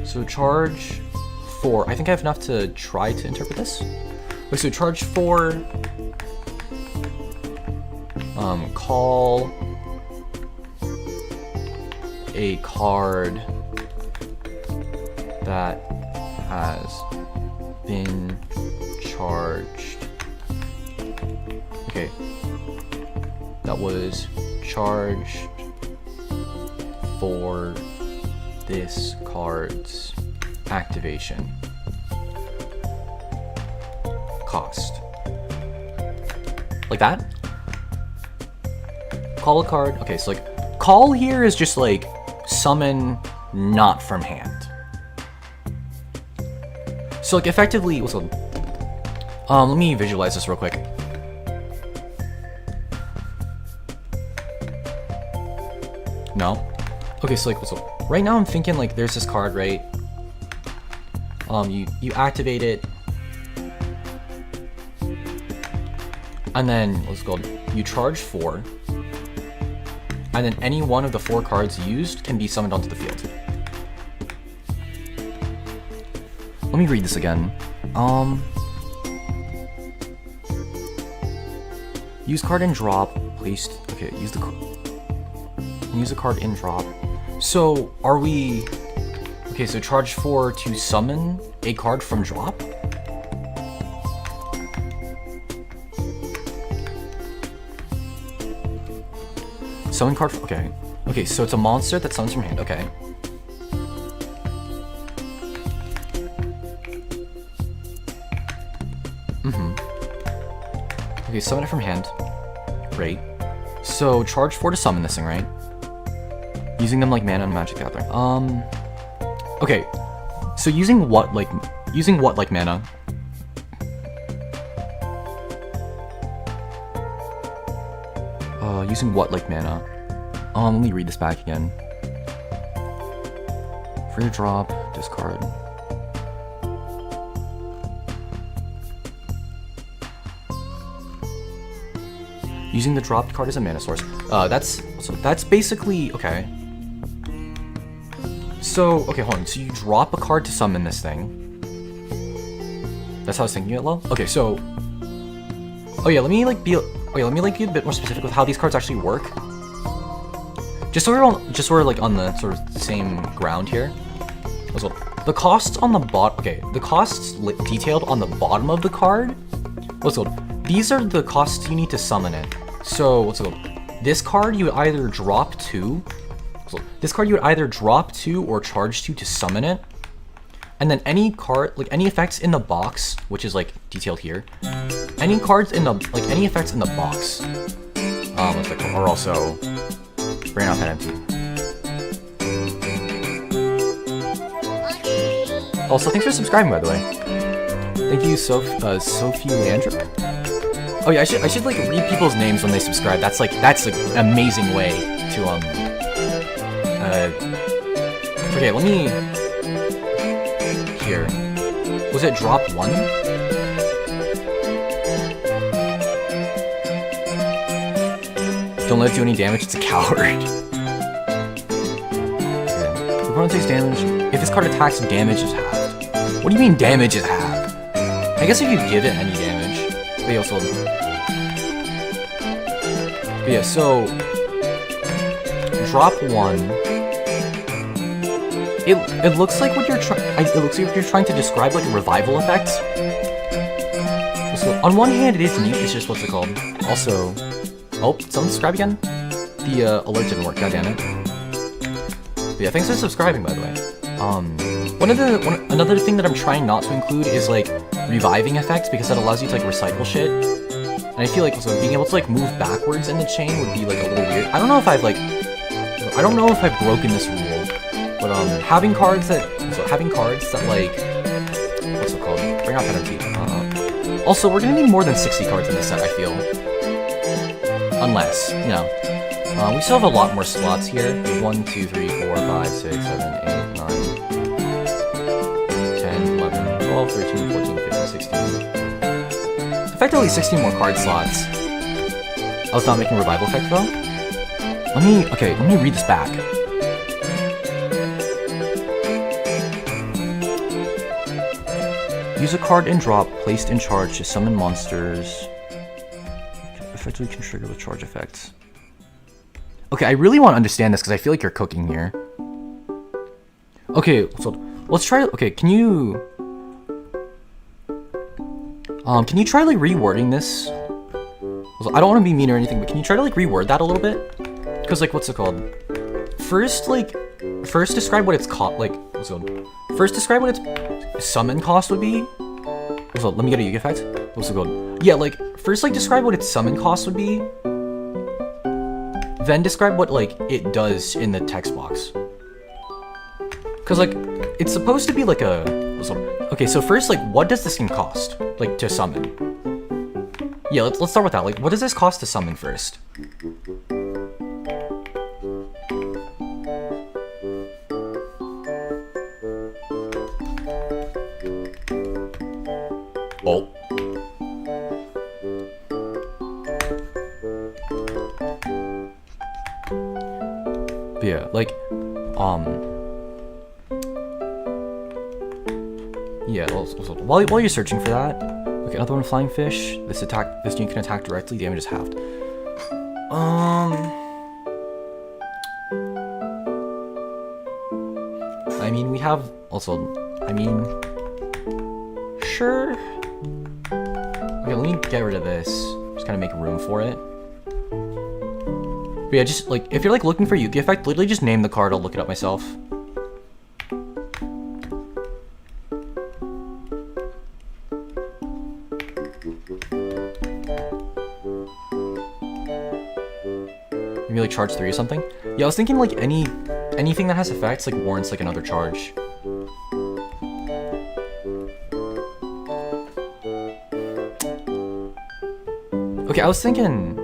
Speaker 1: So, charge 4. I think I have enough to try to interpret this. Okay, so charge 4... Call a card that has been charged. Okay. That was charged for this card's activation cost. Like that? Call a card. Okay, so like call here is just like summon not from hand. So like effectively, what's up? Let me visualize this real quick. No? Okay, so like what's up? Right now I'm thinking like there's this card, right? You activate it. And then what's it called? You charge 4. And then any one of the 4 cards used can be summoned onto the field. Let me read this again. Use card in drop, placed. Okay, use a card in drop. So are we? Okay, so charge 4 to summon a card from drop. Summon card. Okay. Okay, so it's a monster that summons from hand. Okay. Okay, summon it from hand. Great. So charge 4 to summon this thing, right? Using them like mana and Magic Gathering. Okay. So using what like mana? Using what like mana? Let me read this back again. Free to drop, discard. Using the dropped card as a mana source. That's basically okay. So okay, hold on. So you drop a card to summon this thing. That's how I was thinking it, lol. Okay, so oh yeah, let me be a bit more specific with how these cards actually work. Just so we're like on the sort of same ground here. Also, the costs on the the costs detailed on the bottom of the card. These are the costs you need to summon it. So this card you would either drop 2. So this card you would either drop 2 or charge 2 to summon it. And then any card, like any effects in the box, which is like detailed here, any cards in the any effects in the box, are also brain off and empty. Also, thanks for subscribing, by the way. Thank you, Sophie Leandro. Oh yeah, I should like read people's names when they subscribe. That's an amazing way to okay, let me. Here. Was it drop 1? Don't let it do any damage, it's a coward. Okay. The opponent takes damage. If this card attacks, damage is halved. What do you mean damage is halved? I guess if you give it any damage. But also. But yeah, so drop 1. It looks like what you're trying. It looks like you're trying to describe like a revival effect. So on one hand, it is neat. It's just what's it called. Also, oh, someone subscribe again. The alert didn't work. God damn it. But yeah, thanks for subscribing, by the way. Another thing that I'm trying not to include is like reviving effects because that allows you to like recycle shit. And I feel like also being able to like move backwards in the chain would be like a little weird. I don't know if I've broken this rule. But having cards that like what's it called? Bring out penalty. Also, we're gonna need more than 60 cards in this set, I feel. Unless, you know, we still have a lot more slots here. 1, 2, 3, 4, 5, 6, 7, 8, 9, 10, 11, 12, 13, 14, 15, 16. Effectively 16 more card slots. I was not making revival effect though. Let me read this back. Use a card in drop placed in charge to summon monsters. effectively can trigger with charge effects. Okay, I really want to understand this because I feel like you're cooking here. Okay, so let's try. Okay, can you try like rewording this? I don't want to be mean or anything, but can you try to like reword that a little bit? Because like, what's it called? First describe what its First describe what its summon cost would be. Let me get a Yugioh effect. What's it called? Yeah, like first like describe what its summon cost would be. Then describe what like it does in the text box. Cause like it's supposed to be like a. Okay, so first like what does this thing cost? Like to summon. Yeah, let's start with that. Like, what does this cost to summon first? Oh. But yeah, like, yeah. While you're searching for that. Okay, another one, flying fish. This unit can attack directly. Damage is halved. I mean, we have also. I mean, sure. Okay, let me get rid of this. Just kind of make room for it. But yeah, just like if you're like looking for Yugioh effect, literally just name the card. I'll look it up myself. Maybe like charge 3 or something. Yeah, I was thinking like anything that has effects like warrants like another charge. Okay, I was thinking.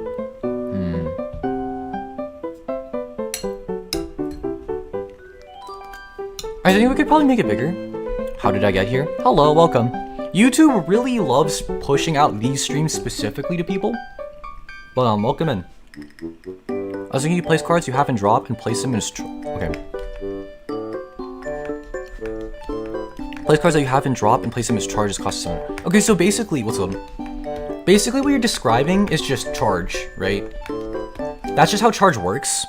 Speaker 1: I think we could probably make it bigger. How did I get here? Hello, welcome. YouTube really loves pushing out these streams specifically to people. But welcome in. I was thinking you place cards you have in drop and place them in okay. Place cards that you have in drop and place them as charges cost summon. Okay, so basically, basically what you're describing is just charge, right? That's just how charge works.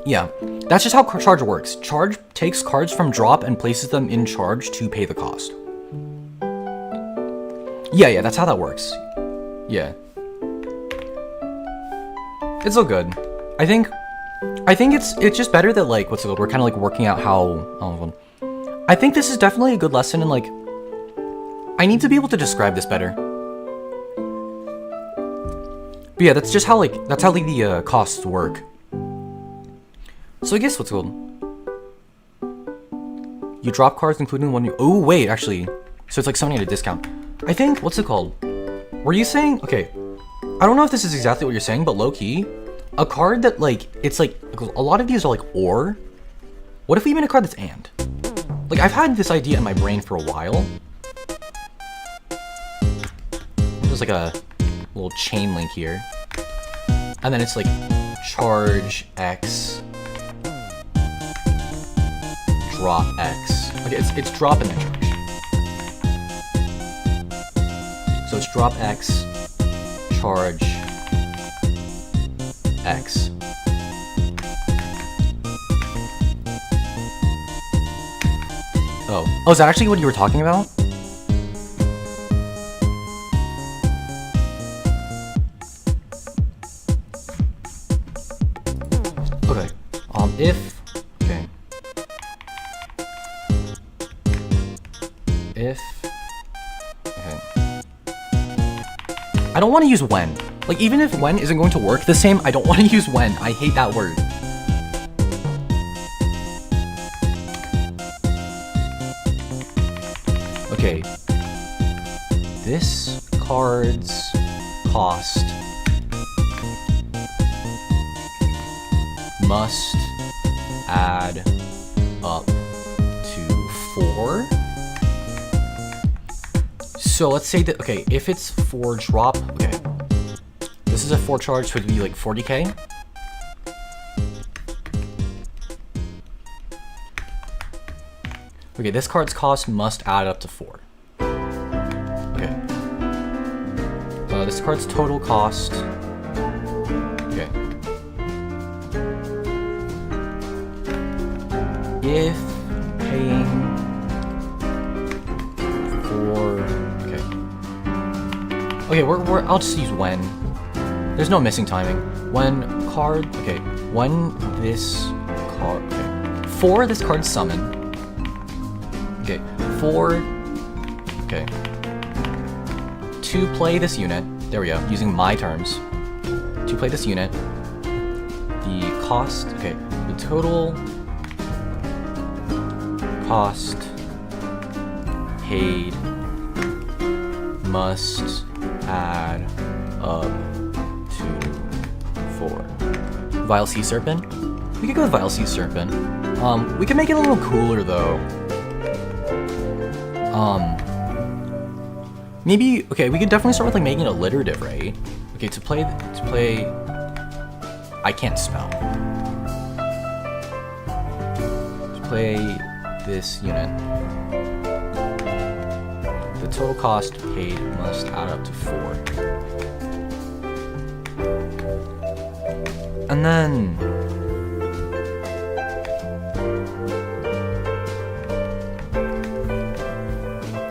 Speaker 1: Yeah, that's just how charge works. Charge takes cards from drop and places them in charge to pay the cost. Yeah, that's how that works. Yeah. It's all good. I think it's just better that like we're kind of like working out how. I think this is definitely a good lesson, and like I need to be able to describe this better. But yeah, that's just how the costs work. So I guess you drop cards including one you. Oh wait, actually, so it's like summoning at a discount. I think were you saying? Okay, I don't know if this is exactly what you're saying, but low key, a card that like it's like a lot of these are like or. What if we made a card that's and? Like I've had this idea in my brain for a while. There's like a little chain link here, and then it's like charge X, drop X. Okay, it's drop and then charge. So it's drop X, charge X. Oh, is that actually what you were talking about? Okay. Okay. I don't want to use when. Like, even if when isn't going to work the same, I don't want to use when. I hate that word. Okay. This card's cost must add up to 4. So let's say that, okay, if it's 4 drop, okay. This is a 4 charge, so it'd be like 40k. Okay, this card's cost must add up to 4. Okay. This this card's total cost. Okay. If paying for... Okay, I'll just use when. There's no missing timing. When card... Okay, when this card... Okay. For this card's summon. Okay, for... Okay. To play this unit, there we go, using my terms. To play this unit, the cost, okay, the total cost paid must add up to 4. Vile Sea Serpent? We could go with Vile Sea Serpent. We can make it a little cooler though. Maybe, okay, we could definitely start with like making it alliterative, right? Okay, to play, I can't spell. To play this unit, the total cost paid must add up to 4. And then,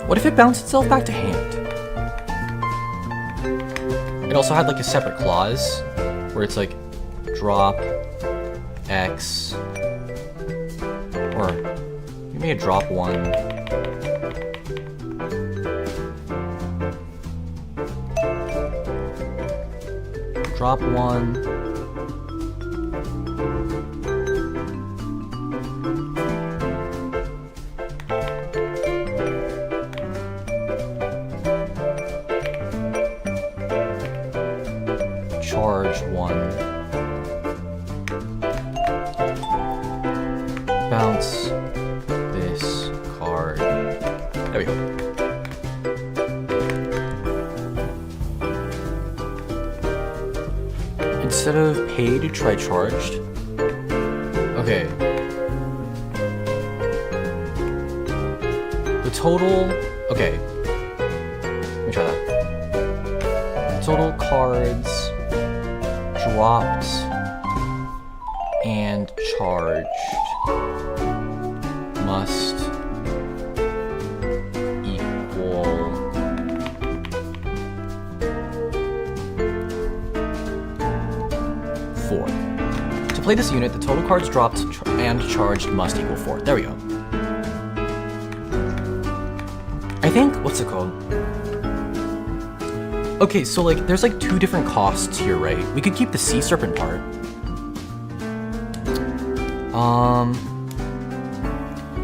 Speaker 1: what if it bounced itself back to hand? It also had like a separate clause where it's like drop X, or you may drop 1. Drop 1. Charge 1. Bounce this card. There we go. Instead of paid, try charged. Okay. The total. Okay. Let me try that. The total cards dropped and charged must equal 4. To play this unit, the total cards dropped and charged must equal 4. There we go. I think, what's it called? Okay, so like, there's like 2 different costs here, right? We could keep the Sea Serpent part.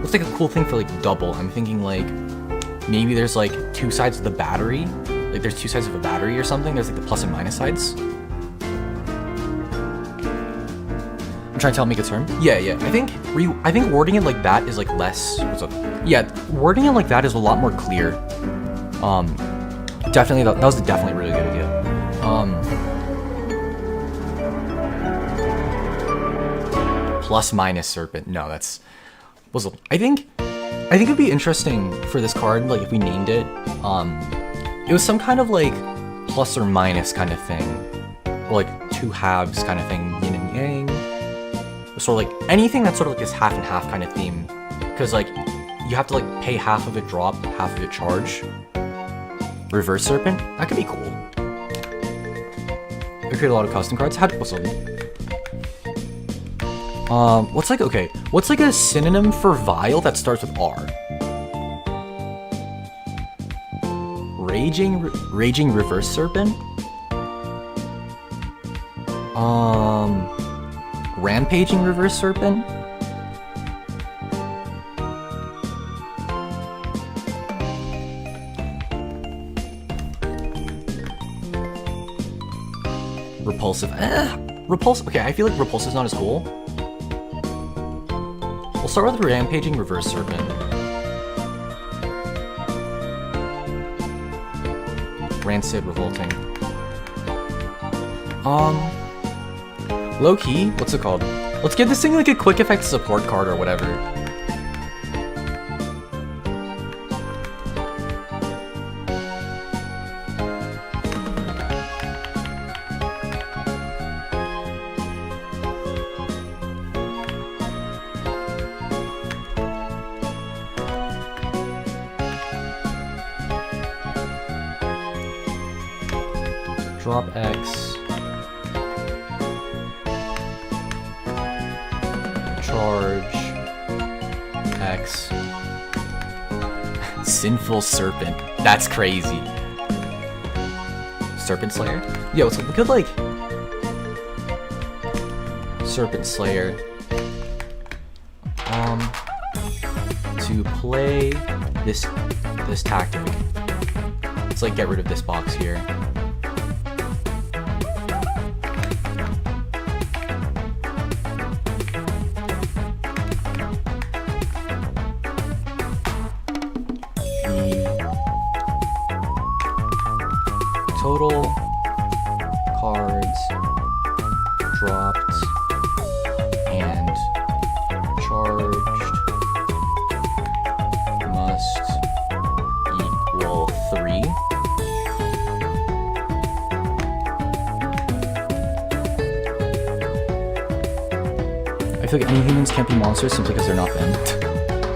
Speaker 1: Looks like a cool thing for like double. I'm thinking like, maybe there's like 2 sides of the battery. Like there's 2 sides of a battery or something. There's like the plus and minus sides. I'm trying to tell me a term. Yeah. I think wording it like that is like less, what's up? Yeah, wording it like that is a lot more clear. Definitely, that was definitely a really good idea. Plus minus serpent. No, that's I think it'd be interesting for this card, like if we named it. It was some kind of like plus or minus kind of thing, or like 2 halves kind of thing, yin and yang. Sort of like anything that's sort of like this half and half kind of theme, because like you have to like pay half of it drop, half of it charge. Reverse Serpent? That could be cool. I create a lot of custom cards. What's like a synonym for Vile that starts with R? Raging Reverse Serpent? Rampaging Reverse Serpent? Repulsive. Repulsive. Okay, I feel like Repulsive's not as cool. We'll start with Rampaging Reverse Serpent. Rancid, Revolting. Low key, what's it called? Let's give this thing like a quick effect support card or whatever. Drop X. Charge X. Sinful Serpent. That's crazy. Serpent Slayer? Yo, so we could like Serpent Slayer to play this tactic. Let's like get rid of this box here. Total cards dropped and charged must equal 3. I feel like any humans can't be monsters simply because they're not them.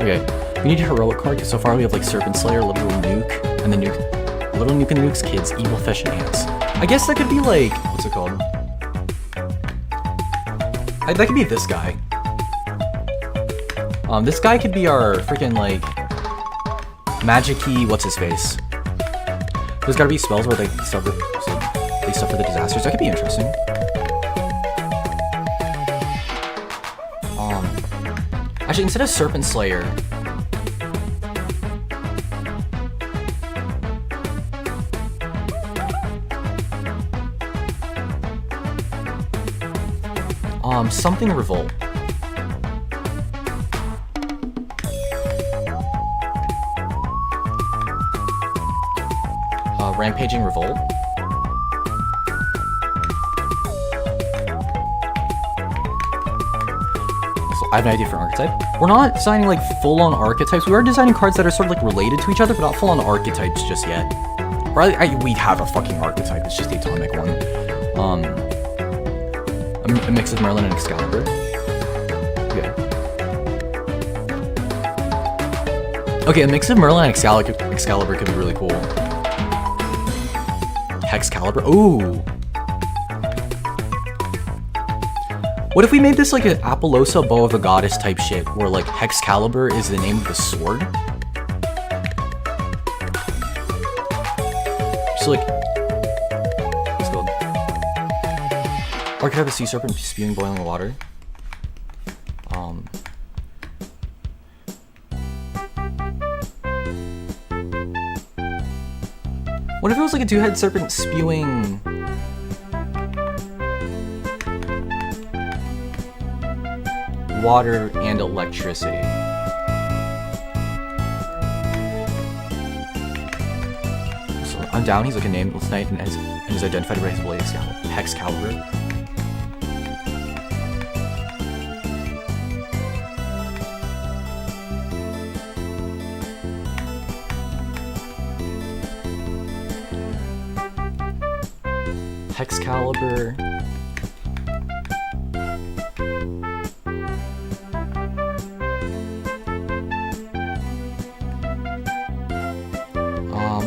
Speaker 1: Okay, we need a heroic card because so far we have like Serpent Slayer, Little Nuke, and the Nuke. Little Nuke and the Nuke's kids, Evil Fish and Ants. I guess that could be like, what's it called? That could be this guy. This guy could be our freaking like magic-y, what's his face? There's gotta be spells where they suffer the disasters. That could be interesting. Actually, instead of Serpent Slayer, something Revolt. Rampaging Revolt. So I have an idea for an archetype. We're not designing like full-on archetypes. We are designing cards that are sort of like related to each other, but not full-on archetypes just yet. Or we'd have a fucking archetype. It's just the atomic one. A mix of Merlin and Excalibur. Okay. Okay, a mix of Merlin and Excalibur could be really cool. Hexcalibur. Ooh. What if we made this like an Apollosa Bow of a Goddess type shit, where like Hexcalibur is the name of the sword? So like, let's go. Archetype of Sea Serpent spewing boiling water. What if it was like a two-headed serpent spewing water and electricity? So I'm down, he's like a nameless knight and is identified by his blade Hexcalibur. Hexcalibur.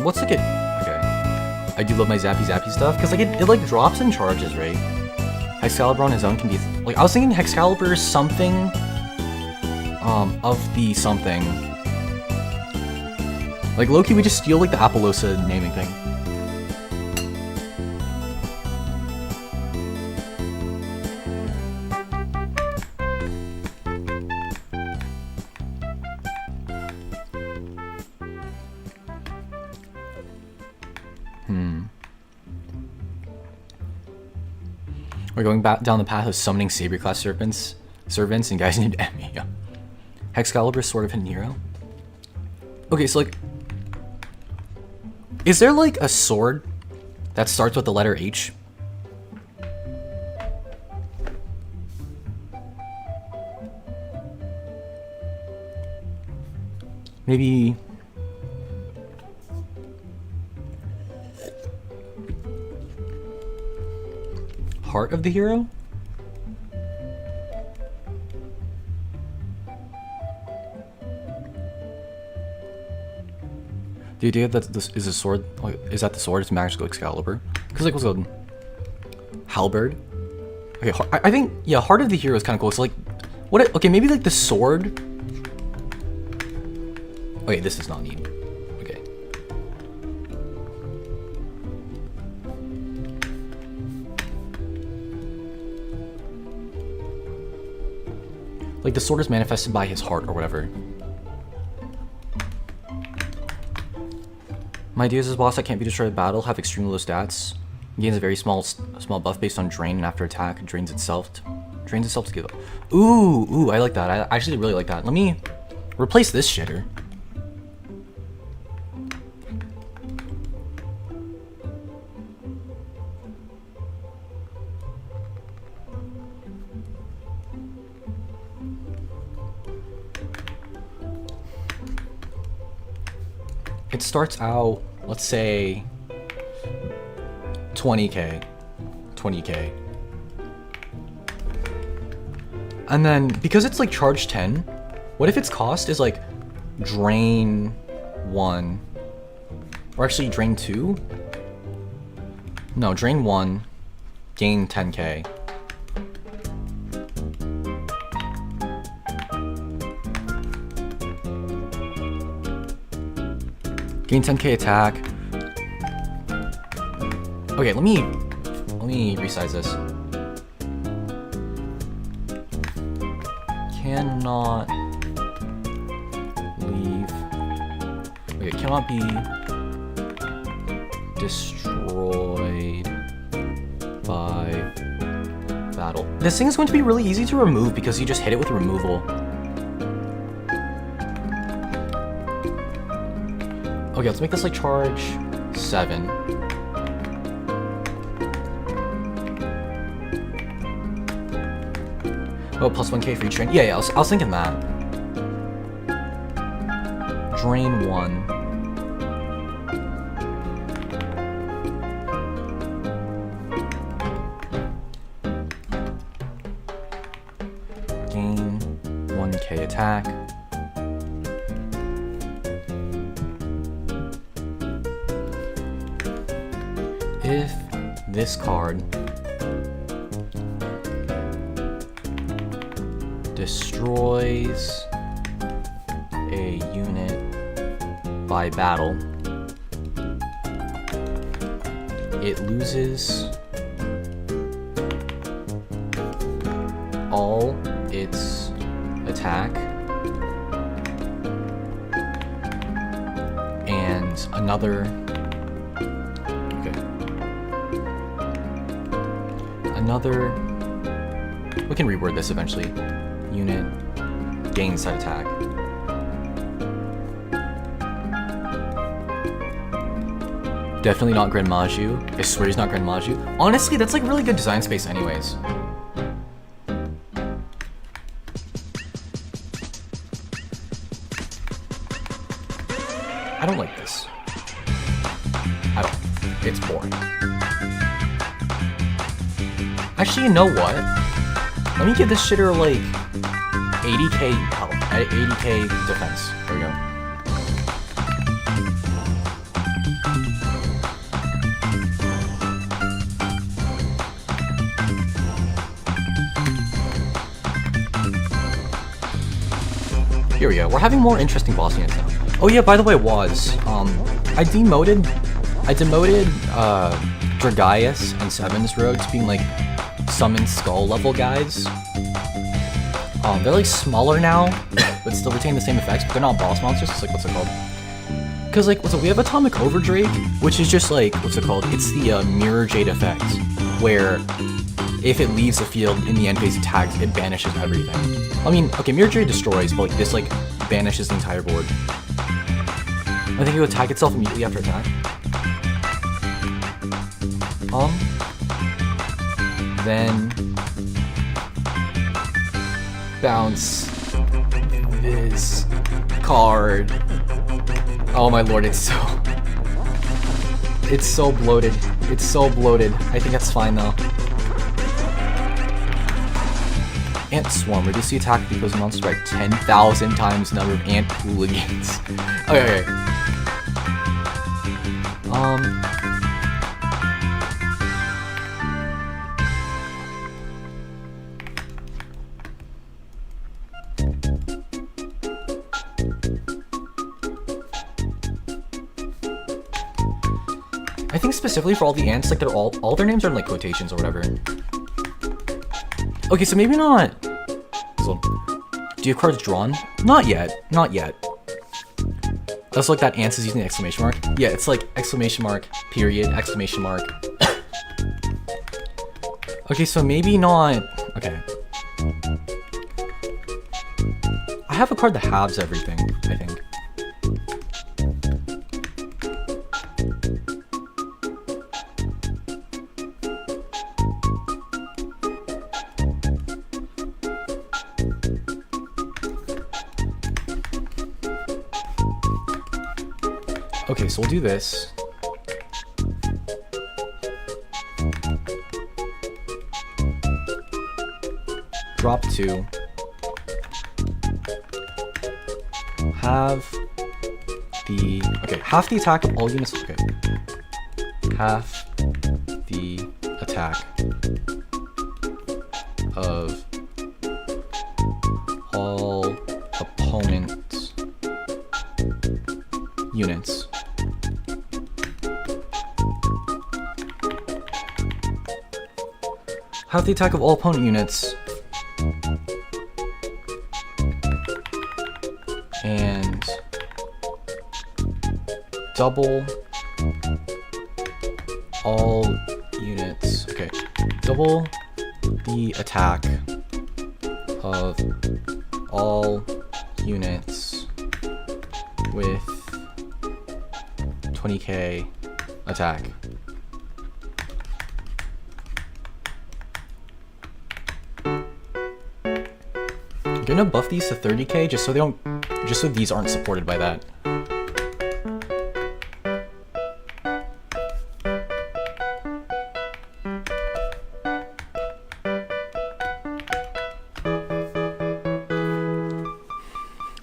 Speaker 1: What's like okay. I do love my zappy stuff, because like it like drops and charges, right? Hexcalibur on his own can be like, I was thinking Hexcalibur is something of the something. Like low-key we just steal like the Apollosa naming thing. We're going back down the path of summoning Saber class servants and guys named Emmy. Hexcalibur, Sword of Nero. Okay, so like, is there like a sword that starts with the letter H? Maybe. Heart of the hero? The idea that this is a sword, like, is that the sword is magical Excalibur? Because Because like, what's it called? Halberd. Okay, I think, yeah, Heart of the Hero is kind of cool. So like, what, okay, maybe like the sword. Okay, this does not need. Okay. Like the sword is manifested by his heart or whatever. My ideas as boss that can't be destroyed in battle have extremely low stats. Gains a very small buff based on drain, and after attack drains itself to give up. Ooh, I like that. I actually really like that. Let me replace this shitter. It starts out, let's say 20k. And then, because it's like charge 10, what if its cost is like drain 1, or actually drain 2? No, drain 1, gain 10k. Gain 10k attack. Okay, let me resize this. Cannot leave. Okay, cannot be destroyed by battle. This thing is going to be really easy to remove because you just hit it with removal. Okay, let's make this like charge 7. Oh, plus 1k for each drain. Yeah, I was thinking that. Drain 1. Gain 1k attack. If this card destroys a unit by battle, it loses all its attack and another we can reword this eventually. Unit gains side attack. Definitely not Grand Maju. I swear he's not Grand Maju. Honestly, that's like really good design space anyways. I don't like this. I don't. It's boring. Actually, you know what? Let me give this shitter like 80k health, 80k defense. There we go. Here we go. We're having more interesting boss units now. Oh yeah, by the way, I demoted Dragaius and Seven's Rogue to being like summon skull level guys. They're like smaller now, but still retain the same effects, but they're not boss monsters. It's like, what's it called? Because like, we have Atomic Overdrake, which is just like, what's it called? It's the Mirror Jade effect, where if it leaves the field in the end phase attacks, it banishes everything. I mean, okay, Mirror Jade destroys, but like this like banishes the entire board. I think it will attack itself immediately after attack. Then bounce this card. Oh my lord, it's so bloated. It's so bloated. I think that's fine though. Ant Swarm. Reduce the attack of the opposing monster by 10,000 times the number of ant hooligans. Okay. I think specifically for all the ants, like they're all their names are in like quotations or whatever. Okay, so maybe not. So, do you have cards drawn? Not yet. Not yet. That's like that ants is using the exclamation mark. Yeah, it's like exclamation mark, period, exclamation mark. Okay, so maybe not. Okay. I have a card that halves everything, I think. Okay, so we'll do this. Drop 2. Have the... Okay, half the attack of all units... Okay. Half the attack of all opponent units. Half the attack of all opponent units. And double all units. Okay, double the attack of all units with 20k attack. I'm gonna buff these to 30k just so they don't, just so these aren't supported by that.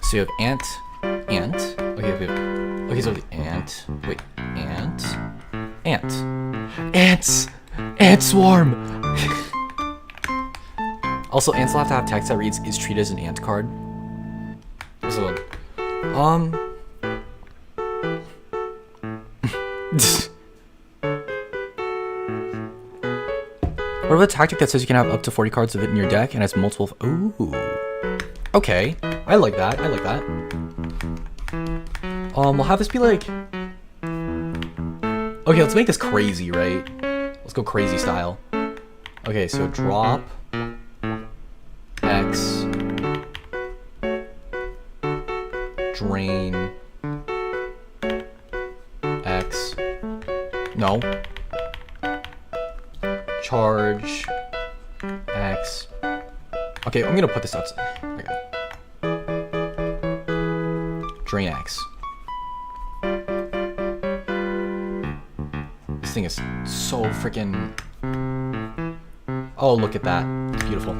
Speaker 1: So you have ant. Okay, so the ant. Wait, ant. Ant swarm. Also, ants will have to have text that reads "is treated as an ant card." So, what about a tactic that says you can have up to 40 cards of it in your deck and has multiple? Ooh. Okay, I like that. I like that. We'll have this be like. Okay, let's make this crazy, right? Let's go crazy style. Okay, so drop X, drain X. No. Charge X. Okay, I'm gonna put this outside. Okay. Drain X. This thing is so freaking. Oh, look at that. It's beautiful.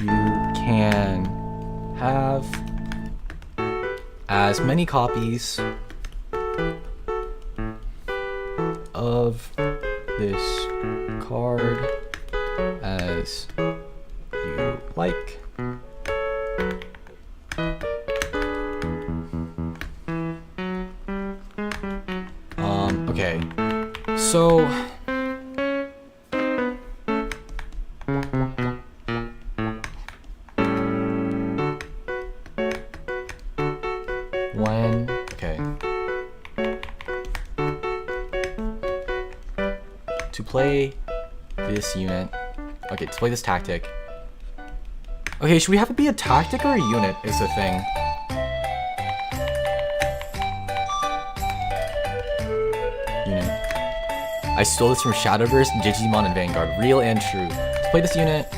Speaker 1: You can have as many copies of this card as you like. Okay. So to play this unit. Okay, to play this tactic. Okay, should we have it be a tactic or a unit is the thing. Unit. I stole this from Shadowverse, Digimon, and Vanguard. Real and true. To play this unit,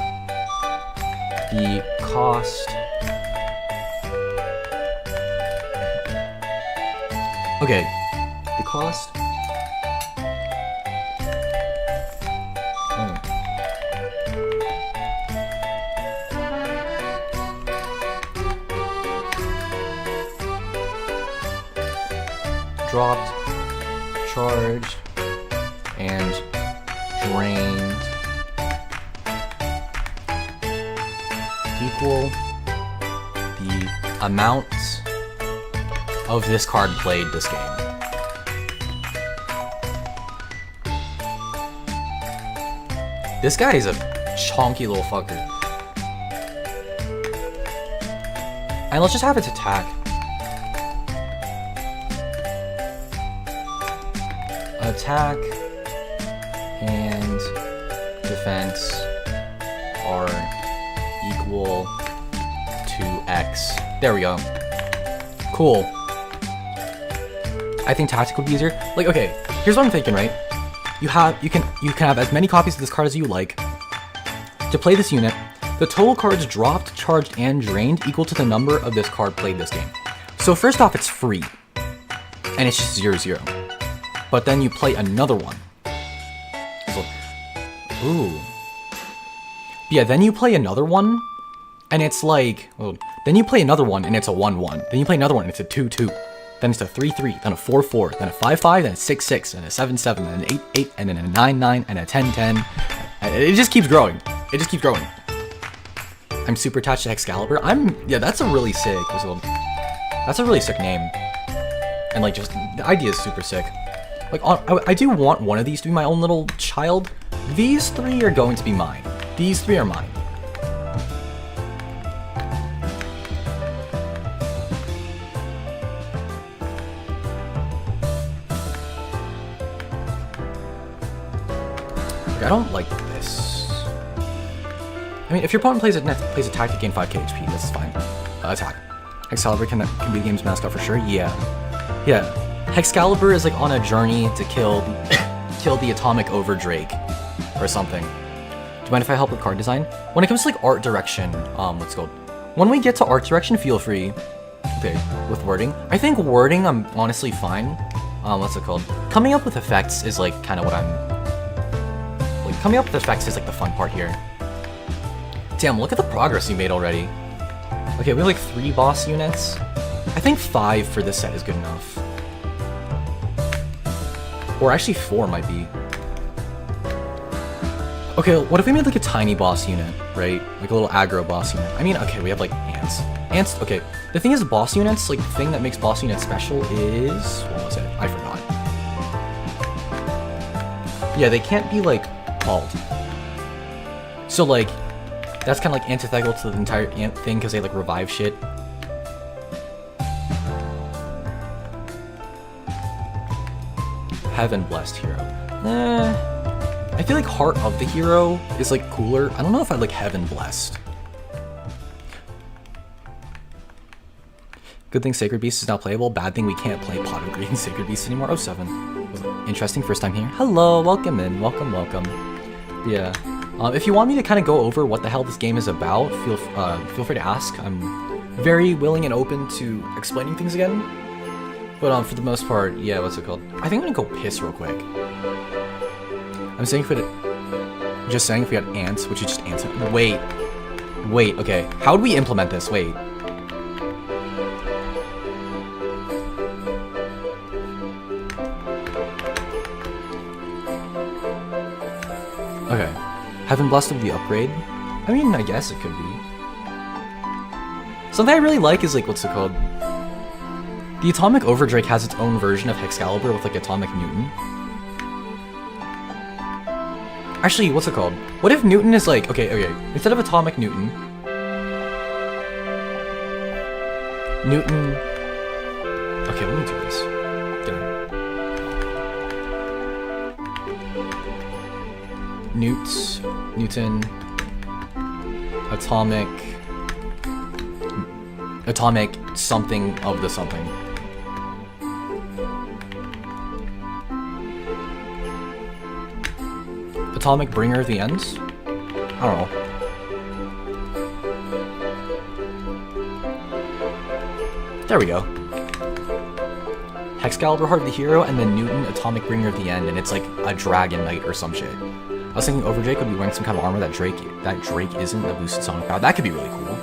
Speaker 1: the cost. Okay, the cost. Dropped, charged, and drained equal the amount of this card played this game. This guy is a chonky little fucker. And let's just have its attack. Attack and defense are equal to X. There we go. Cool. I think tactic would be easier. Like, okay, here's what I'm thinking, right? You can have as many copies of this card as you like. To play this unit, the total cards dropped, charged, and drained equal to the number of this card played this game. So first off, it's free, and it's just 0/0. But then you play another one. So, ooh. Yeah, then you play another one, and it's like, well, then you play another one, and it's a 1/1. Then you play another one, and it's a 2/2. Then it's a 3/3, then a 4/4, then a 5/5, then a 6/6, and a 7/7, then an 8/8, and then a 9/9, and a 10/10. And it just keeps growing. It just keeps growing. I'm super attached to Excalibur. Yeah, that's a really sick, that's a really sick name. And like, just, the idea is super sick. Like, I do want one of these to be my own little child. These three are going to be mine. These three are mine. I don't like this. I mean, if your opponent plays a attack to gain 5k HP, that's fine. Attack. Excalibur can be the game's mascot for sure. Yeah. Excalibur is like on a journey to kill the atomic overdrake or something. Do you mind if I help with card design? When it comes to like art direction, what's it called? When we get to art direction, feel free. Okay, with wording. I think wording, I'm honestly fine. What's it called? Coming up with effects is like kind of what coming up with effects is like the fun part here. Damn, look at the progress you made already. Okay, we have like 3 boss units. I think 5 for this set is good enough. Or actually 4 might be. Okay, what if we made like a tiny boss unit, right? Like a little aggro boss unit. I mean, okay, we have like ants. Ants, okay. The thing is, boss units, like the thing that makes boss units special is... What was it? I forgot. Yeah, they can't be like called. So like, that's kind of like antithetical to the entire ant thing because they like revive shit. Heaven Blessed Hero. I feel like Heart of the Hero is like cooler. I don't know if I like Heaven Blessed. Good thing Sacred Beast is now playable. Bad thing we can't play Pot of Greed and Sacred Beast anymore. Oh, 7. Interesting, first time here. Hello, welcome in. Welcome. Yeah. If you want me to kind of go over what the hell this game is about, feel free to ask. I'm very willing and open to explaining things again. But for the most part, yeah, what's it called? I think I'm gonna go piss real quick. I'm saying if we had ants, which is just ants. Wait, okay. How would we implement this? Wait. Okay. Heaven Blessed of the upgrade? I mean, I guess it could be. Something I really like is like, what's it called? The Atomic Overdrake has its own version of Excalibur with like Atomic Newton. Actually, what's it called? What if Newton is like, okay, instead of Atomic Newton, okay, let me do this. Newton, Atomic something of the something. Atomic Bringer of the Ends? I don't know. There we go. Excalibur, Heart of the Hero, and then Newton, Atomic Bringer of the End, and it's like a Dragon Knight or some shit. I was thinking Overdrake would be wearing some kind of armor that Drake isn't, that boosted Sonic Power. That could be really cool.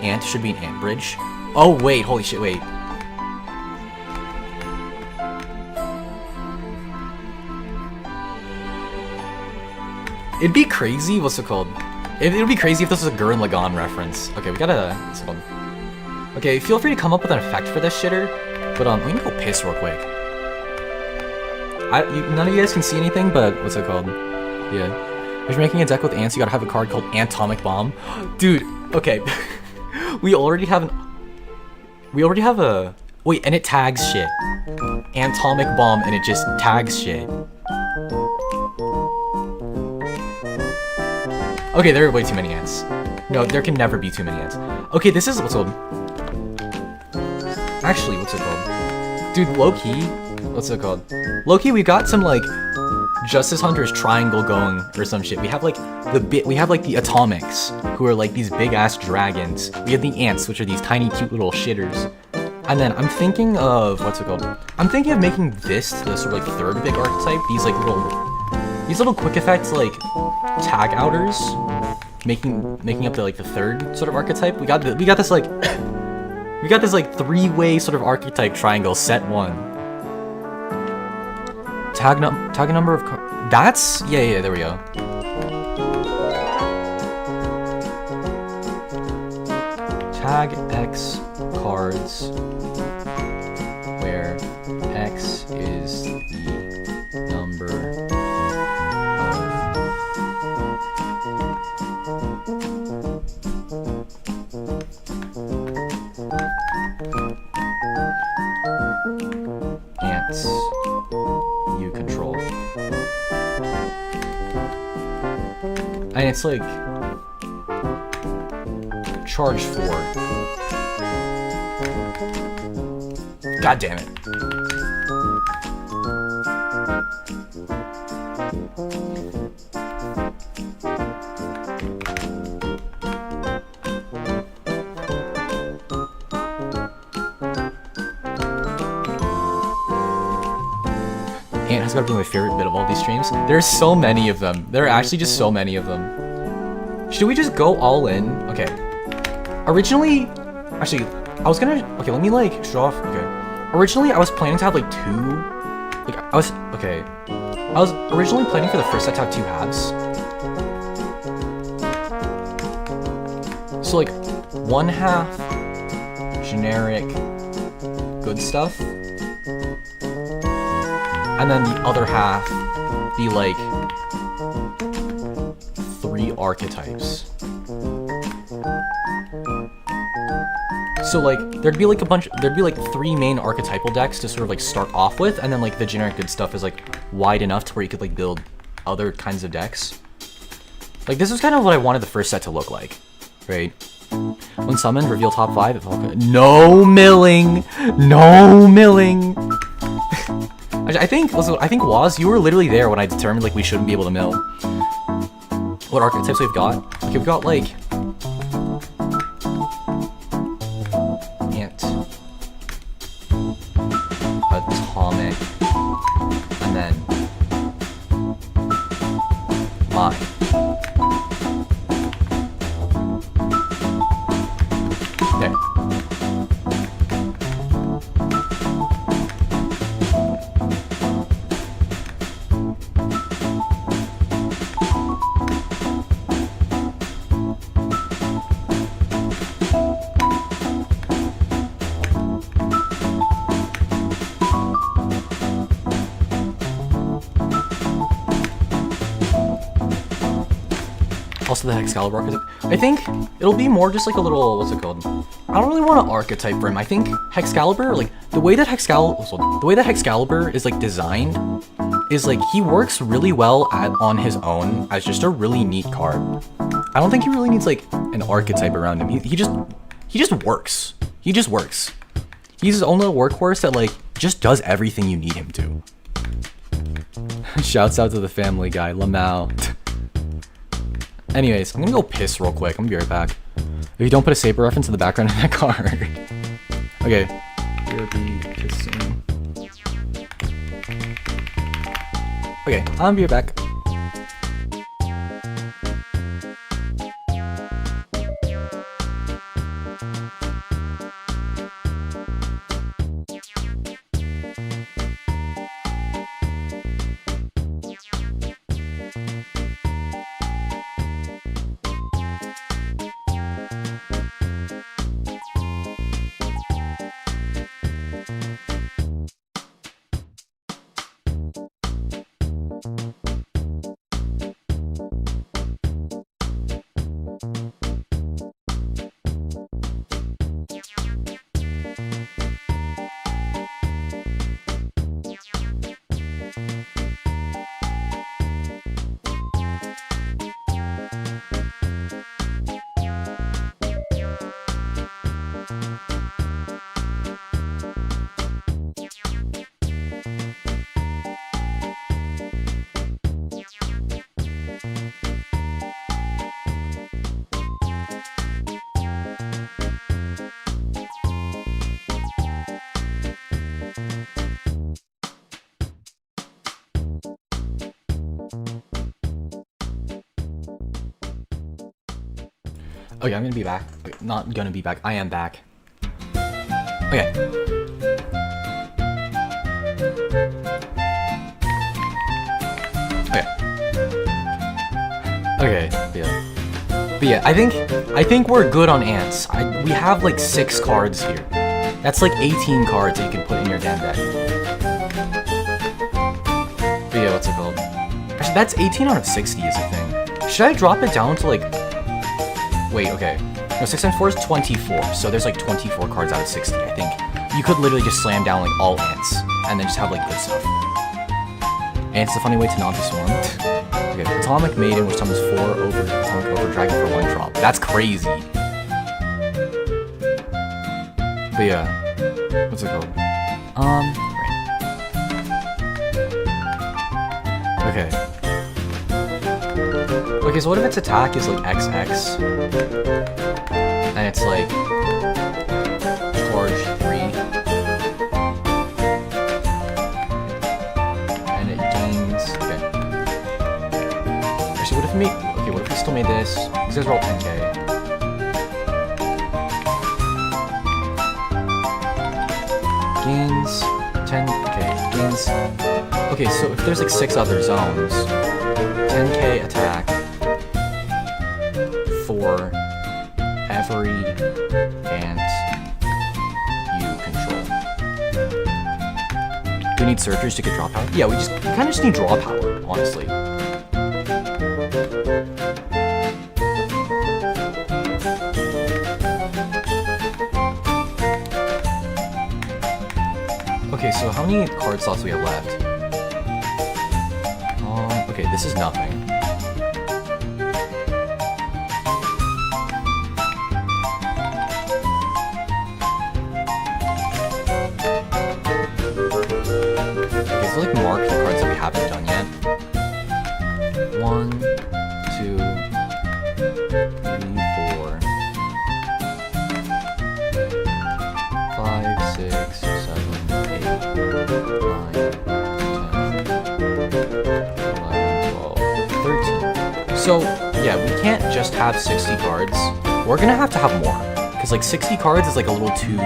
Speaker 1: Ant should be an ant bridge. Oh wait, holy shit, wait. It'd be crazy, what's it called? It would be crazy if this was a Gurren Lagann reference. Okay, we gotta, what's it called? Okay, feel free to come up with an effect for this shitter, but I'm gonna go piss real quick. None of you guys can see anything, but what's it called? Yeah. If you're making a deck with ants, you gotta have a card called Atomic Bomb. Dude, okay. we already have a... Wait, and it tags shit. Atomic Bomb, and it just tags shit. Okay, there are way too many ants. No, there can never be too many ants. Okay, this is what's called... Actually, what's it called? Dude, low-key... What's it called? Low-key, we got some, like... Justice Hunter's triangle going or some shit. We have like the Atomics, who are like these big ass dragons. We have the ants, which are these tiny cute little shitters. And then I'm thinking of I'm thinking of making this the sort of like third big archetype. These little quick effects like tag outers, making up the third sort of archetype. We got this like three-way sort of archetype triangle set 1. Tag a number of cards. That's... Yeah, there we go. Tag X cards where X is the number of ants you control. And it's like charge 4. God damn it. Ant has got to be my favorite bit of all these streams. There's so many of them. There are actually just so many of them. Should we just go all in? Okay. Originally, actually, I was gonna... Okay, let me, like, show off... Okay. Originally, I was planning to have, like, 2... Like, Okay. I was originally planning for the first set to have 2 halves. So, like, 1 half generic good stuff. And then the other half be, like, 3 archetypes. So, like, there'd be, like, 3 main archetypal decks to sort of, like, start off with, and then, like, the generic good stuff is, like, wide enough to where you could, like, build other kinds of decks. Like, this is kind of what I wanted the first set to look like, right? When summoned, reveal top 5. If all good. No milling! No milling! I think, Waz, you were literally there when I determined, like, we shouldn't be able to mill. What archetypes we've got? Okay, we've got, like... Ant. Atomic. And then... Mine. There. Also the Hexcalibur archetype. I think it'll be more just like a little, what's it called? I don't really want an archetype for him. I think Hexcalibur, like the way that Hexcalibur is like designed is like he works really well on his own as just a really neat card. I don't think he really needs like an archetype around him. He just works. He just works. He's his own little workhorse that like just does everything you need him to. Shouts out to the Family Guy, lmao. Anyways, I'm gonna go piss real quick. I'm gonna be right back. If you don't put a Saber reference in the background of that card. Okay. You'll be pissing. Okay, I'll be right back. Okay, I'm gonna be back. Wait, not gonna be back. I am back. Okay. Okay. Yeah. But yeah, I think we're good on ants. We have like 6 cards here. That's like 18 cards that you can put in your damn deck. But yeah, what's it called? Actually, that's 18 out of 60 is a thing. Should I drop it down to like... Wait, okay. No, 6 times 4 is 24, so there's like 24 cards out of 60, I think. You could literally just slam down like all ants, and then just have like good stuff. Ants is a funny way to not be swarmed. Okay, Atomic Maiden, which summons 4 Atomic Overdragon for 1 drop. That's crazy. But yeah, what's it called? Right. Okay. Okay, so what if its attack is like XX? And it's like charge 3. And it gains. Okay. Actually, what if what if we still made this? These guys are all 10k. Gains 10. Okay, gains. Okay, so if there's like 6 other zones, 10k attack for every ant you control. Do we need searchers to get draw power? Yeah, we kind of just need draw power, honestly. Okay, so how many card slots do we have left? Okay, this is nothing. Okay, so like mark the cards that we haven't done yet. 1, 2, 3, 4, 5, 6, 7, 8, 9, 10, 11, 12, 13. So, yeah, we can't just have 60 cards. We're gonna have to have more. Because, like, 60 cards is, like, a little too...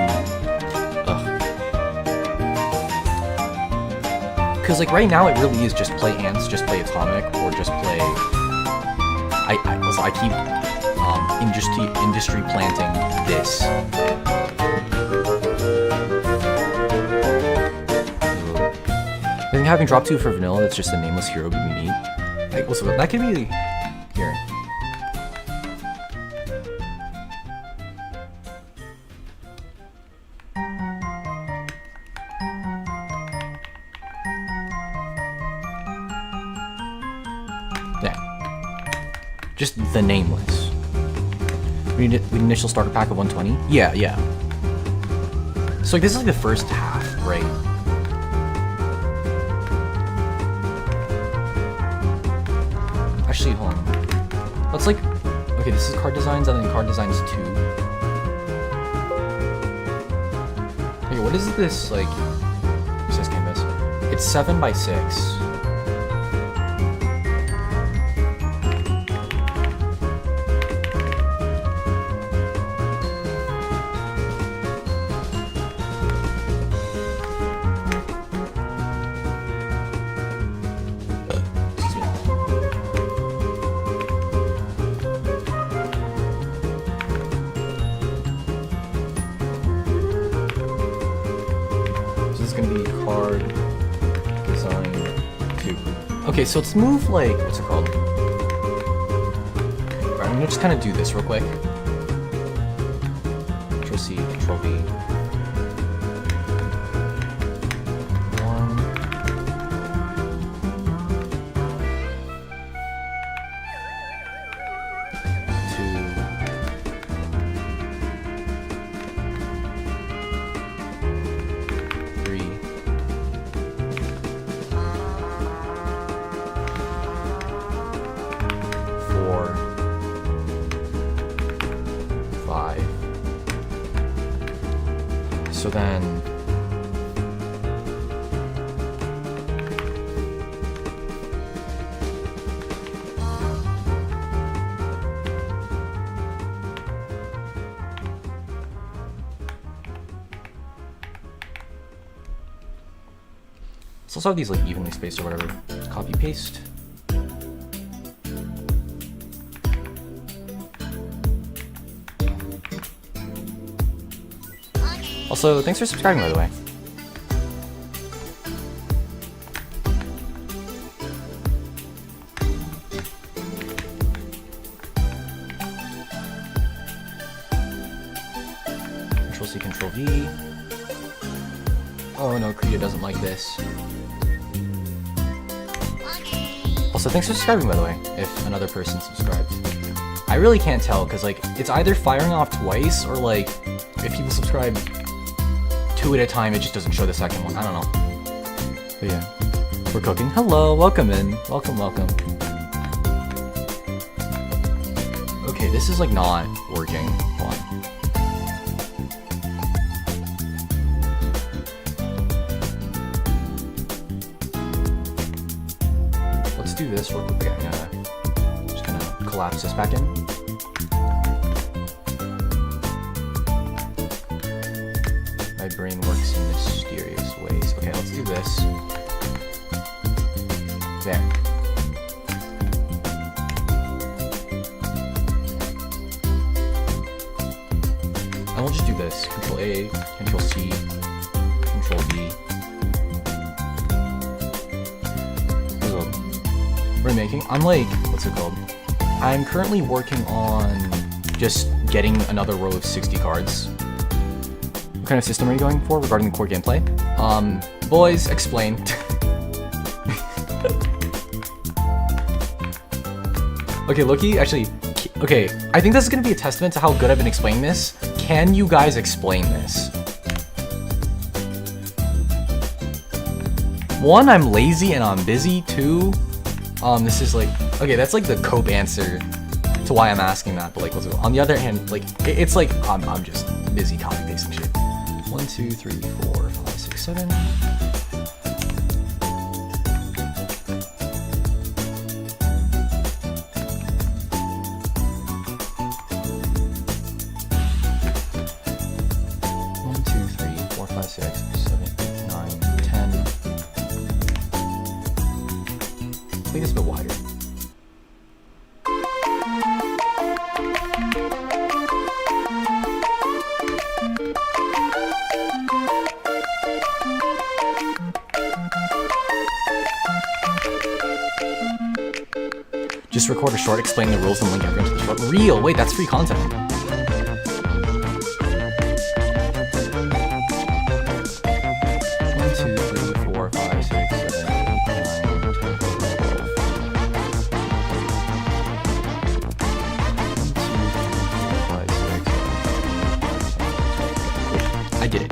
Speaker 1: Because, like, right now it really is just play ants, just play atomic, or just play... I keep industry planting this. I think having drop 2 for vanilla, that's just a nameless hero would be neat. Like, also, that could be here. Yeah. Just the nameless. We need an initial starter pack of 120? Yeah, yeah. So like, this is like the first half, right? Actually, hold on. Let's like... Okay, this is card designs and then card designs 2. Okay, what is this, like... It says canvas. It's 7 by 6. Okay, so let's move, like, what's it called? Alright, I'm gonna just kind of do this real quick. Control C, Control V. 1. 2. 3. 4, 5. So then... Let's also have these like evenly spaced or whatever. Copy paste. Also, thanks for subscribing, by the way. Control C, Control V. Oh no, Krita doesn't like this. Also, thanks for subscribing, by the way, if another person subscribed. I really can't tell, because like, it's either firing off twice, or like, if people subscribe 2 at a time, it just doesn't show the second one. I don't know. But yeah, we're cooking. Hello, welcome in. Welcome, welcome. Okay, this is like not working. Hold on. Let's do this real quick. I'm just gonna collapse this back in. My brain works in mysterious ways. Okay, let's do this. There. And we'll just do this. Control A, Control C, Control V. We're making. I'm like, what's it called? I'm currently working on just getting another row of 60 cards. What kind of system are you going for regarding the core gameplay? Boys, explain. Okay, Loki, actually, okay, I think this is gonna be a testament to how good I've been explaining this. Can you guys explain this? One, I'm lazy and I'm busy. Two, this is like, okay, that's like the cope answer to why I'm asking that, but like, what's it, on the other hand, like, it's like, I'm just busy copy pasting shit. 1, 2, 3, 4, 5, 6, 7. Make this a bit wider. Just record a short explaining the rules and link everyone to the short. Real! Wait, that's free content. 1, 2, 3, 4, 5, 6, 7, 8, 9, 10, 12. I did it.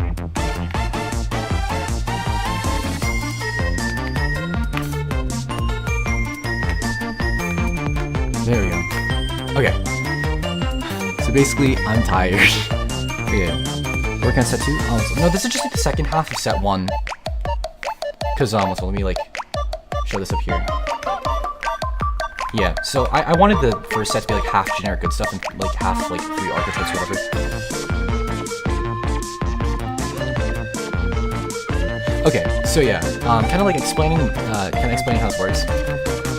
Speaker 1: There we go. Okay. So basically, I'm tired. Okay. Working on set 2? So, no, this is just like the second half of set 1. Because, so let me like show this up here. Yeah, so I wanted the first set to be like half generic good stuff and like half like 3 archetypes or whatever. Okay, so yeah, kind of explaining how this works.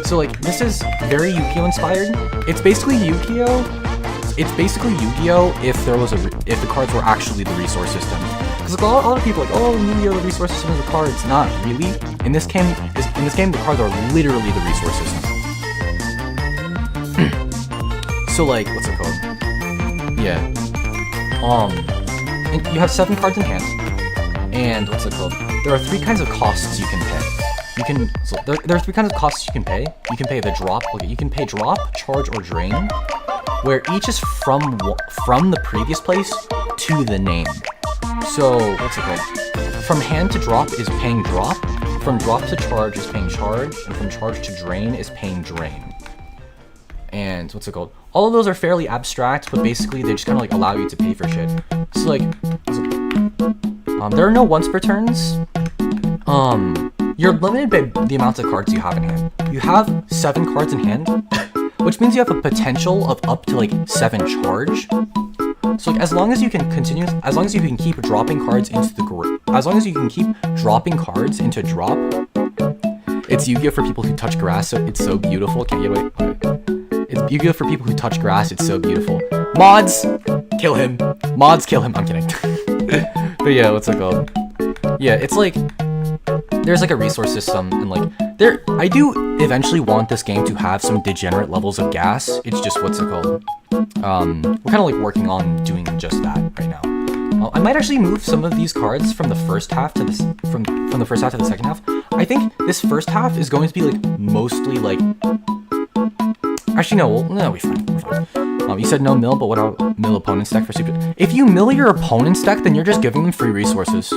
Speaker 1: So like, this is very Yugioh inspired. It's basically Yugioh. It's basically Yugioh if there was if the cards were actually the resource system. Because like, a lot of people are like, oh, Yugioh, the resource system is the cards. Not really. In this game, the cards are literally the resource system. So like, what's it called? Yeah. And you have 7 cards in hand. And what's it called? There are 3 kinds of costs you can pay. There are 3 kinds of costs you can pay. You can pay the drop. Okay, you can pay drop, charge, or drain, where each is from the previous place to the name. So what's it called? From hand to drop is paying drop. From drop to charge is paying charge, and from charge to drain is paying drain. And what's it called? All of those are fairly abstract, but basically they just kind of like allow you to pay for shit. So like, there are no once per turns. You're limited by the amount of cards you have in hand. You have 7 cards in hand, which means you have a potential of up to like 7 charge. So like, as long as you can keep dropping cards into drop, It's Yu-Gi-Oh for people who touch grass, so it's so beautiful. Can't get away. It's Yu-Gi-Oh for people who touch grass, it's so beautiful. Mods, kill him. Mods, kill him. I'm kidding. But yeah, what's it called? Yeah, it's like there's like a resource system, and like I do eventually want this game to have some degenerate levels of gas. It's just what's it called? We're kind of like working on doing just that right now. I might actually move some of these cards from the first half to this from the first half to the second half. I think this first half is going to be like mostly like. Actually, no, we're fine. We're fine. You said no mill, but what about mill opponent's deck for stupid? If you mill your opponent's deck, then you're just giving them free resources.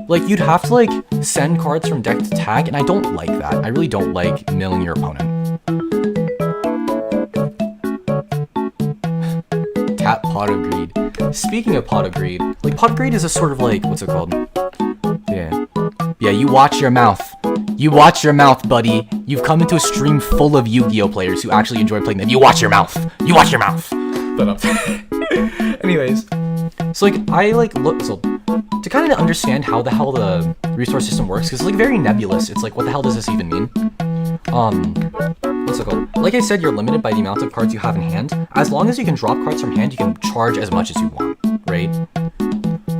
Speaker 1: Like, you'd have to, like, send cards from deck to tag, and I don't like that. I really don't like milling your opponent. Tap Pot of Greed. Speaking of Pot of Greed, like, Pot of Greed is a sort of, like, what's it called? Yeah, you watch your mouth. You watch your mouth, buddy. You've come into a stream full of Yu-Gi-Oh players who actually enjoy playing them. You watch your mouth. You watch your mouth. But, anyways. So, like, I, like, look, so, to kind of understand how the hell the resource system works, because it's, like, very nebulous. It's like, what the hell does this even mean? What's it called? Like I said, you're limited by the amount of cards you have in hand. As long as you can drop cards from hand, you can charge as much as you want, right?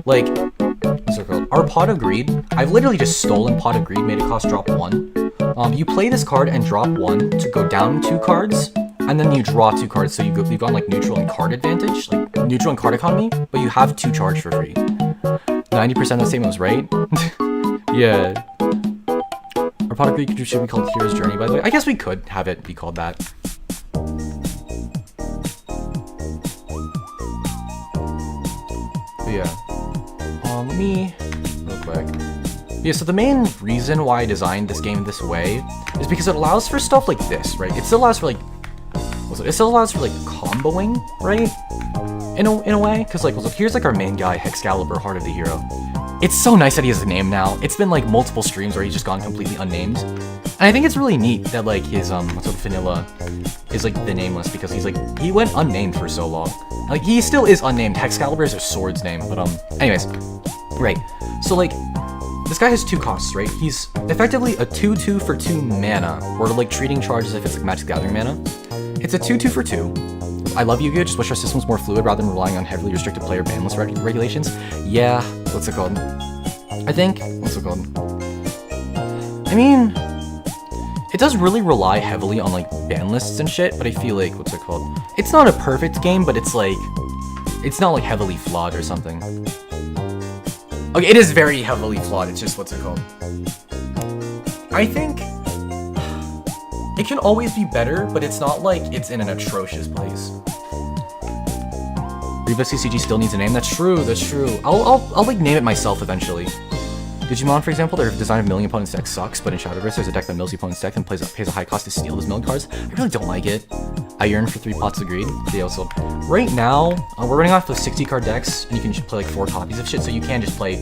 Speaker 1: Like, what's it called? Our Pot of Greed, I've literally just stolen Pot of Greed, made it cost drop 1. You play this card and drop 1 to go down 2 cards, and then you draw 2 cards, so you've gone like neutral and card advantage, like neutral and card economy, but you have 2 charge for free. 90% of the same was right. Yeah. Our Pot of Greed should be called Hero's Journey, by the way. I guess we could have it be called that. But yeah. Let me real quick. Yeah, so the main reason why I designed this game this way is because it allows for stuff like this, right? It still allows for like, it still allows for like comboing, right? In a way, because like, here's like our main guy, Hexcalibur, Heart of the Hero. It's so nice that he has a name now. It's been like multiple streams where he's just gone completely unnamed. And I think it's really neat that like his vanilla is like the nameless, because he's like, he went unnamed for so long. Like, he still is unnamed. Hexcalibur is a sword's name, but anyways. Right. So like, this guy has 2 costs, right? He's effectively a 2/2 for 2 mana, or like treating charge as if it's like Magic the Gathering mana. It's a 2/2 for 2. I love Yu-Gi-Oh! Just wish our system was more fluid rather than relying on heavily restricted player ban list regulations. Yeah, what's it called? I think, what's it called? I mean, it does really rely heavily on like ban lists and shit, but I feel like, what's it called? It's not a perfect game, but it's like, it's not like heavily flawed or something. Okay, it is very heavily flawed, it's just, what's it called? I think it can always be better, but it's not like it's in an atrocious place. Reva CCG still needs a name. That's true. That's true. I'll like name it myself eventually. Digimon, for example, their design of milling opponent's deck sucks, but in Shadowverse there's a deck that mills the opponent's deck and pays a high cost to steal those milling cards. I really don't like it. I yearn for 3 pots of greed. Yeah, so right now we're running off of 60 card decks, and you can just play like 4 copies of shit, so you can just play.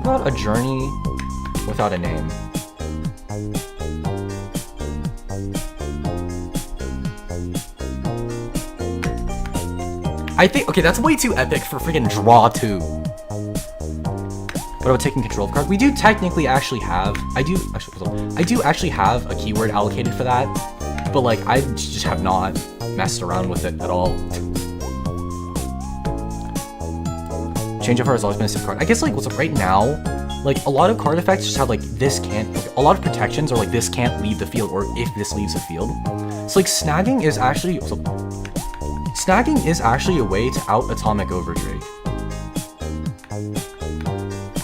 Speaker 1: About a journey without a name. I think, okay, that's way too epic for freaking draw 2. What about taking control of cards? We do technically actually have, I do actually have a keyword allocated for that, but like, I just have not messed around with it at all. Change of heart has always been a safe card. I guess like, what's up right now, like a lot of card effects just have like, this can't, like, a lot of protections are like, this can't leave the field, or if this leaves the field. So like, snagging is actually, a way to out Atomic Overdrake.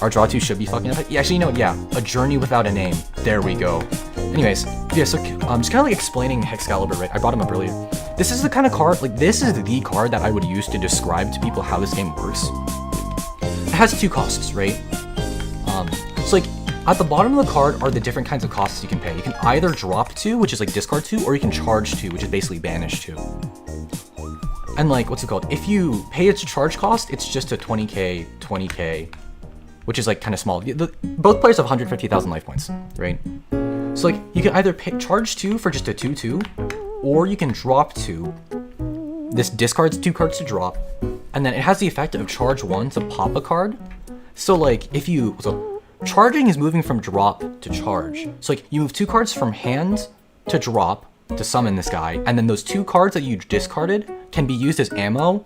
Speaker 1: Our draw 2 should be fucking epic. Yeah, actually, you know what, yeah, a journey without a name. There we go. Anyways, yeah, so I'm just kind of like explaining Hexcalibur, right? I brought him up earlier. This is the kind of card, like this is the card that I would use to describe to people how this game works. It has 2 costs, right? So like, at the bottom of the card are the different kinds of costs you can pay. You can either drop 2, which is like discard 2, or you can charge 2, which is basically banish 2. And like, what's it called? If you pay its charge cost, it's just a 20k, which is like kind of small. Both players have 150,000 life points, right? So like you can either charge 2 for just a 2/2, or you can drop 2. This discards 2 cards to drop, and then it has the effect of charge 1 to pop a card. So like charging is moving from drop to charge. So like you move 2 cards from hand to drop to summon this guy, and then those 2 cards that you discarded can be used as ammo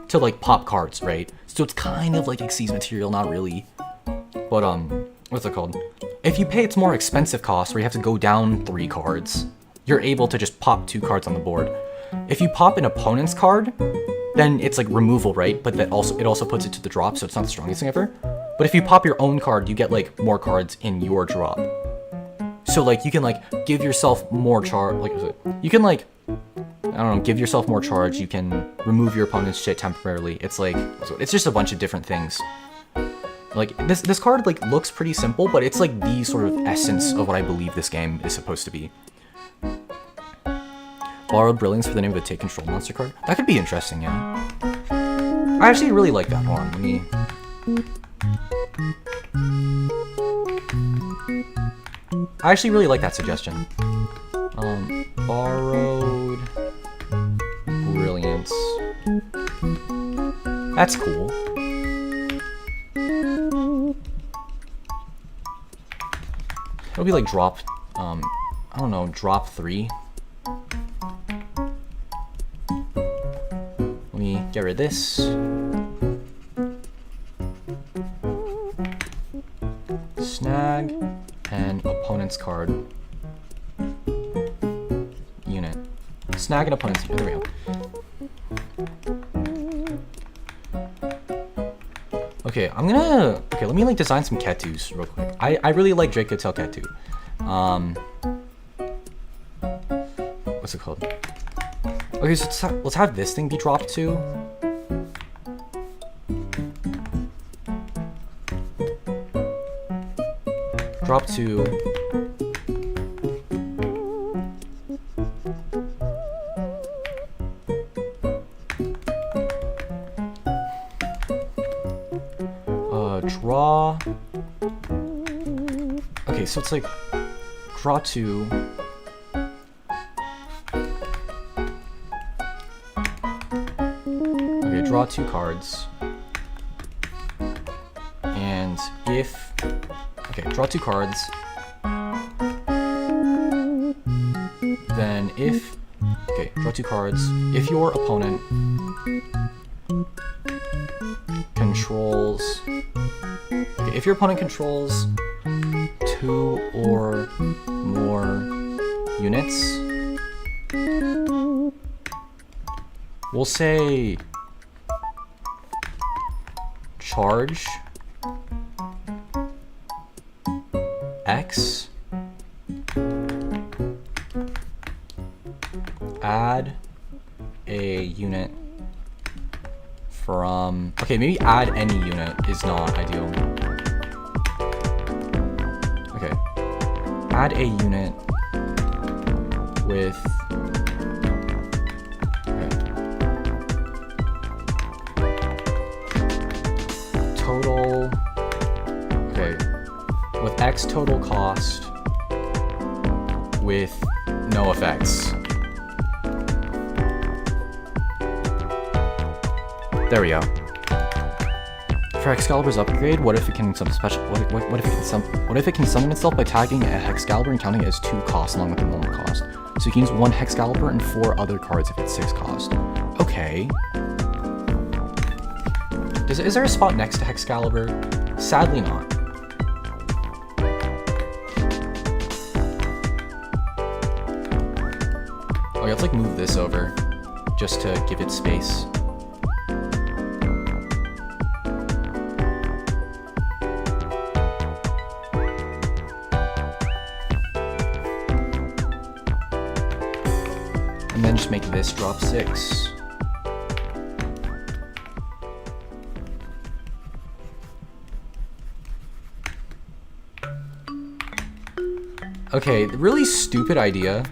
Speaker 1: to like pop cards, right? So it's kind of like Xyz material, not really. But what's it called? If you pay its more expensive cost, where you have to go down 3 cards, you're able to just pop 2 cards on the board. If you pop an opponent's card, then it's like removal, right? But it also puts it to the drop, so it's not the strongest thing ever. But if you pop your own card, you get like more cards in your drop. So like you can like give yourself more charge. Like you can like, I don't know, give yourself more charge. You can remove your opponent's shit temporarily. It's like, it's just a bunch of different things. Like this card like looks pretty simple, but it's like the sort of essence of what I believe this game is supposed to be. Borrowed Brilliance for the name of a take control monster card. That could be interesting, yeah. I actually really like that. Hold on, let me. I actually really like that suggestion. Borrowed Brilliance. That's cool. It'll be like drop, I don't know, drop 3. Let me get rid of this. Snag an opponent's card. Unit. Snag an opponent's unit. There we go. Okay, let me like design some Ketus real quick. I really like Dracotail Ketu. What's it called? Okay, so let's have this thing be dropped too. Drop 2. Draw. Okay, so it's like draw 2. Okay, draw 2 cards. And if draw 2 cards. Then draw 2 cards. If your opponent controls, if your opponent controls 2 or more units, we'll say charge X, add a unit from, okay, maybe add any unit is not ideal. Okay, add a unit with, total, with X total cost with no effects. There we go. For Excalibur's upgrade, what if it can some special? What if it can summon itself by tagging a Hexcalibur and counting it as 2 costs along with the normal cost? So you can use 1 Hexcalibur and 4 other cards if it's 6 cost. Okay. Is there a spot next to Hexcalibur? Sadly not. Okay, let's like move this over just to give it space. And then just make this drop 6. Okay, really stupid idea.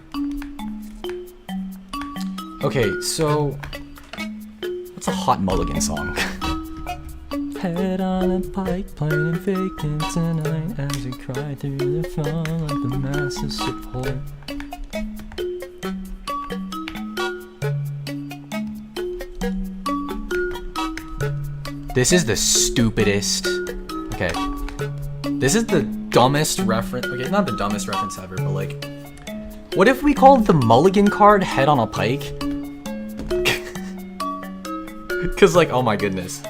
Speaker 1: Okay, so what's a Hot Mulligan song? Head on a pike, plain and vacant tonight as I cry through the phone like the massive support. This is the stupidest. Okay. This is the dumbest reference. Okay, not the dumbest reference ever, but like, what if we called the mulligan card head on a pike? Cause like, oh my goodness.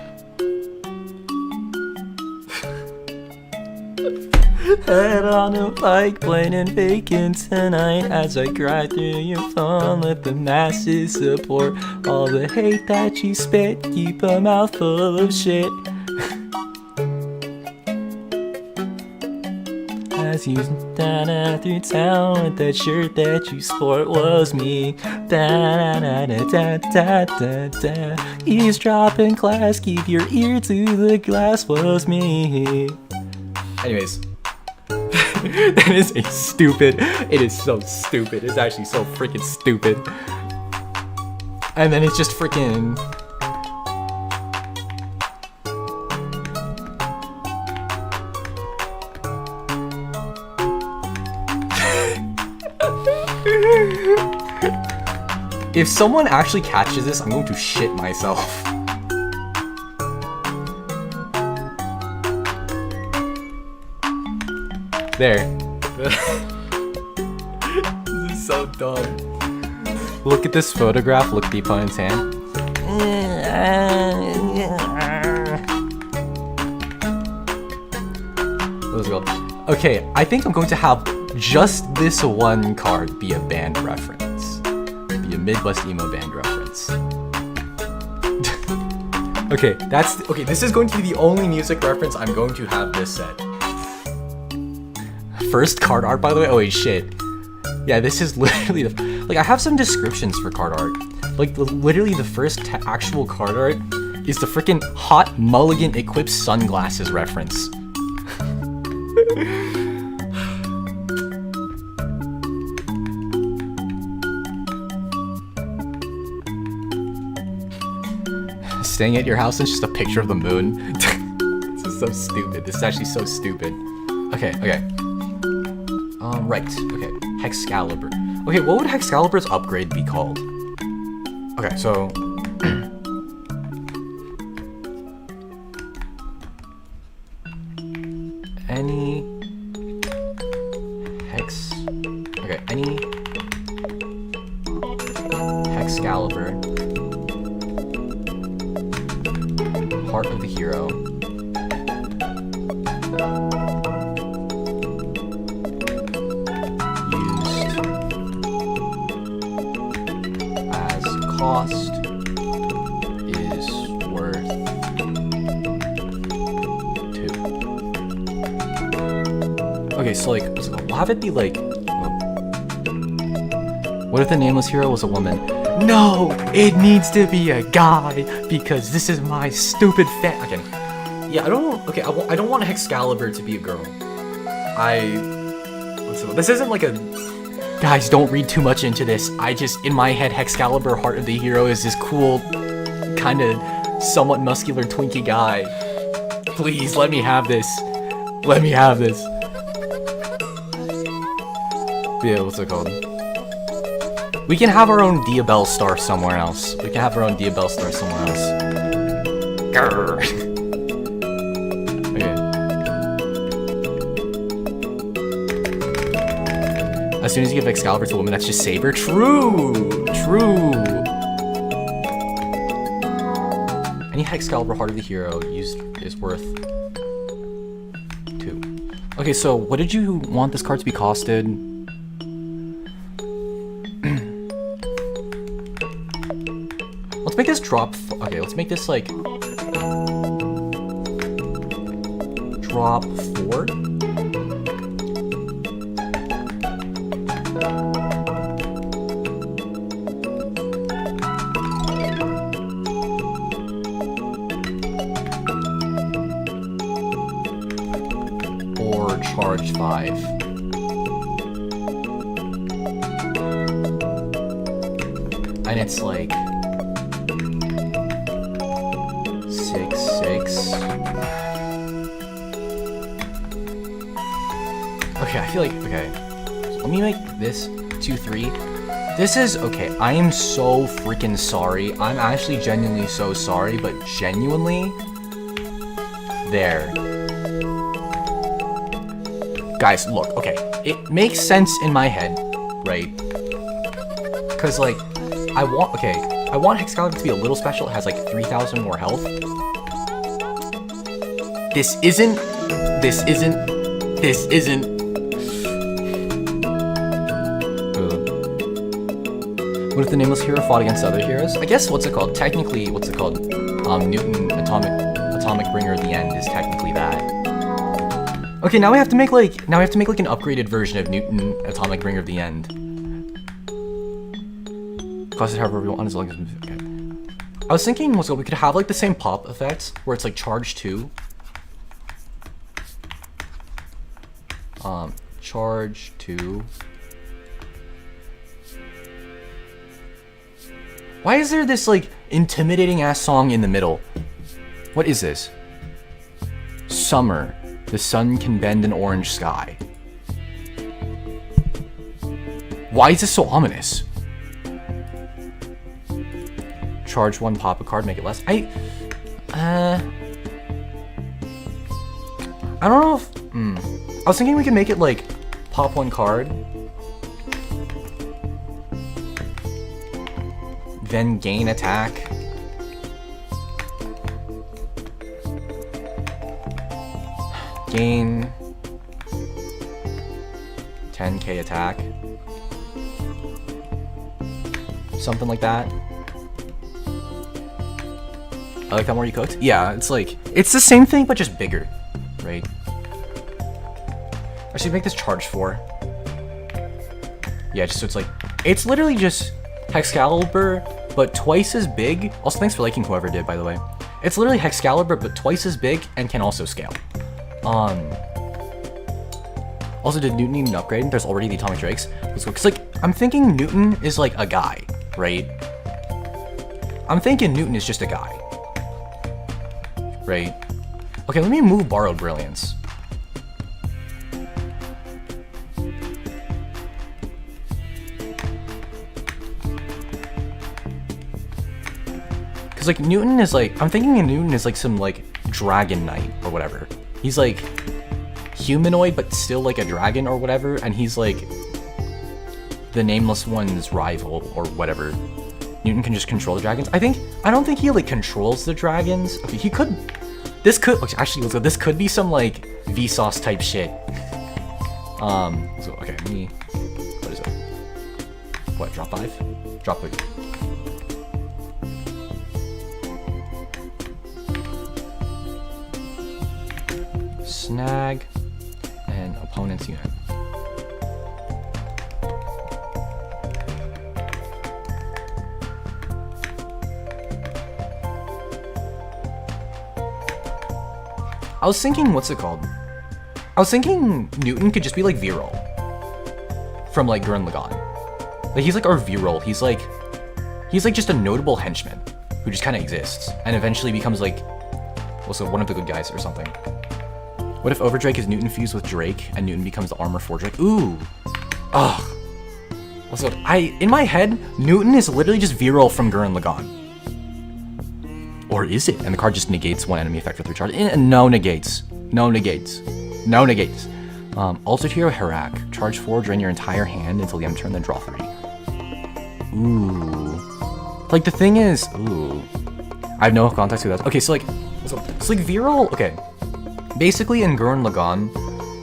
Speaker 1: Head on a pike, plain and vacant tonight as I cry through your phone. Let the masses support all the hate that you spit. Keep a mouth full of shit. As you da-da through town with that shirt that you sport was me. Da-da-da-da-da-da-da. Eavesdrop in class, keep your ear to the glass was me. Anyways. That is a stupid, it is so stupid, it's actually so freaking stupid. And then it's just freaking... If someone actually catches this, I'm going to shit myself. There. This is so dumb. Look at this photograph, look at the opponent's hand. Let's go. Okay, I think I'm going to have just this one card be a band reference. Be a Midwest emo band reference. Okay, this is going to be the only music reference I'm going to have this set. First card art, by the way. Oh wait, shit. Yeah, this is literally the, like, I have some descriptions for card art. Like, literally the first actual card art is the freaking hot mulligan equipped sunglasses reference. Staying at your house and just a picture of the moon. This is so stupid. This is actually so stupid. Okay. Right, okay, Hexcalibur. Okay, what would Hexcalibur's upgrade be called? Okay, so... any Hexcalibur, Heart of the Hero, cost is worth 2. Okay, so like, we'll have it be like, what if the nameless hero was a woman? No, it needs to be a guy because this is my stupid fan. Okay, yeah, I don't want Hexcalibur to be a girl. This isn't like a. Guys, don't read too much into this. In my head, Hexcalibur, Heart of the Hero, is this cool, kind of somewhat muscular Twinkie guy. Please, let me have this. Let me have this. Yeah, what's it called? We can have our own Diabell star somewhere else. Grrr. As soon as you give Excalibur to a woman, that's just Saber. True. Any Hexcalibur Heart of the Hero used is worth 2. Okay, so what did you want this card to be costed? Let's make this drop. Okay, let's make this like drop 4. Charge 5. And it's like 6/6. feel like, okay, so let me make this 2-3. This is, okay, I am so freaking sorry. I'm actually genuinely so sorry, but genuinely, there. Guys, look, okay, it makes sense in my head, right? Because, like, I want Excalibur to be a little special. It has, like, 3,000 more health. This isn't. What if the nameless hero fought against other heroes? I guess, what's it called? Technically, Newton Atomic Bringer at the end is technically that. Okay, now we have to make like an upgraded version of Newton Atomic Bringer of the End. Cost it however we want as long as okay. I was thinking we could have like the same pop effects where it's like charge 2. Charge 2. Why is there this like intimidating ass song in the middle? What is this? Summer. The sun can bend an orange sky. Why is this so ominous? Charge 1, pop a card, make it less. I don't know if... I was thinking we could make it like pop 1 card. Then gain attack. Gain 10k attack. Something like that. I like that more you cooked. Yeah, it's like, it's the same thing, but just bigger, right? I should make this charge 4. Yeah, just so it's like, it's literally just Excalibur, but twice as big. Also, thanks for liking whoever did, by the way. It's literally Excalibur, but twice as big and can also scale. Also, did Newton need an upgrade? There's already the Atomic Drakes. Let's go. Cause like, I'm thinking Newton is like a guy, right? I'm thinking Newton is just a guy, right? Okay, let me move Borrowed Brilliance. Cause like Newton is like, I'm thinking Newton is like some like dragon knight or whatever. He's like humanoid, but still like a dragon or whatever, and he's like the Nameless One's rival or whatever. Newton can just control the dragons. I don't think he like controls the dragons. Okay, he could. This could actually, let's go. This could be some like Vsauce type shit. So okay, me. What is it? What? Drop 5? Drop 3. Snag and opponent's unit. I was thinking, what's it called? I was thinking Newton could just be like Viral from like Gurren Lagann. Like he's like our Viral. He's like just a notable henchman who just kind of exists and eventually becomes like also one of the good guys or something. What if Overdrake is Newton fused with Drake and Newton becomes the armor for Drake? Ooh. Ugh. Also, in my head, Newton is literally just Viral from Gurren Lagann. Or is it? And the card just negates one enemy effect for 3 charges. No negates. No negates. No negates. Altered Hero Harak. Charge 4, drain your entire hand until the end turn, then draw 3. Ooh. Like the thing is, ooh. I have no context with that. Okay, so like Viral, okay. Basically in Gurren Lagann,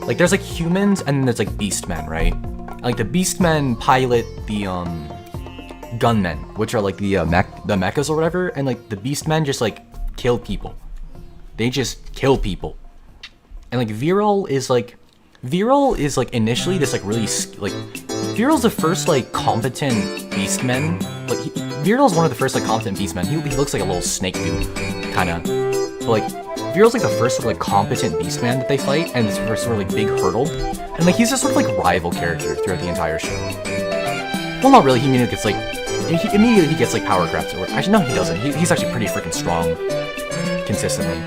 Speaker 1: like there's like humans and then there's like beastmen, right? Like the beastmen pilot the gunmen, which are like the mechas or whatever, and like the beastmen just like kill people. They just kill people. And like Viral is like initially this like really like Viral's the first like competent beastman. Like Viral's one of the first like competent beastmen. He looks like a little snake dude, kind of. But like Viral's like the first sort of like competent beastman that they fight, and it's first sort of like big hurdle. And like he's this sort of like rival character throughout the entire show. Well, not really. He immediately gets like power crafts or actually no, he doesn't. He's actually pretty freaking strong consistently.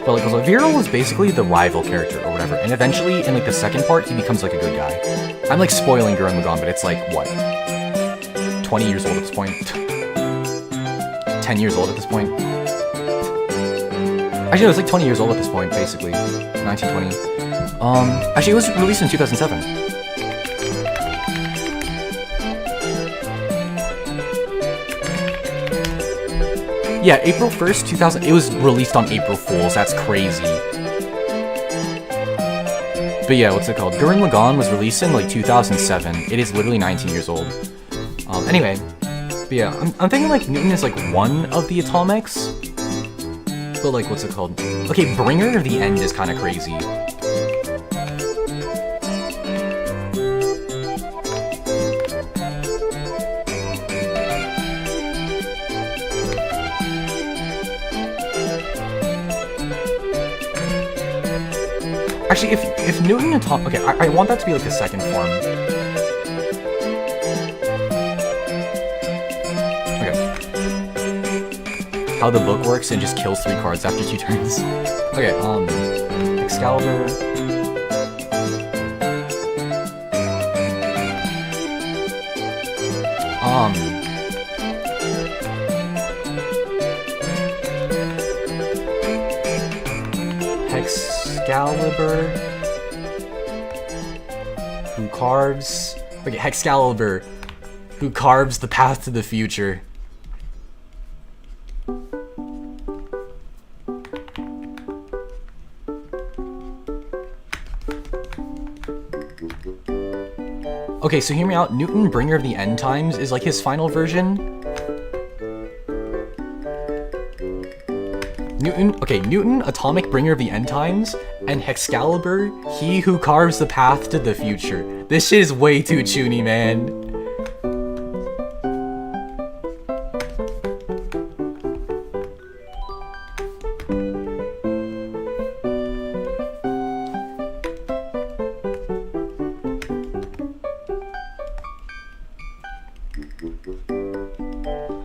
Speaker 1: But like also, Viral is basically the rival character or whatever, and eventually in like the second part he becomes like a good guy. I'm like spoiling Gurren Lagann, but it's like what, 20 years old at this point, 10 years old at this point. Actually, no, it's like 20 years old at this point, basically, 1920. Actually, it was released in 2007. Yeah, April 1st, 2000. It was released on April Fools. That's crazy. But yeah, what's it called? Gurren Lagann was released in like 2007. It is literally 19 years old. Anyway, but yeah, I'm thinking like Newton is like one of the Atomics. But like, what's it called? Okay, Bringer of the End is kind of crazy. Actually, if Newton Atomic... Okay, I want that to be like the second form. Okay. How the book works and just kills 3 cards after 2 turns. Okay, Excalibur... Excalibur, who carves... Okay, Excalibur, who carves the path to the future. Okay, so hear me out. Newton, Bringer of the End Times, is like his final version. Newton, Atomic, Bringer of the End Times, and Excalibur, he who carves the path to the future. This shit is way too chuny, man.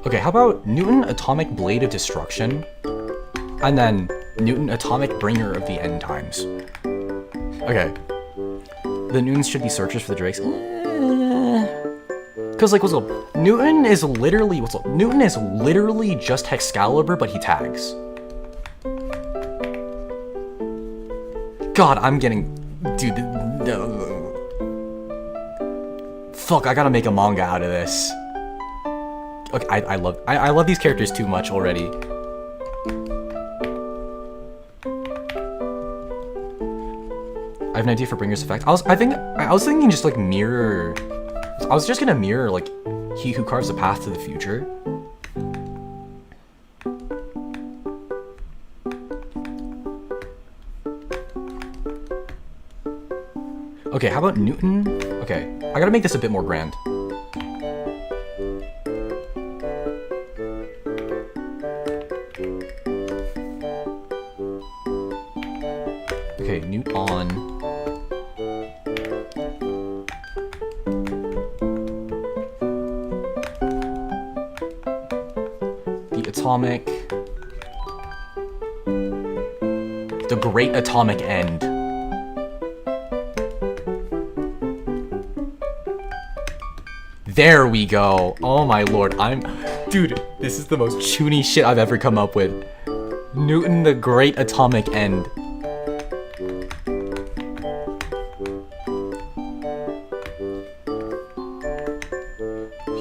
Speaker 1: Okay, how about Newton, Atomic Blade of Destruction? And then Newton, Atomic Bringer of the End Times. Okay. The Newtons should be searchers for the Drakes. Cause like, what's up? Newton is literally, Newton is literally just Excalibur, but he tags. God, I'm getting, dude. Fuck, I gotta make a manga out of this. Okay, I love these characters too much already. I have an idea for Bringer's effect. I was thinking just like mirror. I was just gonna mirror like he who carves the path to the future. Okay, how about Newton? Okay, I gotta make this a bit more grand. Okay, Newton. Atomic, the Great Atomic End. There we go. Oh my lord, dude, this is the most chuny shit I've ever come up with. Newton, the Great Atomic End.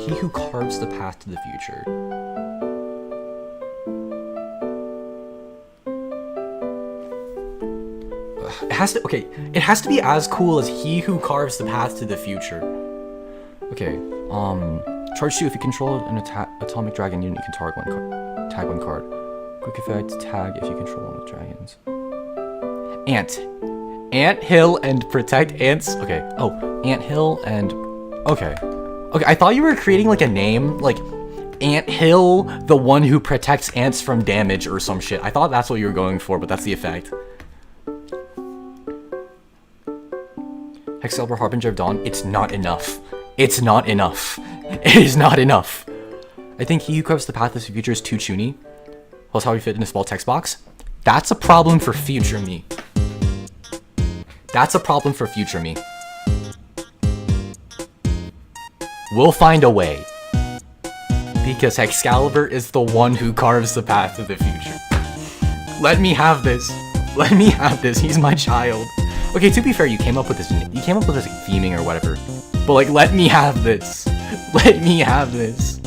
Speaker 1: He who carves the path to the future. It has to be as cool as he who carves the path to the future. Okay, charge 2 if you control an atomic dragon unit, you can tag one card. Quick effect, tag if you control one of the dragons. Ant Hill and protect ants. Okay. Oh, Ant Hill and okay. I thought you were creating like a name, like Ant Hill, the one who protects ants from damage or some shit. I thought that's what you were going for, but that's the effect. Excalibur, Harbinger of Dawn, it's not enough. It's not enough. It is not enough. I think he who carves the path to the future is too chuny. Plus how we fit in a small text box. That's a problem for future me. That's a problem for future me. We'll find a way. Because Excalibur is the one who carves the path to the future. Let me have this. Let me have this. He's my child. Okay, to be fair, you came up with this theming or whatever. But like, let me have this. Let me have this.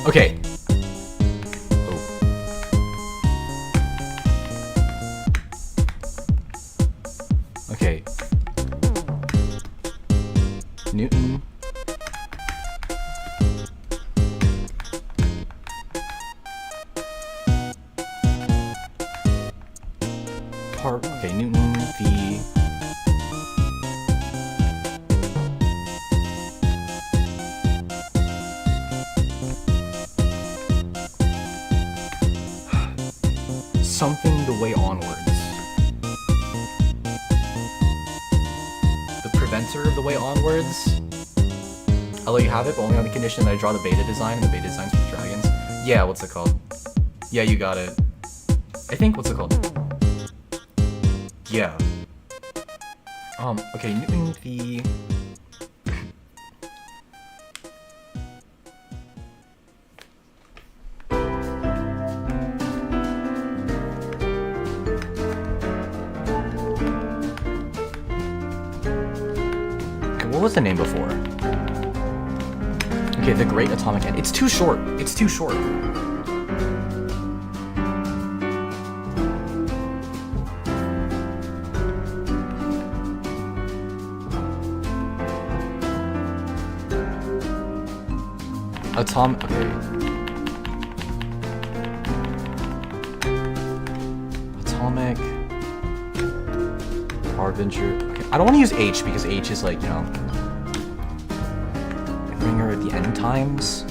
Speaker 1: Okay. Oh. Okay. Newton. Okay, Newton v. Something the way onwards. The preventer of the way onwards. I'll let you have it, but only on the condition that I draw the beta design, and the beta design's for the dragons. Yeah, what's it called? Yeah, you got it. I think, what's it called? Yeah. Okay, Newton v. What was the name before? Okay, the Great Atomic End. It's too short. It's too short. Okay. Atomic Harbinger. Okay. I don't want to use H because H is like, you know, bringer of the end times.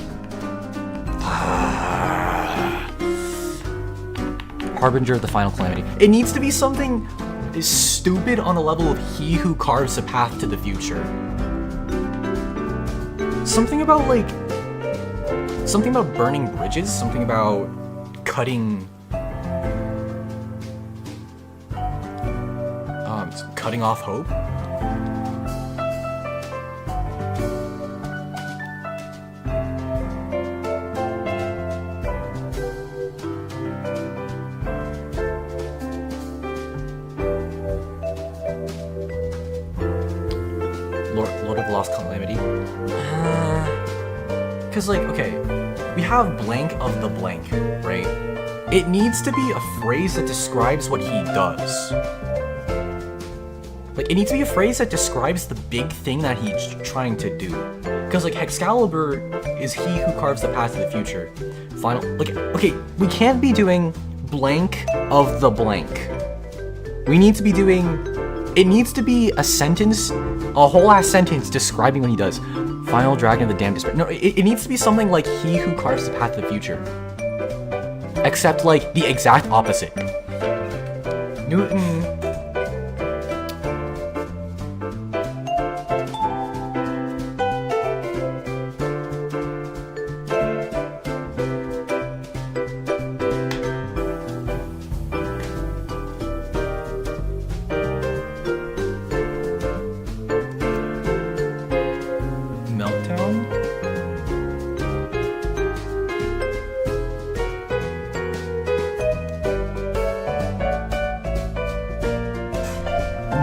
Speaker 1: Harbinger of the final calamity. It needs to be something stupid on the level of he who carves a path to the future. Something about like. Something about burning bridges, something about cutting off hope. Lord of Lost Calamity. Because like, okay, we have blank of the blank, right? It needs to be a phrase that describes what he does. Like, it needs to be a phrase that describes the big thing that he's trying to do. Because, like, Excalibur is he who carves the path to the future. Final, like, okay, we can't be doing blank of the blank. We need to be doing, it needs to be a sentence, a whole ass sentence describing what he does. Final Dragon of the Damned Despair. No, it needs to be something like he who carves the path to the future. Except, like, the exact opposite. Newton.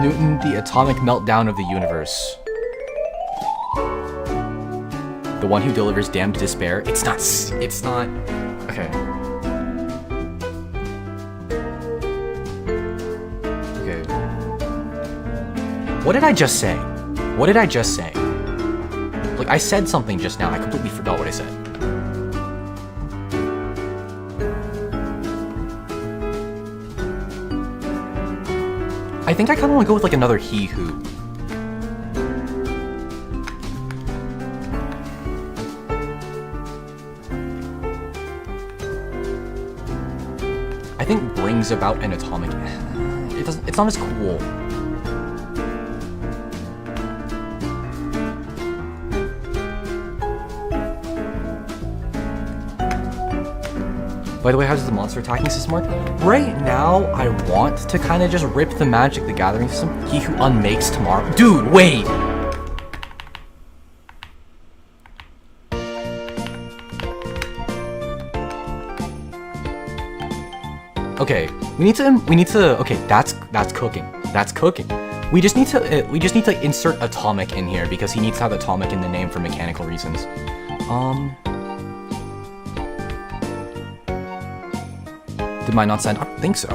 Speaker 1: Newton, the atomic meltdown of the universe. The one who delivers damned despair. It's not, okay. Okay. What did I just say? What did I just say? Like, I said something just now, I completely forgot what I said. I think I kind of want to go with like another he who. I think brings about an atomic. It's not as cool. By the way, how does the monster attacking system work? Right now, I want to kind of just rip the Magic the Gathering system. He who unmakes tomorrow. Dude, wait! Okay, we need to, okay, that's cooking. That's cooking. We just need to insert Atomic in here because he needs to have Atomic in the name for mechanical reasons. Did mine not send? I don't think so.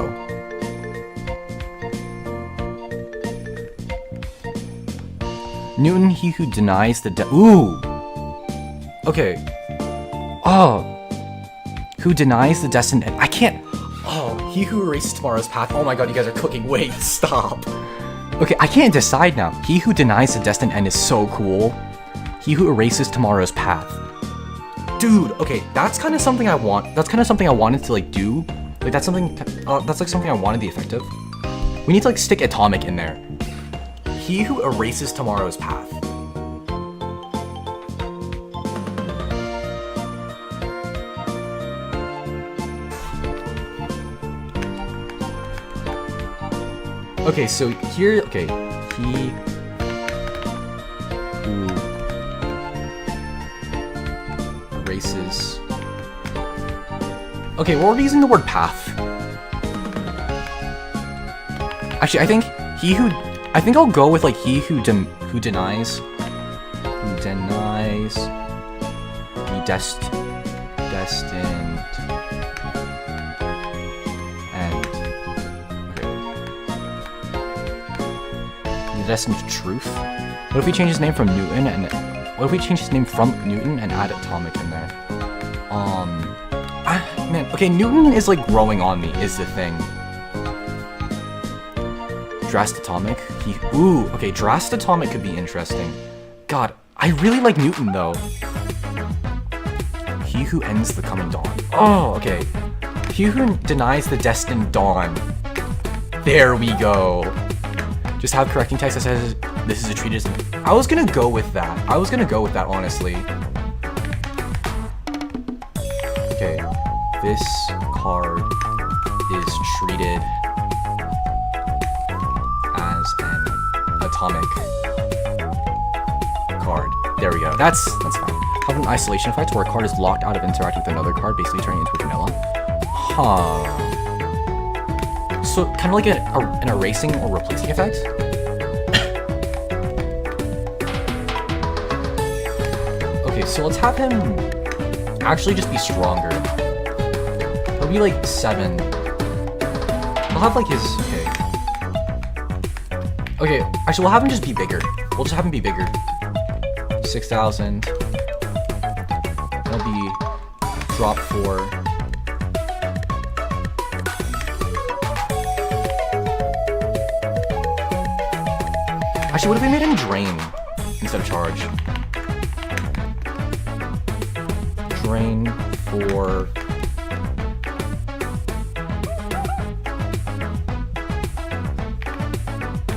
Speaker 1: Newton, he who denies the ooh! Okay. Oh. Who denies the destined end. I can't. Oh, he who erases tomorrow's path. Oh my god, you guys are cooking. Wait, stop. Okay, I can't decide now. He who denies the destined end is so cool. He who erases tomorrow's path. Dude, okay, that's kind of something I want. That's kind of something I wanted to like do. Like that's something. That's like something I wanted the effect of. We need to like stick Atomic in there. He who erases tomorrow's path. Okay, so here, okay, he who erases. Okay, well, we're using the word path. Actually, I think I'll go with like he who denies the destined end. The destined truth. What if we change his name from Newton and what if we change his name from Newton and add Atomic in there? Man, okay, Newton is like growing on me, is the thing. Drastatomic. Ooh, okay, Drastatomic could be interesting. God, I really like Newton though. He who ends the coming dawn. Oh, okay. He who denies the destined dawn. There we go. Just have correcting text that says this is a treatise. I was gonna go with that. Honestly. Okay, this card is treated as an atomic card. There we go. That's fine. Have an isolation effect where a card is locked out of interacting with another card, basically turning it into a vanilla. Huh. So kind of like an erasing or replacing effect. Okay, so let's have him actually just be stronger. He'll be like 7. We'll have like his okay, actually we'll have him just be bigger. We'll just have him be bigger. 6,000. That'll be drop 4. Actually, what if we made him drain instead of charge? Drain for...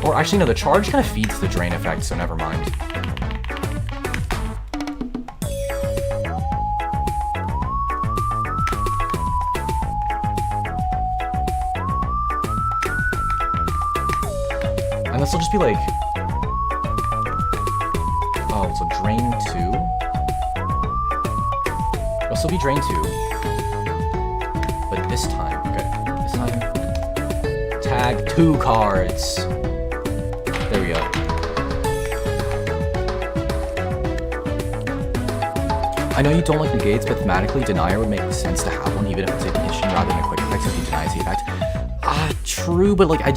Speaker 1: Or actually, no, the charge kind of feeds the drain effect, so never mind. And this will just be like... Oh, so drain 2. It'll still be drain 2. But this time, okay. This time, tag 2 cards. There we go. I know you don't like negates, but thematically, Denier would make sense to have one, even if it's a condition rather than a quick effect, if he denies the effect. True, but like, I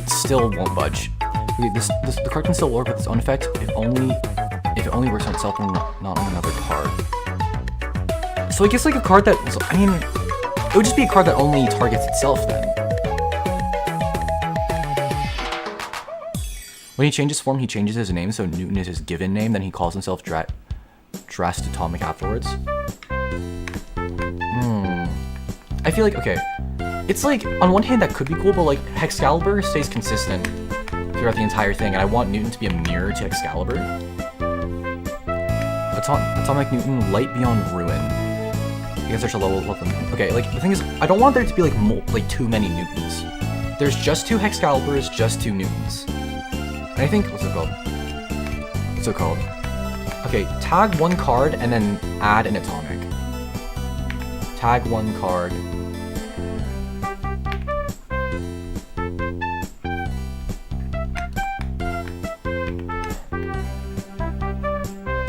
Speaker 1: still won't budge. The card can still work with its own effect if it only works on itself and not on another card. So I guess like a card that was, I mean, it would just be a card that only targets itself then. When he changes form, he changes his name, so Newton is his given name, then he calls himself Drastatomic afterwards. I feel like, okay, it's like, on one hand that could be cool, but like, Hexcalibur stays consistent throughout the entire thing, and I want Newton to be a mirror to Excalibur. Atomic Newton, Light Beyond Ruin. Because there's a low level. Okay, like the thing is, I don't want there to be like too many Newtons. There's just 2 Excaliburs, just 2 Newtons. And I think what's it called? What's it called? Okay, tag 1 card and then add an atomic. Tag 1 card.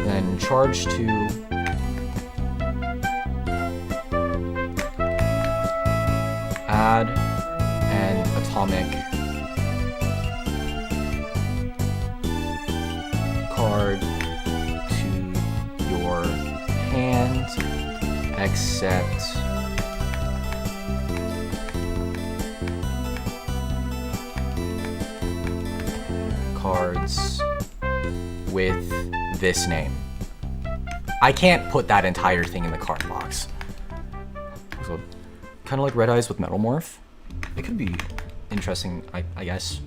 Speaker 1: Then charge 2. Add an atomic card to your hand, except cards with this name. I can't put that entire thing in the card box. So, kind of like Red Eyes with Metal Morph. It could be interesting, I guess.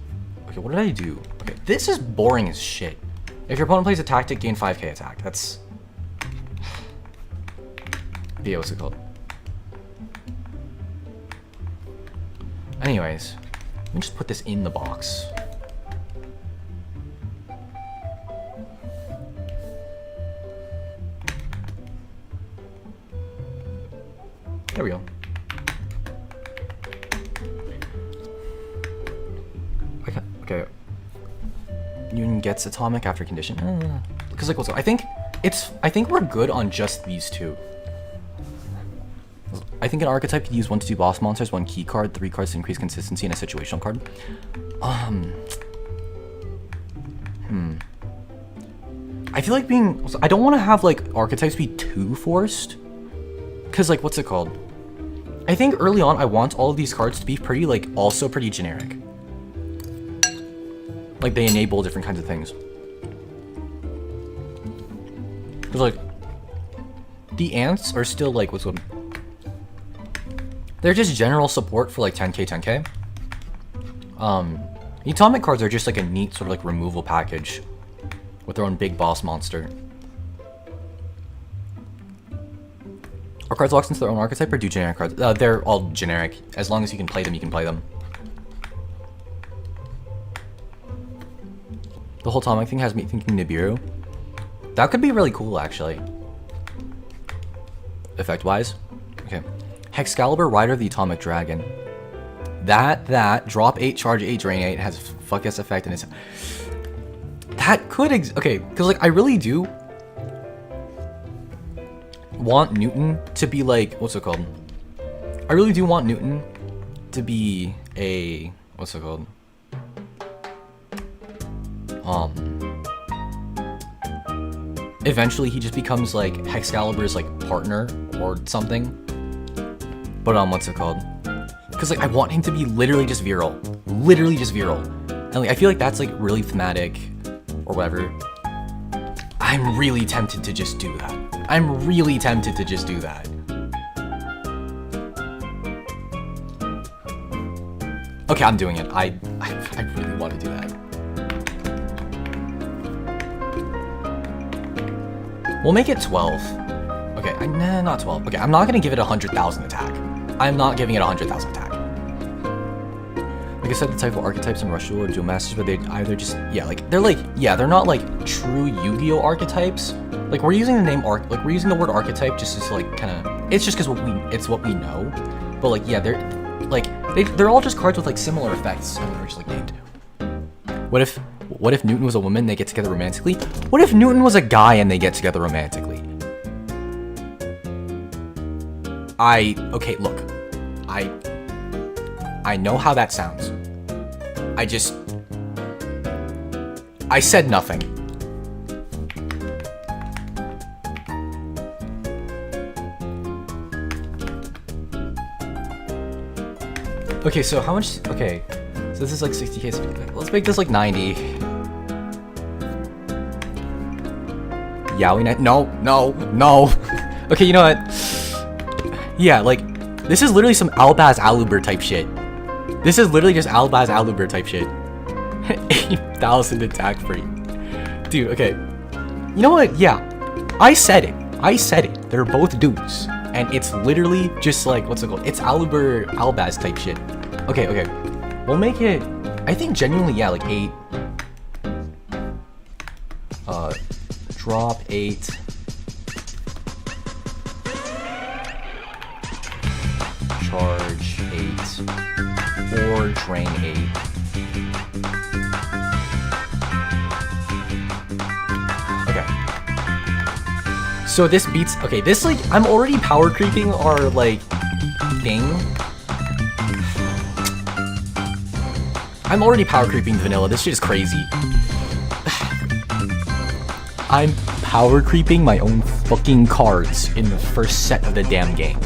Speaker 1: Okay, what did I do? Okay, this is boring as shit. If your opponent plays a tactic, gain 5k attack. That's... Yeah, what's it called? Anyways, let me just put this in the box. There we go. Okay. Newton gets atomic after condition. Because like what's I think we're good on just these 2. I think an archetype could use 1 to 2 boss monsters, 1 key card, 3 cards to increase consistency, and a situational card. I feel like I don't want to have like archetypes be too forced. Cause like what's it called? I think early on I want all of these cards to be pretty like also pretty generic. Like they enable different kinds of things. Cause like the ants are still like what's what? They're just general support for like 10k. The atomic cards are just like a neat sort of like removal package with their own big boss monster. Are cards locked into their own archetype or do generic cards? They're all generic. As long as you can play them, you can play them. The whole atomic thing has me thinking Nibiru. That could be really cool, actually. Effect-wise. Okay. Hexcalibur, Rider of the Atomic Dragon. That, drop 8, charge 8, drain 8, has fuck-ass effect, and it's... That could okay, because, like, I really do want Newton to be, like, what's it called? I really do want Newton to be a... What's it called? Eventually he just becomes like Hexcalibur's like partner or something. But what's it called? Because like I want him to be literally just virile. Literally just virile. And like I feel like that's like really thematic or whatever. I'm really tempted to just do that. I'm really tempted to just do that. Okay, I'm doing it. I really want to do that. We'll make it 12. Okay, nah, not 12. Okay, I'm not gonna give it 100,000 attack. I'm not giving it 100,000 attack. Like I said, the type of archetypes in Rush Duel or Duel Masters, but they either just, they're not like true Yu-Gi-Oh archetypes. Like we're using the name we're using the word archetype just as like kind of, it's just because it's what we know. But like, yeah, they're all just cards with like similar effects. And they're just like named. What if Newton was a woman and they get together romantically? What if Newton was a guy and they get together romantically? Okay, look. I know how that sounds. I said nothing. Okay, so how much, okay. So this is like 60k, let's make this like 90. Yaoi Knight, no. Okay, you know what? Yeah, like, this is literally some Albaz Aluber type shit. This is literally just Albaz Aluber type shit. 8,000 attack free. Dude, okay. You know what? Yeah, I said it. They're both dudes. and it's literally just like, what's it called? It's Albaz type shit. Okay, okay. We'll make it, I think genuinely, yeah, like 8. Drop 8. Charge 8. Or drain 8. Okay. So this beats, okay, this like, I'm already power creeping our like thing. I'm already power creeping vanilla, this shit is crazy. I'm power creeping my own fucking cards in the first set of the damn game.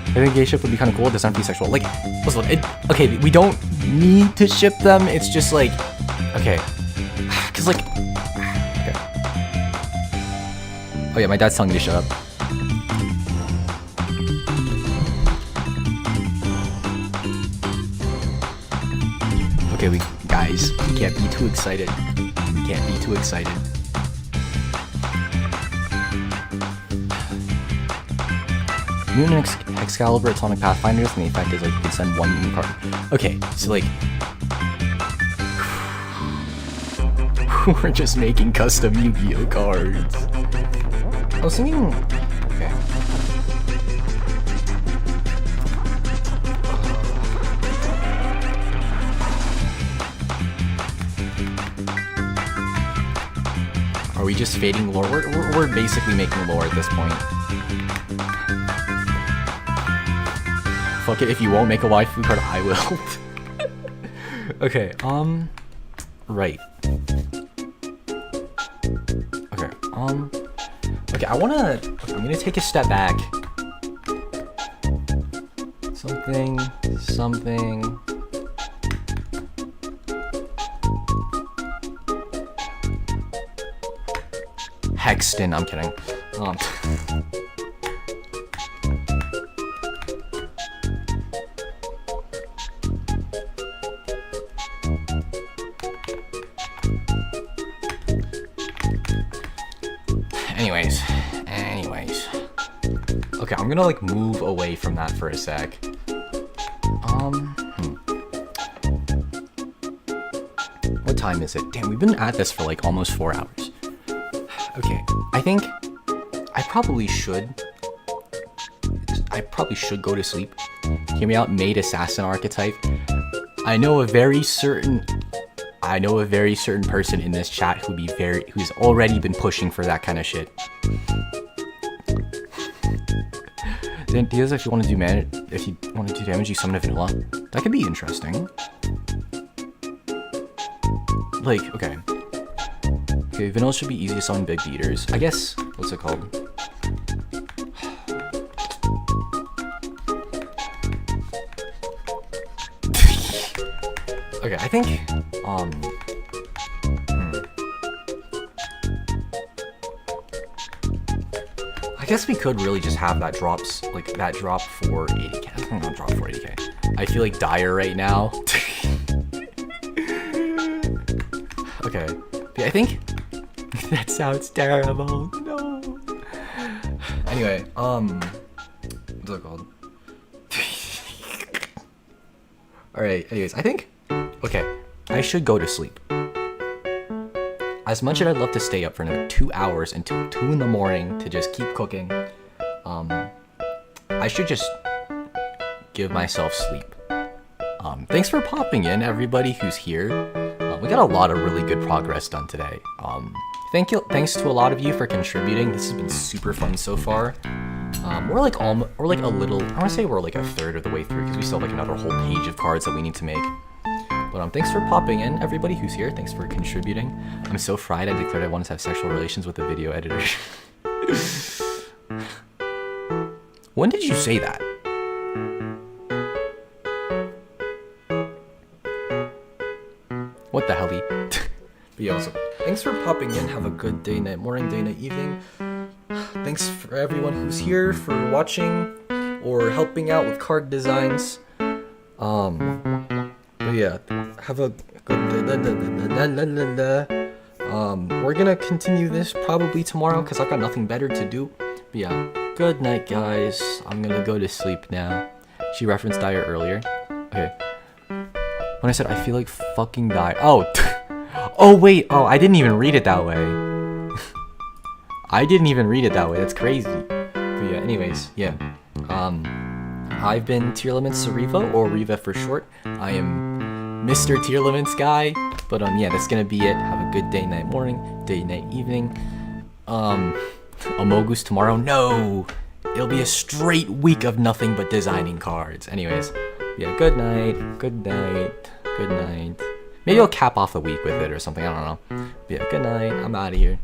Speaker 1: I think gay ship would be kind of cool. It doesn't have to be sexual. Like, what's it? Okay, we don't need to ship them. It's just like, okay, cause like, okay. Oh yeah, my dad's telling me to shut up. Okay, guys, we can't be too excited. We can't be too excited. Mutant Excalibur, Atomic Pathfinders, and the effect is like you can send 1 mutant card. Okay, so like we're just making custom Yu-Gi-Oh cards. I was thinking, okay. Are we just fading lore? We're basically making lore at this point. Fuck it, if you won't make a waifu card, I will. Okay, right. Okay, okay, I'm gonna take a step back. Something. Hexton, I'm kidding. Anyways. Okay, I'm gonna like move away from that for a sec. What time is it? Damn, we've been at this for like almost 4 hours. Okay, I think I probably should go to sleep. Hear me out, Maid Assassin archetype. I know a very certain person in this chat who's already been pushing for that kind of shit. Then Diaz, if you want to do damage, you summon a vanilla. That could be interesting. Like, okay. Okay, vanilla should be easy to summon big beaters. I guess, what's it called? Okay, I think, I guess we could really just have that drop for 80k. I think I'll drop for 80k. I feel like dire right now. Okay, yeah, I think that sounds terrible. No. Anyway, what's it called? Alright, anyways, I think, okay, I should go to sleep. As much as I'd love to stay up for another 2 hours until 2 in the morning to just keep cooking, I should just give myself sleep. Thanks for popping in, everybody who's here. We got a lot of really good progress done today. Thanks to a lot of you for contributing. This has been super fun so far. We're like a little, I want to say we're like a third of the way through because we still have like another whole page of cards that we need to make. But thanks for popping in, everybody who's here. Thanks for contributing. I'm so fried I declared I wanted to have sexual relations with the video editor. When did you say that? What the hell? But yeah, also, thanks for popping in. Have a good day, night, morning, day, night, evening. Thanks for everyone who's here for watching or helping out with card designs. But yeah, have a good day. We're gonna continue this probably tomorrow because I've got nothing better to do. But yeah, good night, guys. I'm gonna go to sleep now. She referenced Dyer earlier. Okay. When I said I feel like fucking Dyer. Oh, oh wait. Oh, I didn't even read it that way. I didn't even read it that way. That's crazy. But yeah, anyways, yeah. I've been Tearlaments Suureva, or Reva for short. I am Mr. Tearlaments guy. But yeah, that's gonna be it. Have a good day, night, morning, day, night, evening. Amogus tomorrow? No! It'll be a straight week of nothing but designing cards. Anyways, yeah, good night, good night, good night. Maybe I'll cap off the week with it or something, I don't know. But yeah, good night, I'm out of here.